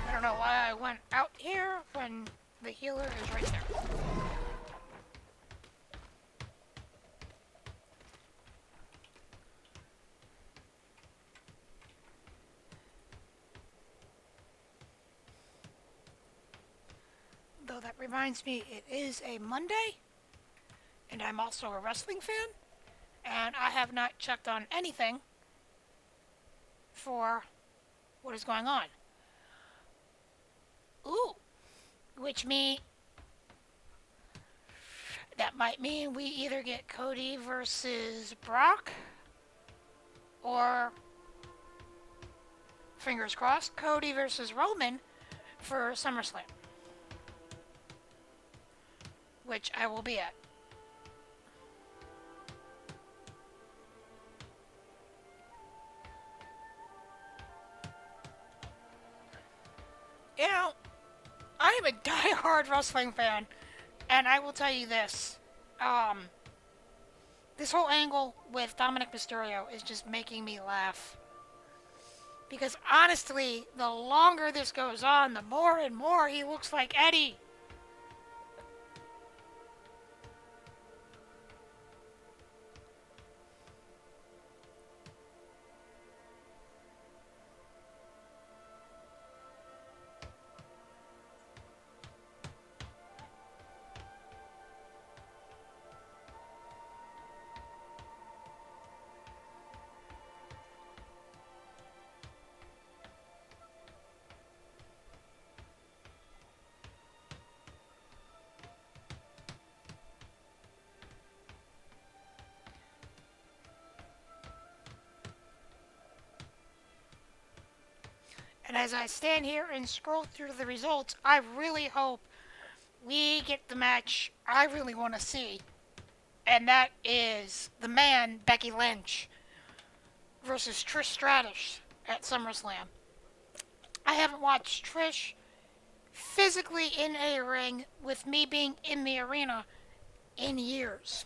I don't know why I went out here when the healer is right there. although that reminds me, it is a Monday, and I'm also a wrestling fan, and I have not checked on anything for what is going on. Ooh, which means that might mean we either get Cody versus Brock, or, fingers crossed, Cody versus Roman for SummerSlam, which I will be at. You know, I am a die-hard wrestling fan, and I will tell you this. This whole angle with Dominic Mysterio is just making me laugh. Because honestly, the longer this goes on, the more and more he looks like Eddie. And as I stand here and scroll through the results, I really hope we get the match I really want to see. And that is the man, Becky Lynch, versus Trish Stratus at SummerSlam. I haven't watched Trish physically in a ring with me being in the arena in years.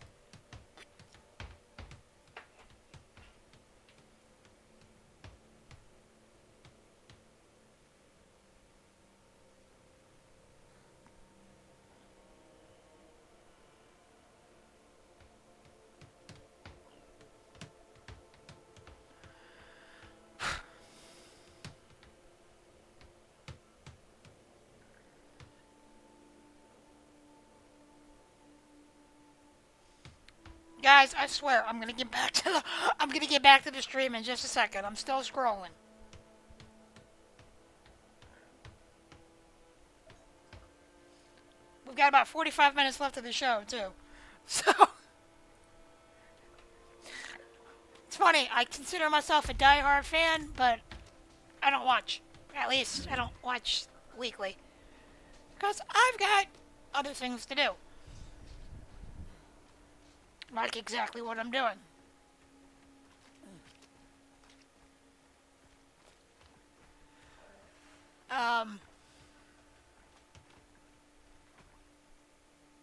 Guys, I swear I'm gonna get back to the stream in just a second. I'm still scrolling. We've got about 45 minutes left of the show too. So it's funny, I consider myself a die-hard fan, but I don't watch. At least I don't watch weekly. Because I've got other things to do. Like exactly what I'm doing.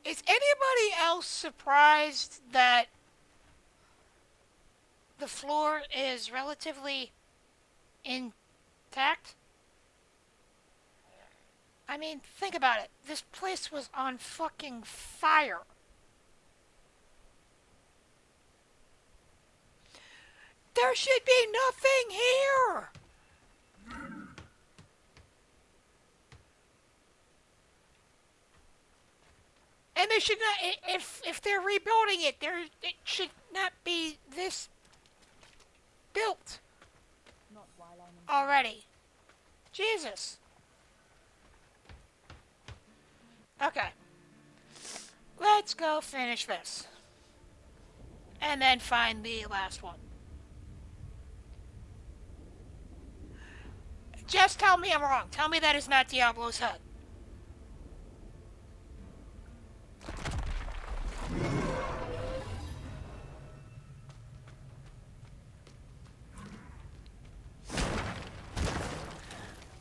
Is anybody else surprised that the floor is relatively intact? I mean, think about it. This place was on fucking fire. There should be nothing here. And they should not, if they're rebuilding it, it should not be this built already. Jesus. Okay. Let's go finish this. And then find the last one. Just tell me I'm wrong. Tell me that is not Diablo's head.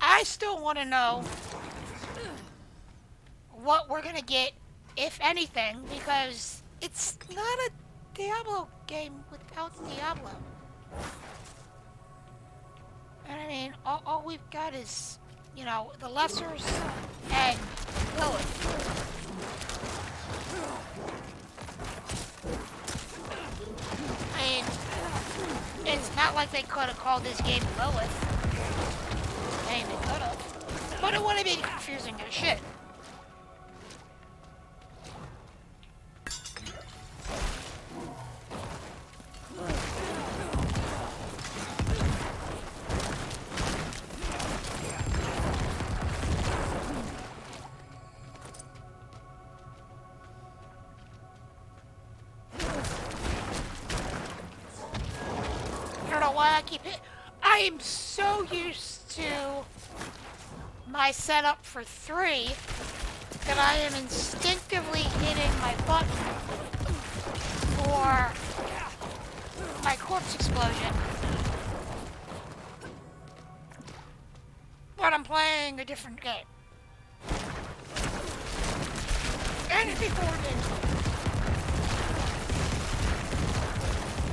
I still want to know what we're going to get, if anything, because it's not a Diablo game without Diablo. And I mean, all we've got is, you know, the Lessers and Lilith. I mean, it's not like they could have called this game Lilith. I mean, they could have. But it would have been confusing as shit. I am so used to my setup for 3 that I am instinctively hitting my button for my corpse explosion. But I'm playing a different game. And it's recorded.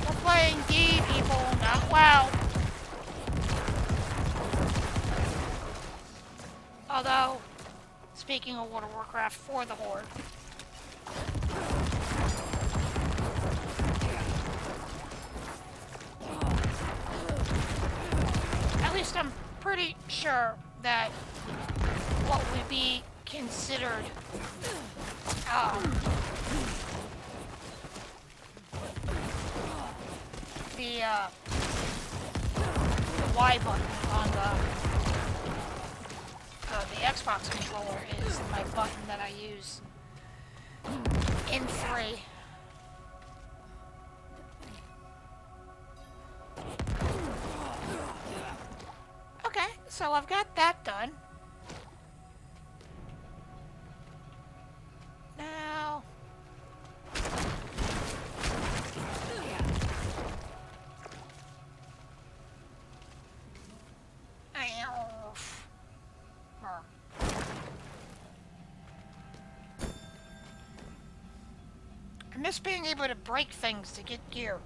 We're playing D, people, not WoW. Although, speaking of World of Warcraft, for the Horde. At least I'm pretty sure that what would be considered the Y button on the Xbox controller is my button that I use in 3. Okay, so I've got that done. Now... I miss being able to break things to get gear.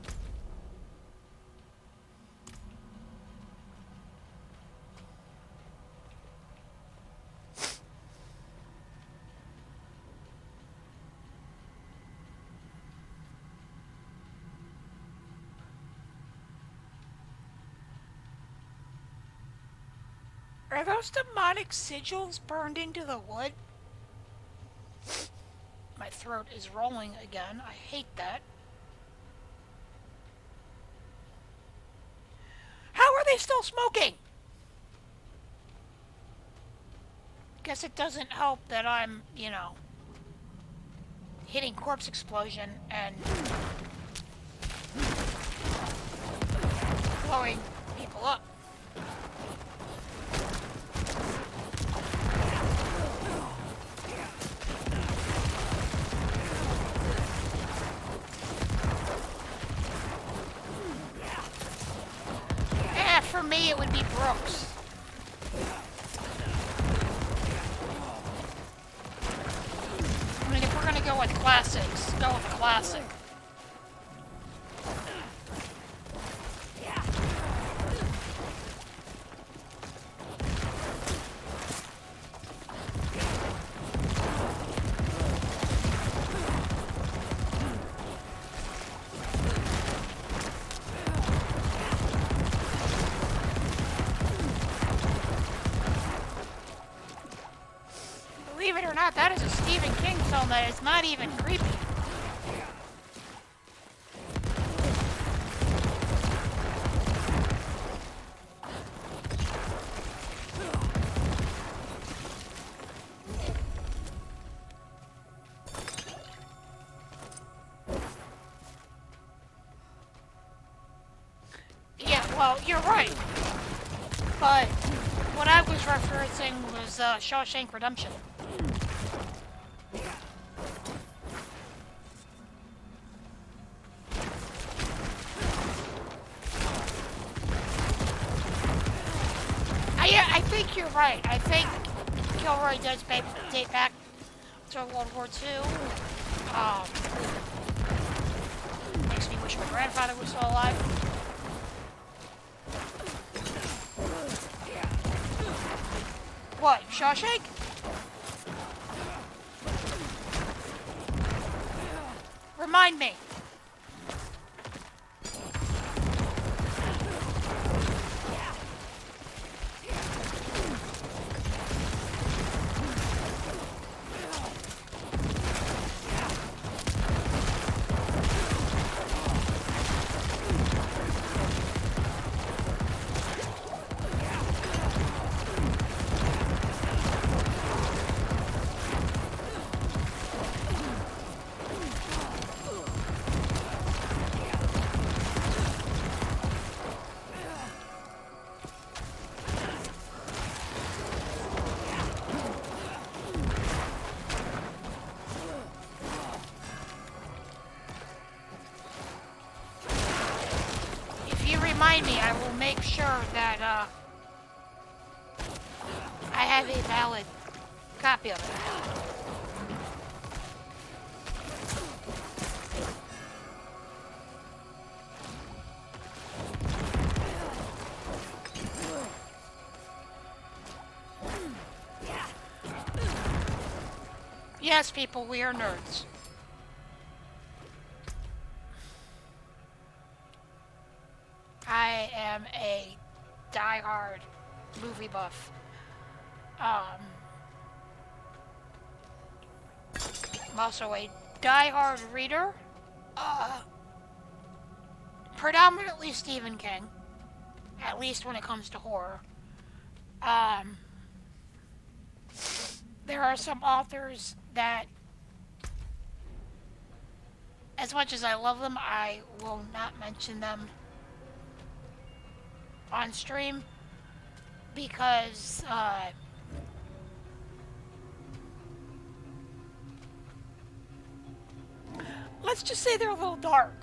Are those demonic sigils burned into the wood? My throat is rolling again. I hate that. How are they still smoking? Guess it doesn't help that I'm, you know, hitting corpse explosion and blowing people up. For me, it would be Brooks. I mean, if we're gonna go with classics, go with classic. Believe it or not, that is a Stephen King film that is not even creepy. Yeah, well, you're right. But what I was referencing was Shawshank Redemption. I think you're right. I think Kilroy does date back to World War II. Makes me wish my grandfather was still alive. What, Shawshank? Remind me. remind me, I will make sure that I have a valid copy of it. Yes, people, we are nerds. I am a die-hard movie buff. Um, I'm also a die-hard reader. Uh, Predominantly Stephen King, at least when it comes to horror. Um, there are some authors that, as much as I love them, I will not mention them on stream because let's just say they're a little dark.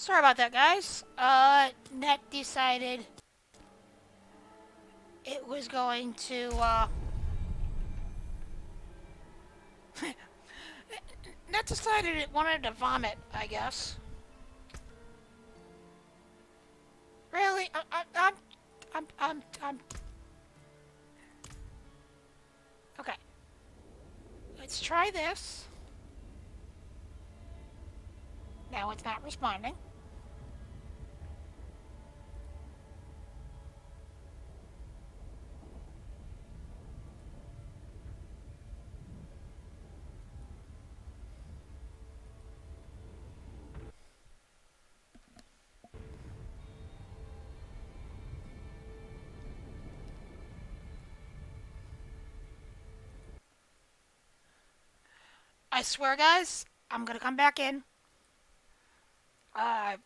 Sorry about that, guys. Net decided it was going to, Net decided it wanted to vomit, I guess. Really? I'm... Okay. Let's try this. Now it's not responding. I swear, guys, I'm gonna come back in. Uh,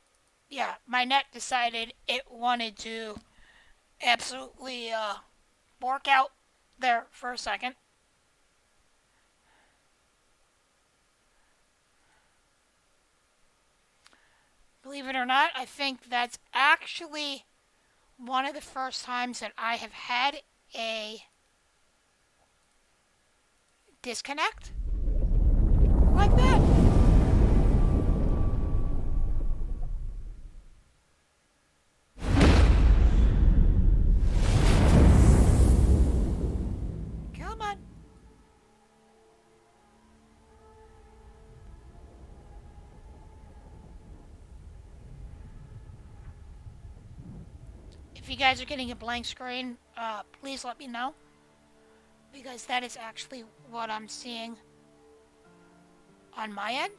yeah, my net decided it wanted to absolutely, bork out there for a second. Believe it or not, I think that's actually one of the first times that I have had a disconnect like that. Come on. If you guys are getting a blank screen, please let me know. Because that is actually what I'm seeing on my end.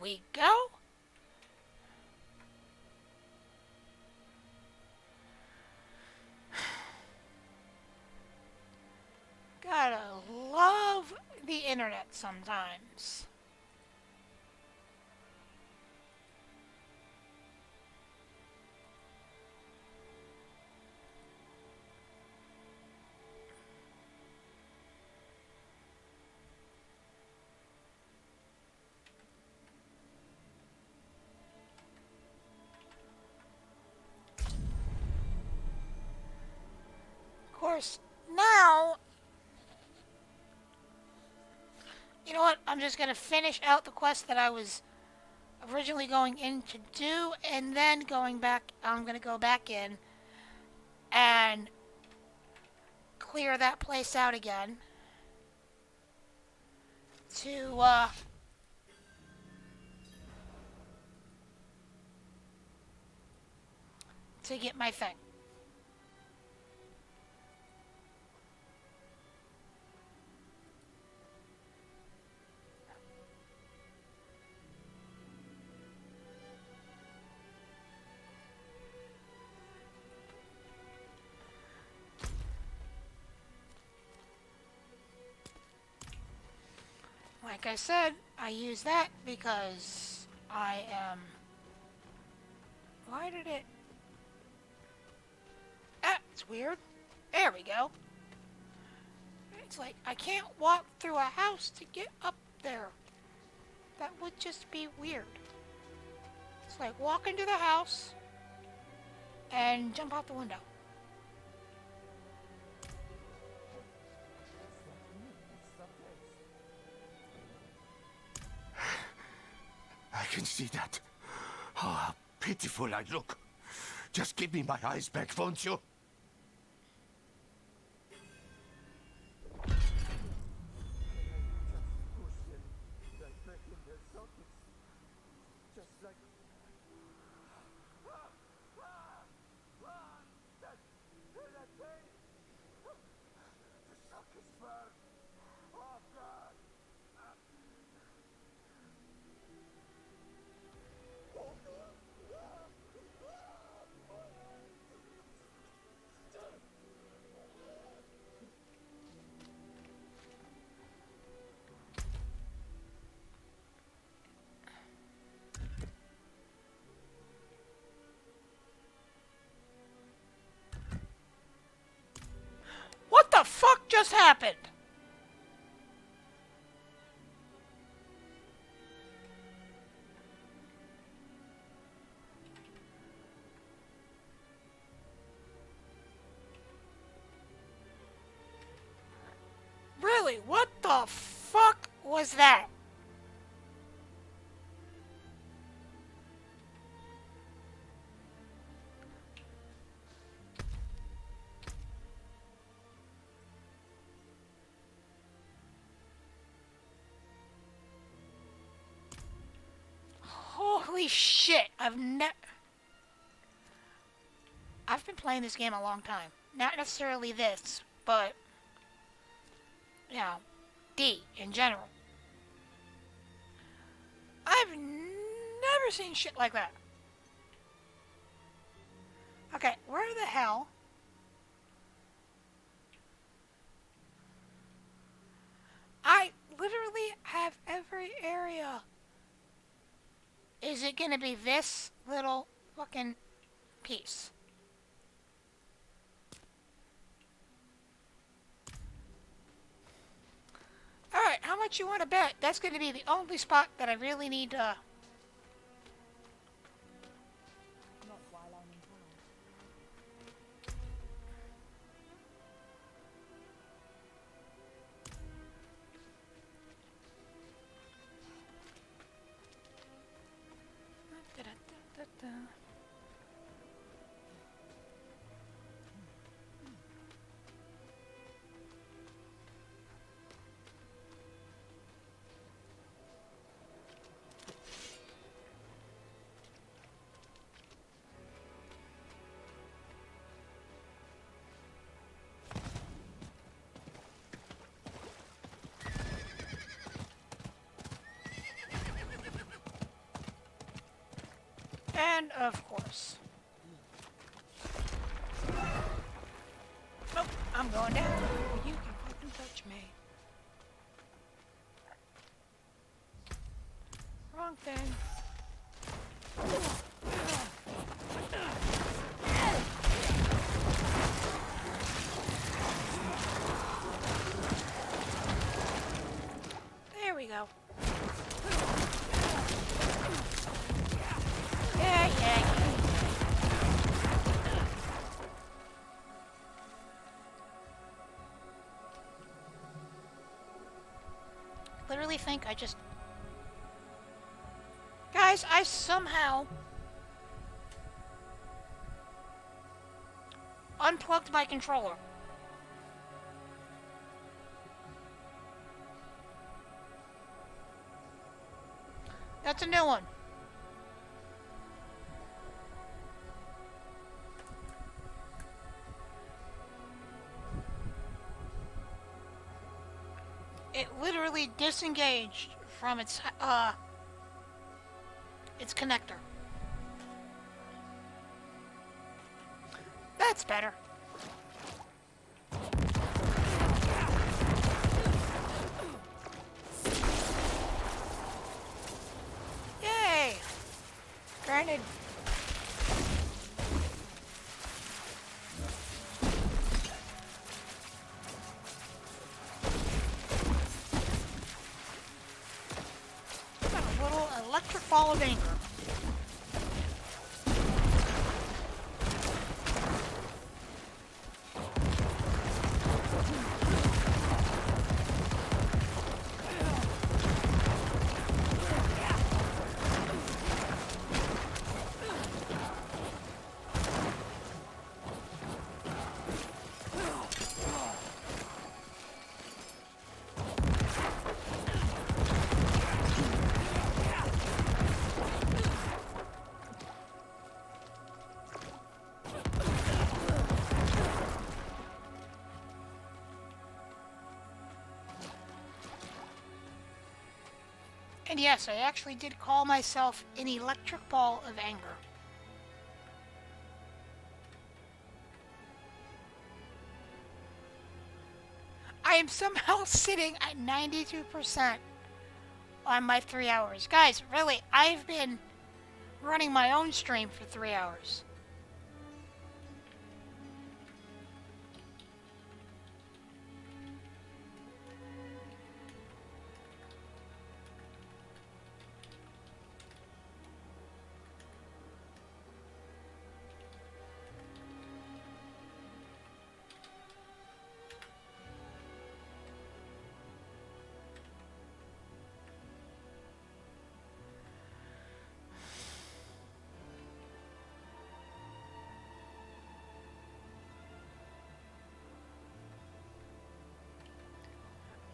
we go. Gotta love the internet sometimes. Of course, now, you know what? I'm just gonna finish out the quest that I was originally going in to do, and then going back, I'm gonna go back in and clear that place out again to get my thing. Like I said, I use that because I am... Why did it... Ah, it's weird. There we go. It's like I can't walk through a house to get up there. That would just be weird. It's like walk into the house and jump out the window. I can see that. Oh, how pitiful I look. Just give me my eyes back, won't you? What the fuck just happened? Really, what the fuck was that? Holy shit, I've been playing this game a long time. Not necessarily this, but, you know, D in general. I've never seen shit like that. Okay, where the hell? I literally have every area. Is it gonna be this little fucking piece? Alright, how much you want to bet? That's gonna be the only spot that I really need to... Not while I'm in town. Of course. Oh, I'm going down. You can fucking touch me. Wrong thing. There we go. Yeah. Literally think I just... Guys, I somehow unplugged my controller. That's a new one. It literally disengaged from its connector. That's better. Yay! Granted. Got a little electric ball of anger. And yes, I actually did call myself an electric ball of anger. I am somehow sitting at 92% on my 3 hours. Guys, really, I've been running my own stream for 3 hours.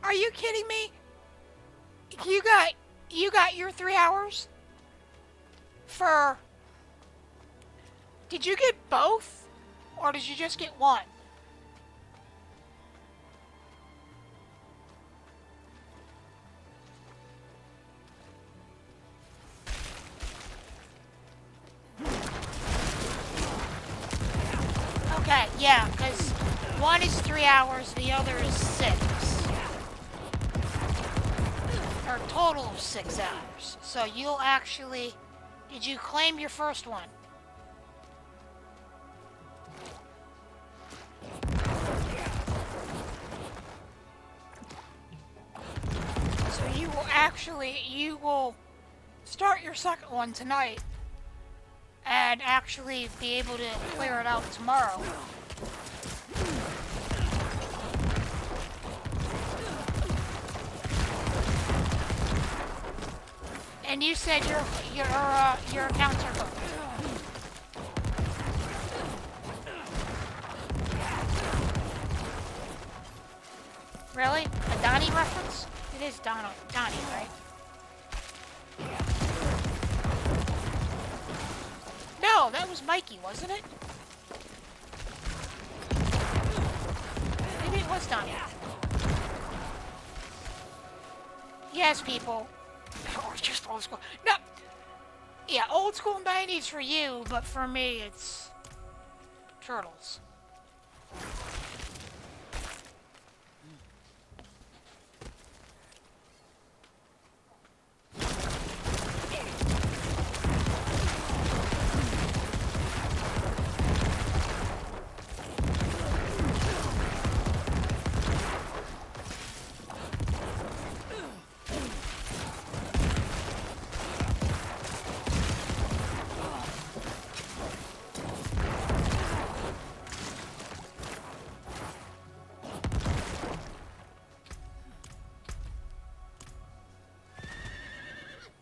Are you kidding me? You got your 3 hours for... Did you get both? Or did you just get one? Okay, yeah, because one is 3 hours, the other is 6. Or a total of 6 hours. So you'll actually... Did you claim your first one? So you will start your second one tonight and actually be able to clear it out tomorrow. And you said your accounts are booked. Really? A Donnie reference? It is Donnie, right? No, that was Mikey, wasn't it? Maybe it was Donnie. Yes, people. Or just old school. No! Yeah, old school 90s for you, but for me, it's Turtles.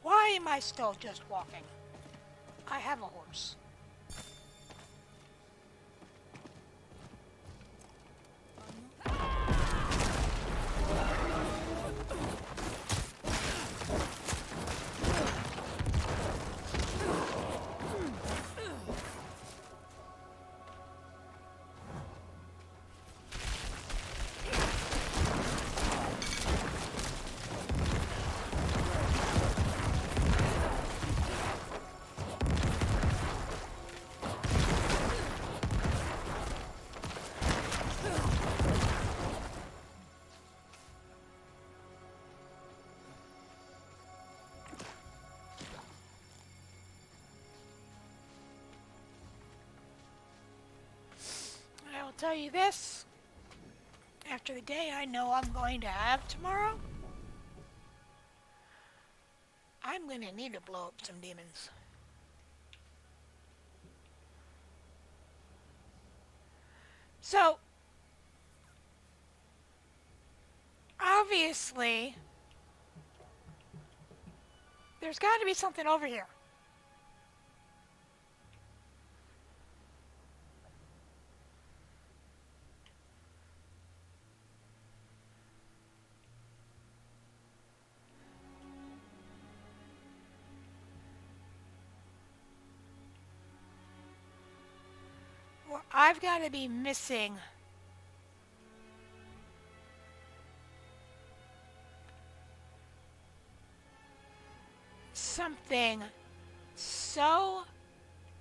Why am I still just walking? I have a horse. I will tell you this, after the day I know I'm going to have tomorrow, I'm going to need to blow up some demons. So, obviously, there's got to be something over here. Well, I've got to be missing something so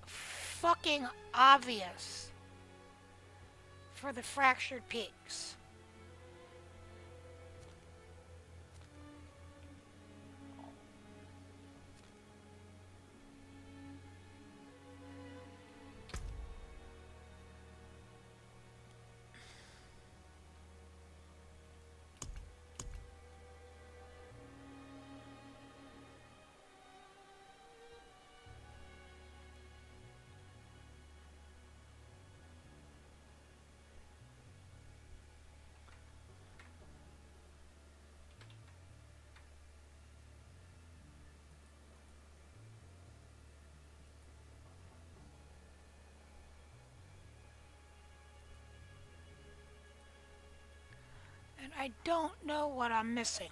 fucking obvious for the fractured peaks. And I don't know what I'm missing.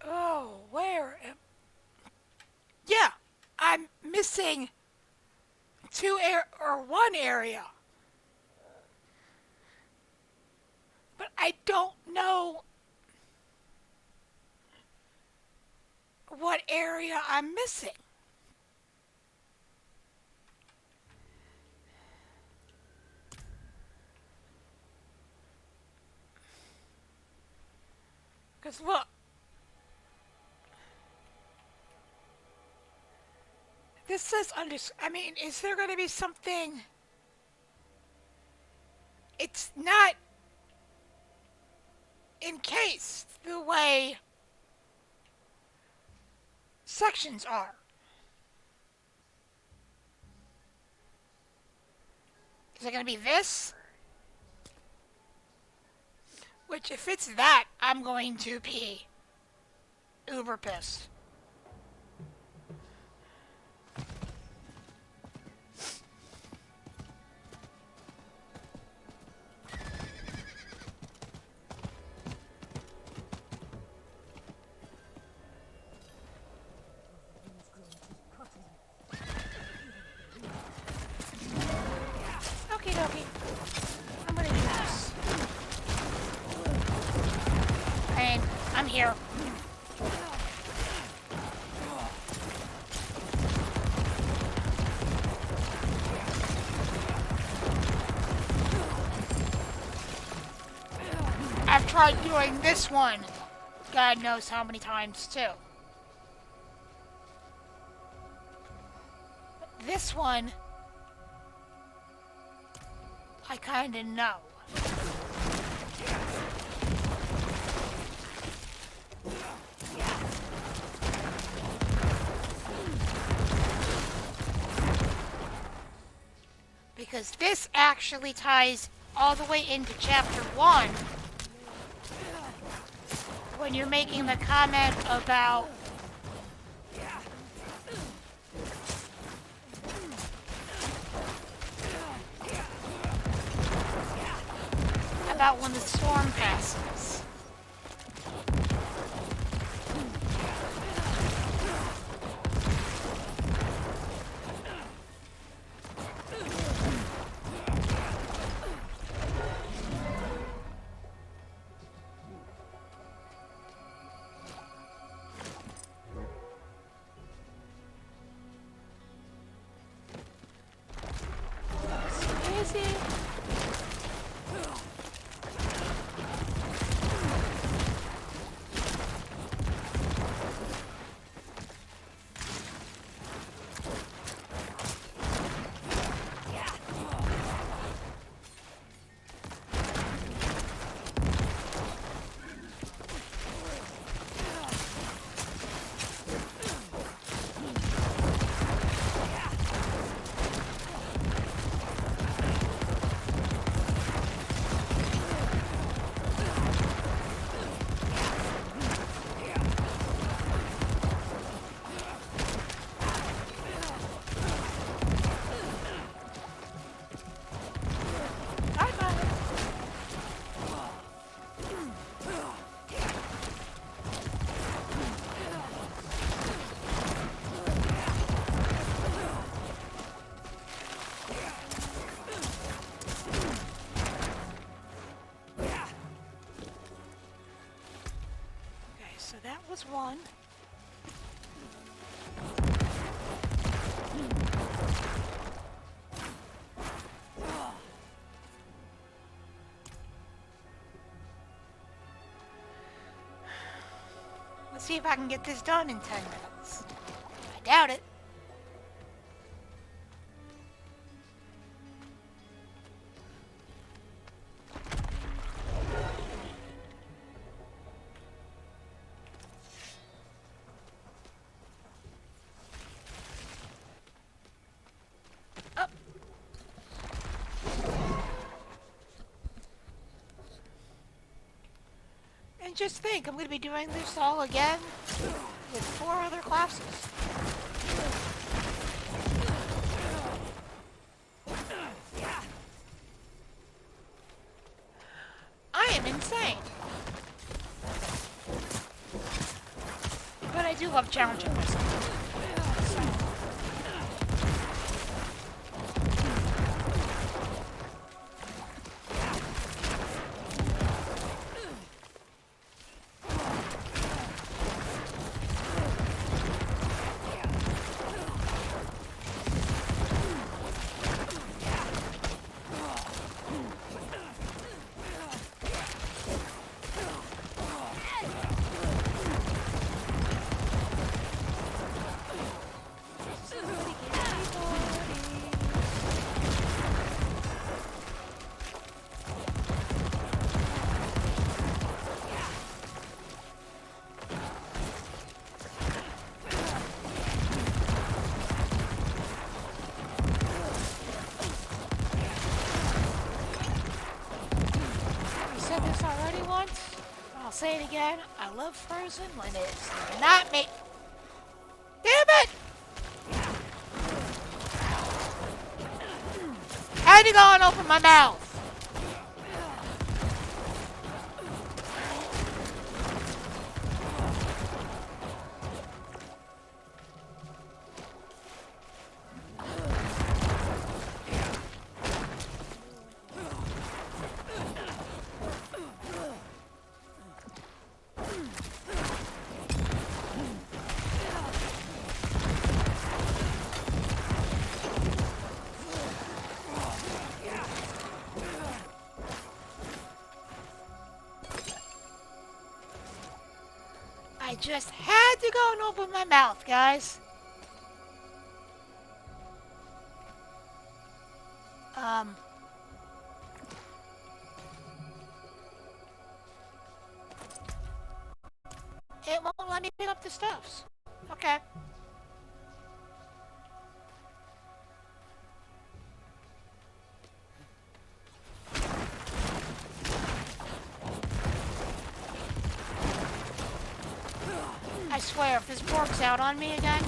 Oh, where am... Yeah, I'm missing one area. But I don't know what area I'm missing. Because look, this says I mean, is there going to be something? It's not encased the way sections are. Is it gonna be this? Which, if it's that, I'm going to be uber pissed. Okie dokie. I'm gonna do this. And I'm here. I've tried doing this one, God knows how many times too. This one, I kinda know. Because this actually ties all the way into chapter 1 when you're making the comment about when the storm passes. Easy. I got it. Okay, so that was one. Let's see if I can get this done in 10 minutes. I doubt it. Up. And just think, I'm going to be doing this all again with 4 other classes. I am insane. But I do love challenging myself. said this already once. I'll say it again. I love Frozen when it's not me. Damn it! Had to go and open my mouth. I just had to go and open my mouth, guys. It won't let me pick up the stuffs. Okay. I swear, if this pork's out on me again.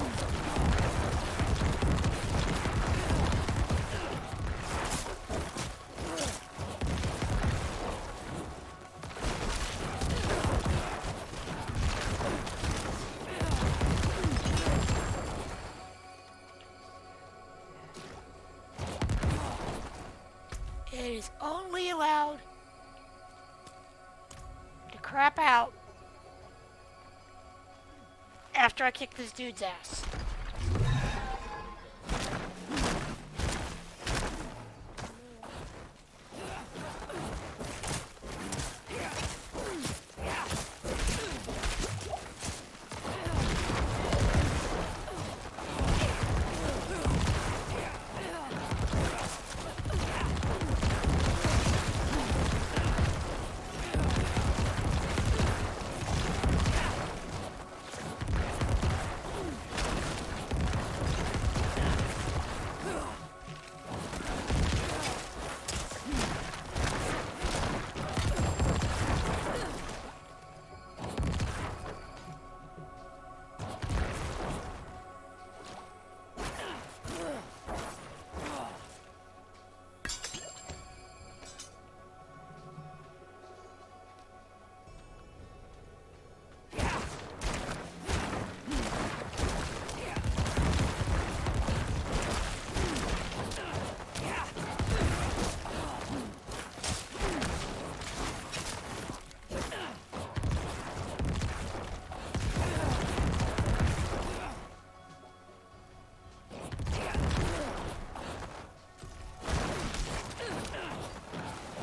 It is only allowed to crap out after I kick this dude's ass.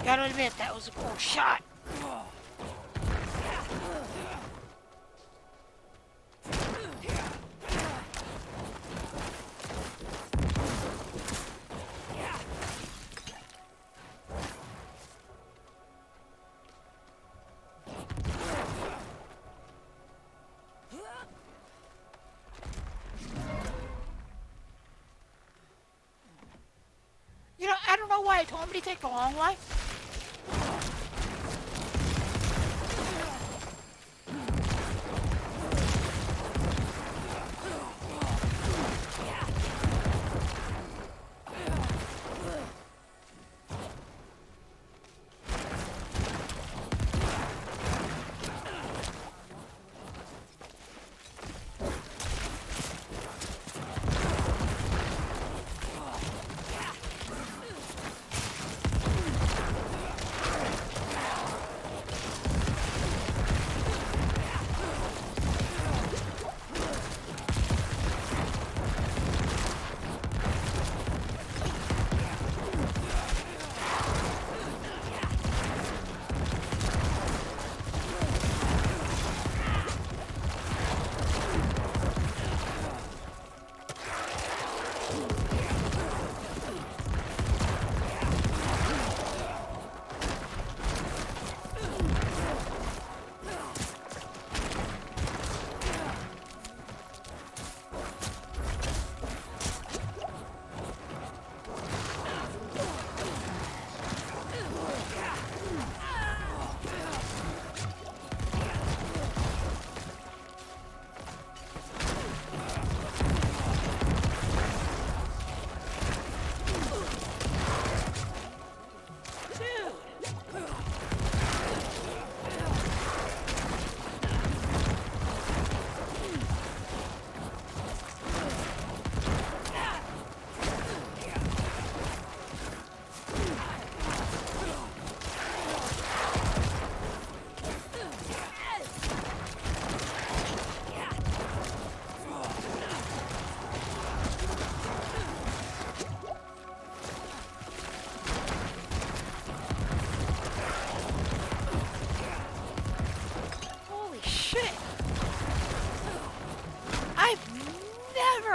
Gotta admit, that was a cool shot. You know, I don't know why I told me to take the long way.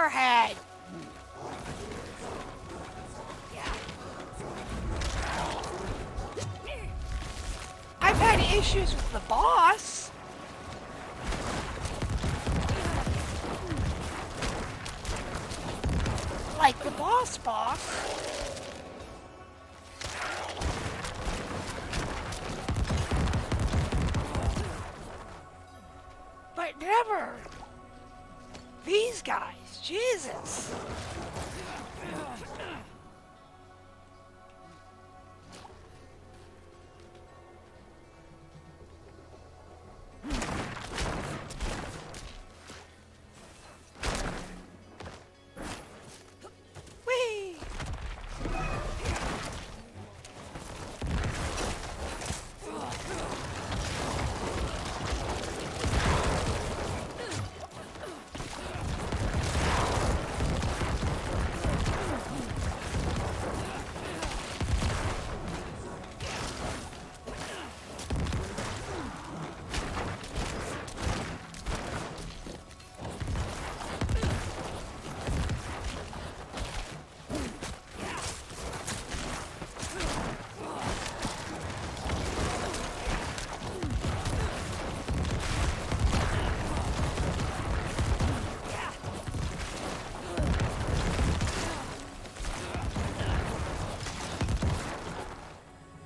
never had. Yeah. I've had issues with the boss. Like the boss. But never these guys. Jesus. Whee!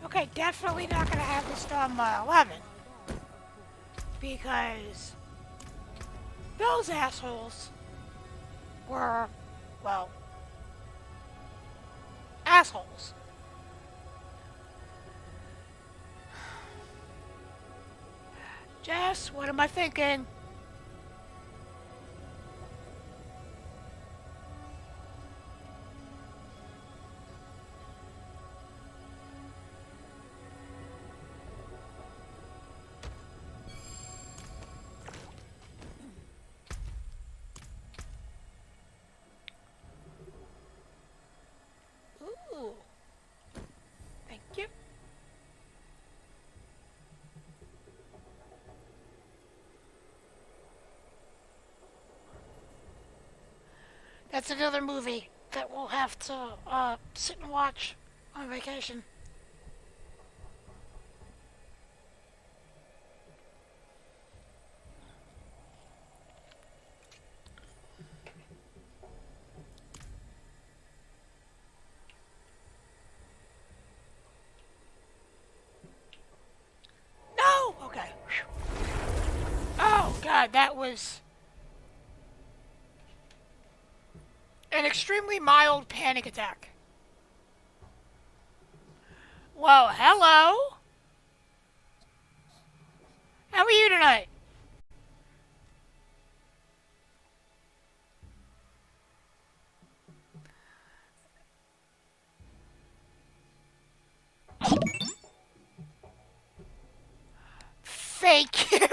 Okay, definitely not gonna have this done by 11. Because those assholes were, well, assholes. Jess, what am I thinking? Ooh, thank you. That's another movie that we'll have to sit and watch on vacation. No! Okay. Oh, God, that was an extremely mild panic attack. Well, hello. How are you tonight? Thank you.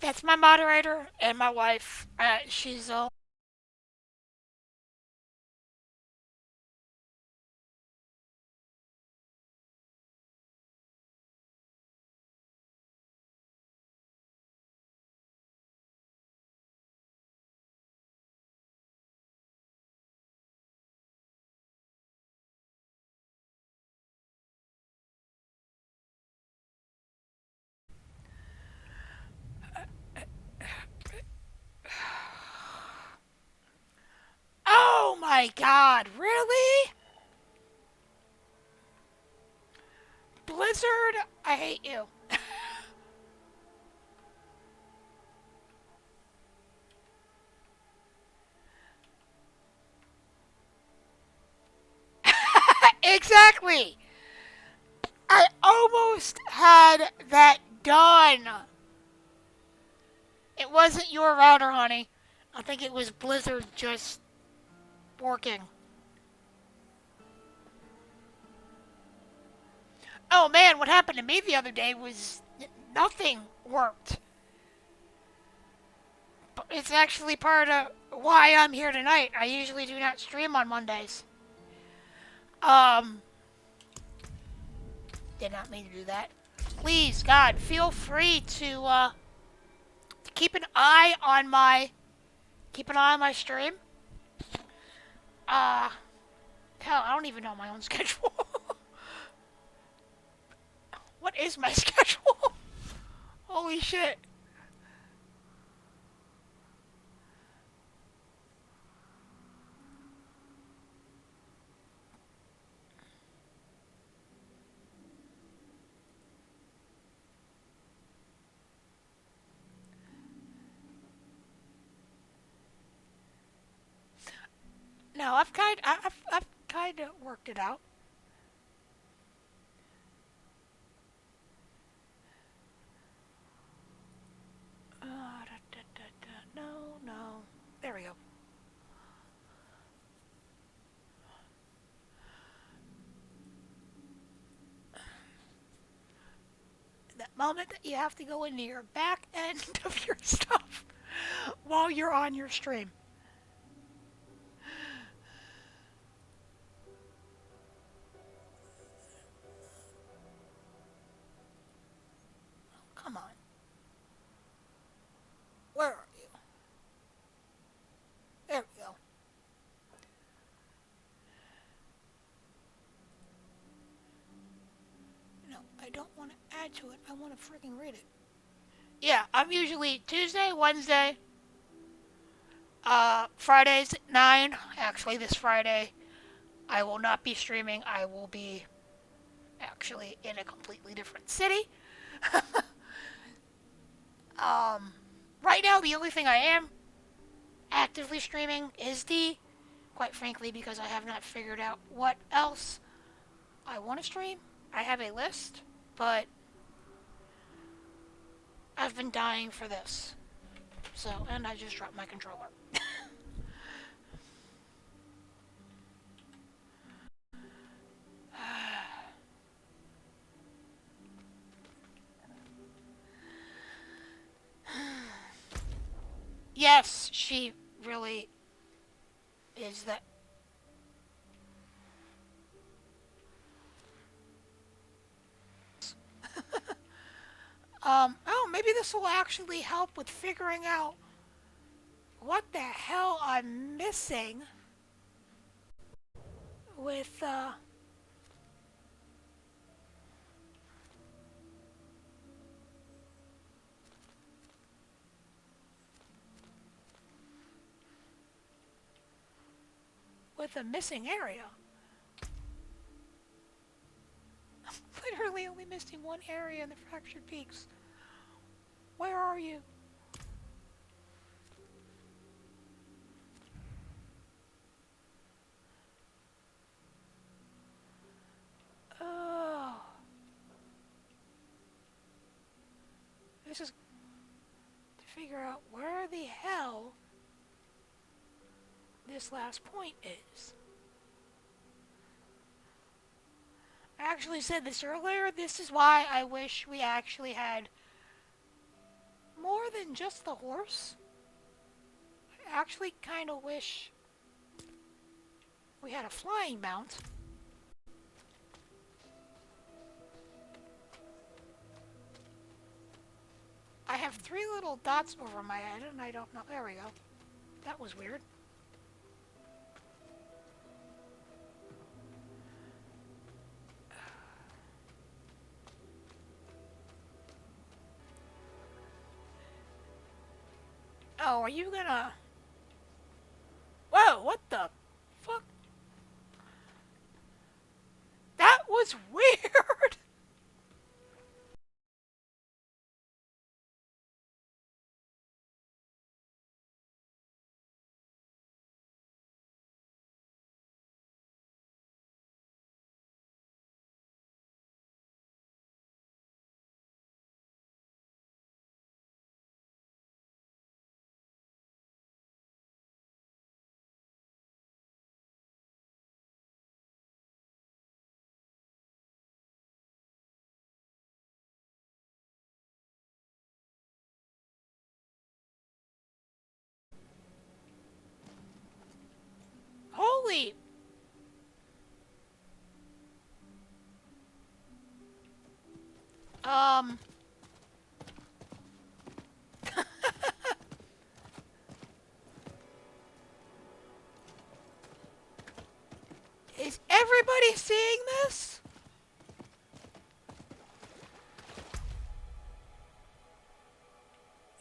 That's my moderator and my wife. She's Oh my God, really? Blizzard, I hate you. Exactly. I almost had that done. It wasn't your router, honey. I think it was Blizzard just working. Oh man, what happened to me the other day was nothing worked. It's actually part of why I'm here tonight. I usually do not stream on Mondays. Um, did not mean to do that. Please, God, feel free to keep an eye on my stream. Uh, hell, I don't even know my own schedule. What is my schedule? Holy shit. No, I've kind of worked it out. No, no. There we go. That moment that you have to go into your back end of your stuff while you're on your stream. Come on. Where are you? There we go. No, I don't want to add to it. I want to freaking read it. Yeah, I'm usually Tuesday, Wednesday, Fridays at 9. Actually, this Friday, I will not be streaming. I will be actually in a completely different city. um, right now, the only thing I am actively streaming is D, quite frankly, because I have not figured out what else I want to stream. I have a list, but I've been dying for this. So, and I just dropped my controller. Yes, she really is that. Oh, maybe this will actually help with figuring out what the hell I'm missing with, with a missing area. Literally only missing one area in the fractured peaks. Where are you? Oh, this is to figure out where the hell this last point is. I actually said this earlier. This is why I wish we actually had more than just the horse. I actually kind of wish we had a flying mount. I have three little dots over my head and I don't know. There we go. That was weird. Oh, are you gonna... Whoa, what the fuck? That was weird! asleep. Um, is everybody seeing this?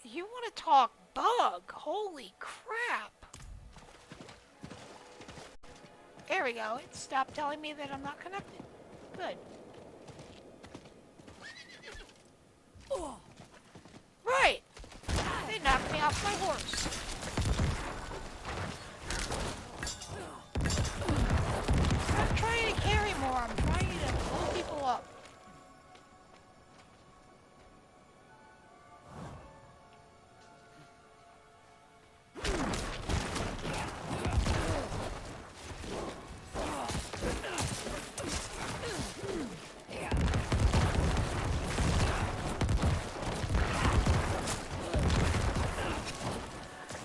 You want to talk bug? Holy crap. There we go. It stopped telling me that I'm not connected. Good. Oh. Right. They knocked me off my horse. I'm not trying to carry more. I'm trying to pull people up.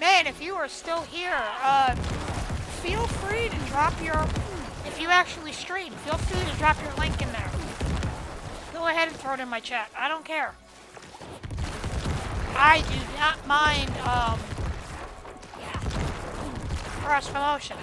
Man, if you are still here, feel free to drop your, if you actually stream, feel free to drop your link in there. Go ahead and throw it in my chat. I don't care. I do not mind, cross promotion.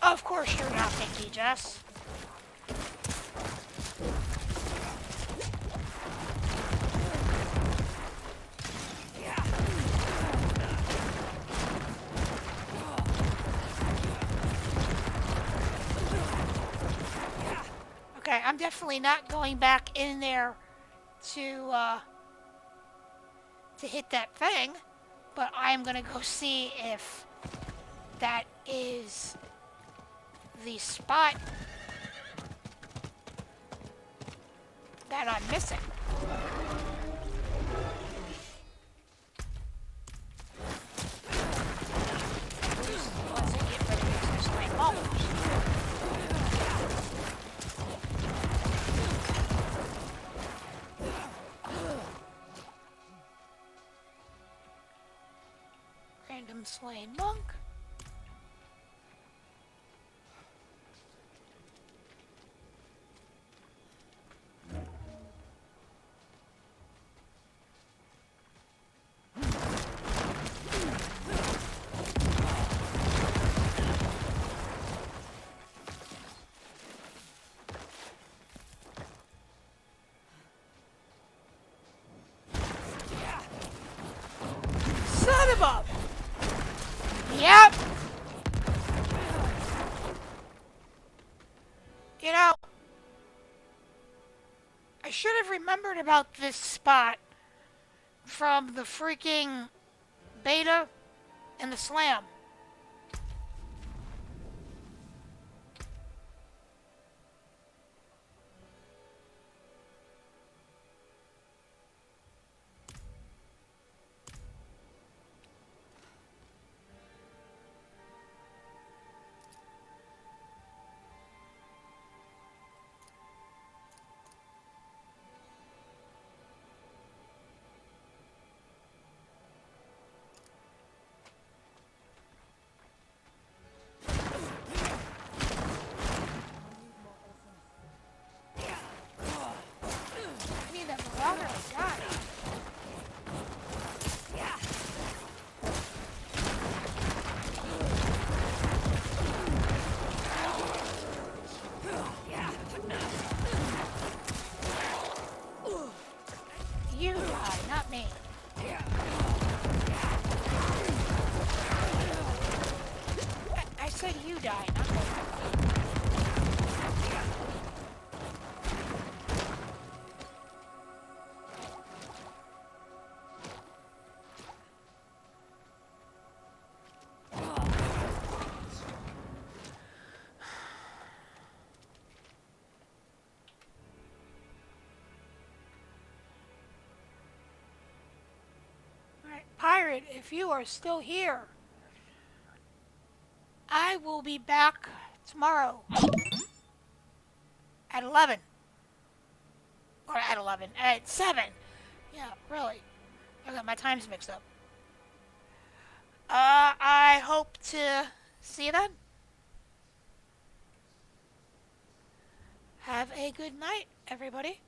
Of course you're not picky, Jess. Okay, I'm definitely not going back in there to hit that thing, but I'm gonna go see if that is the spot that I'm missing. Once I get rid of these slime bubbles. Random slain monk. Son of a... Yep. You know, I should have remembered about this spot from the freaking beta and the slam. I need that marauder to die. You die, not me. I said you die, not me. 100 if you are still here. I will be back tomorrow at 11. Or at 11. At 7. Yeah, really. I got my times mixed up. I hope to see you then. Have a good night, everybody.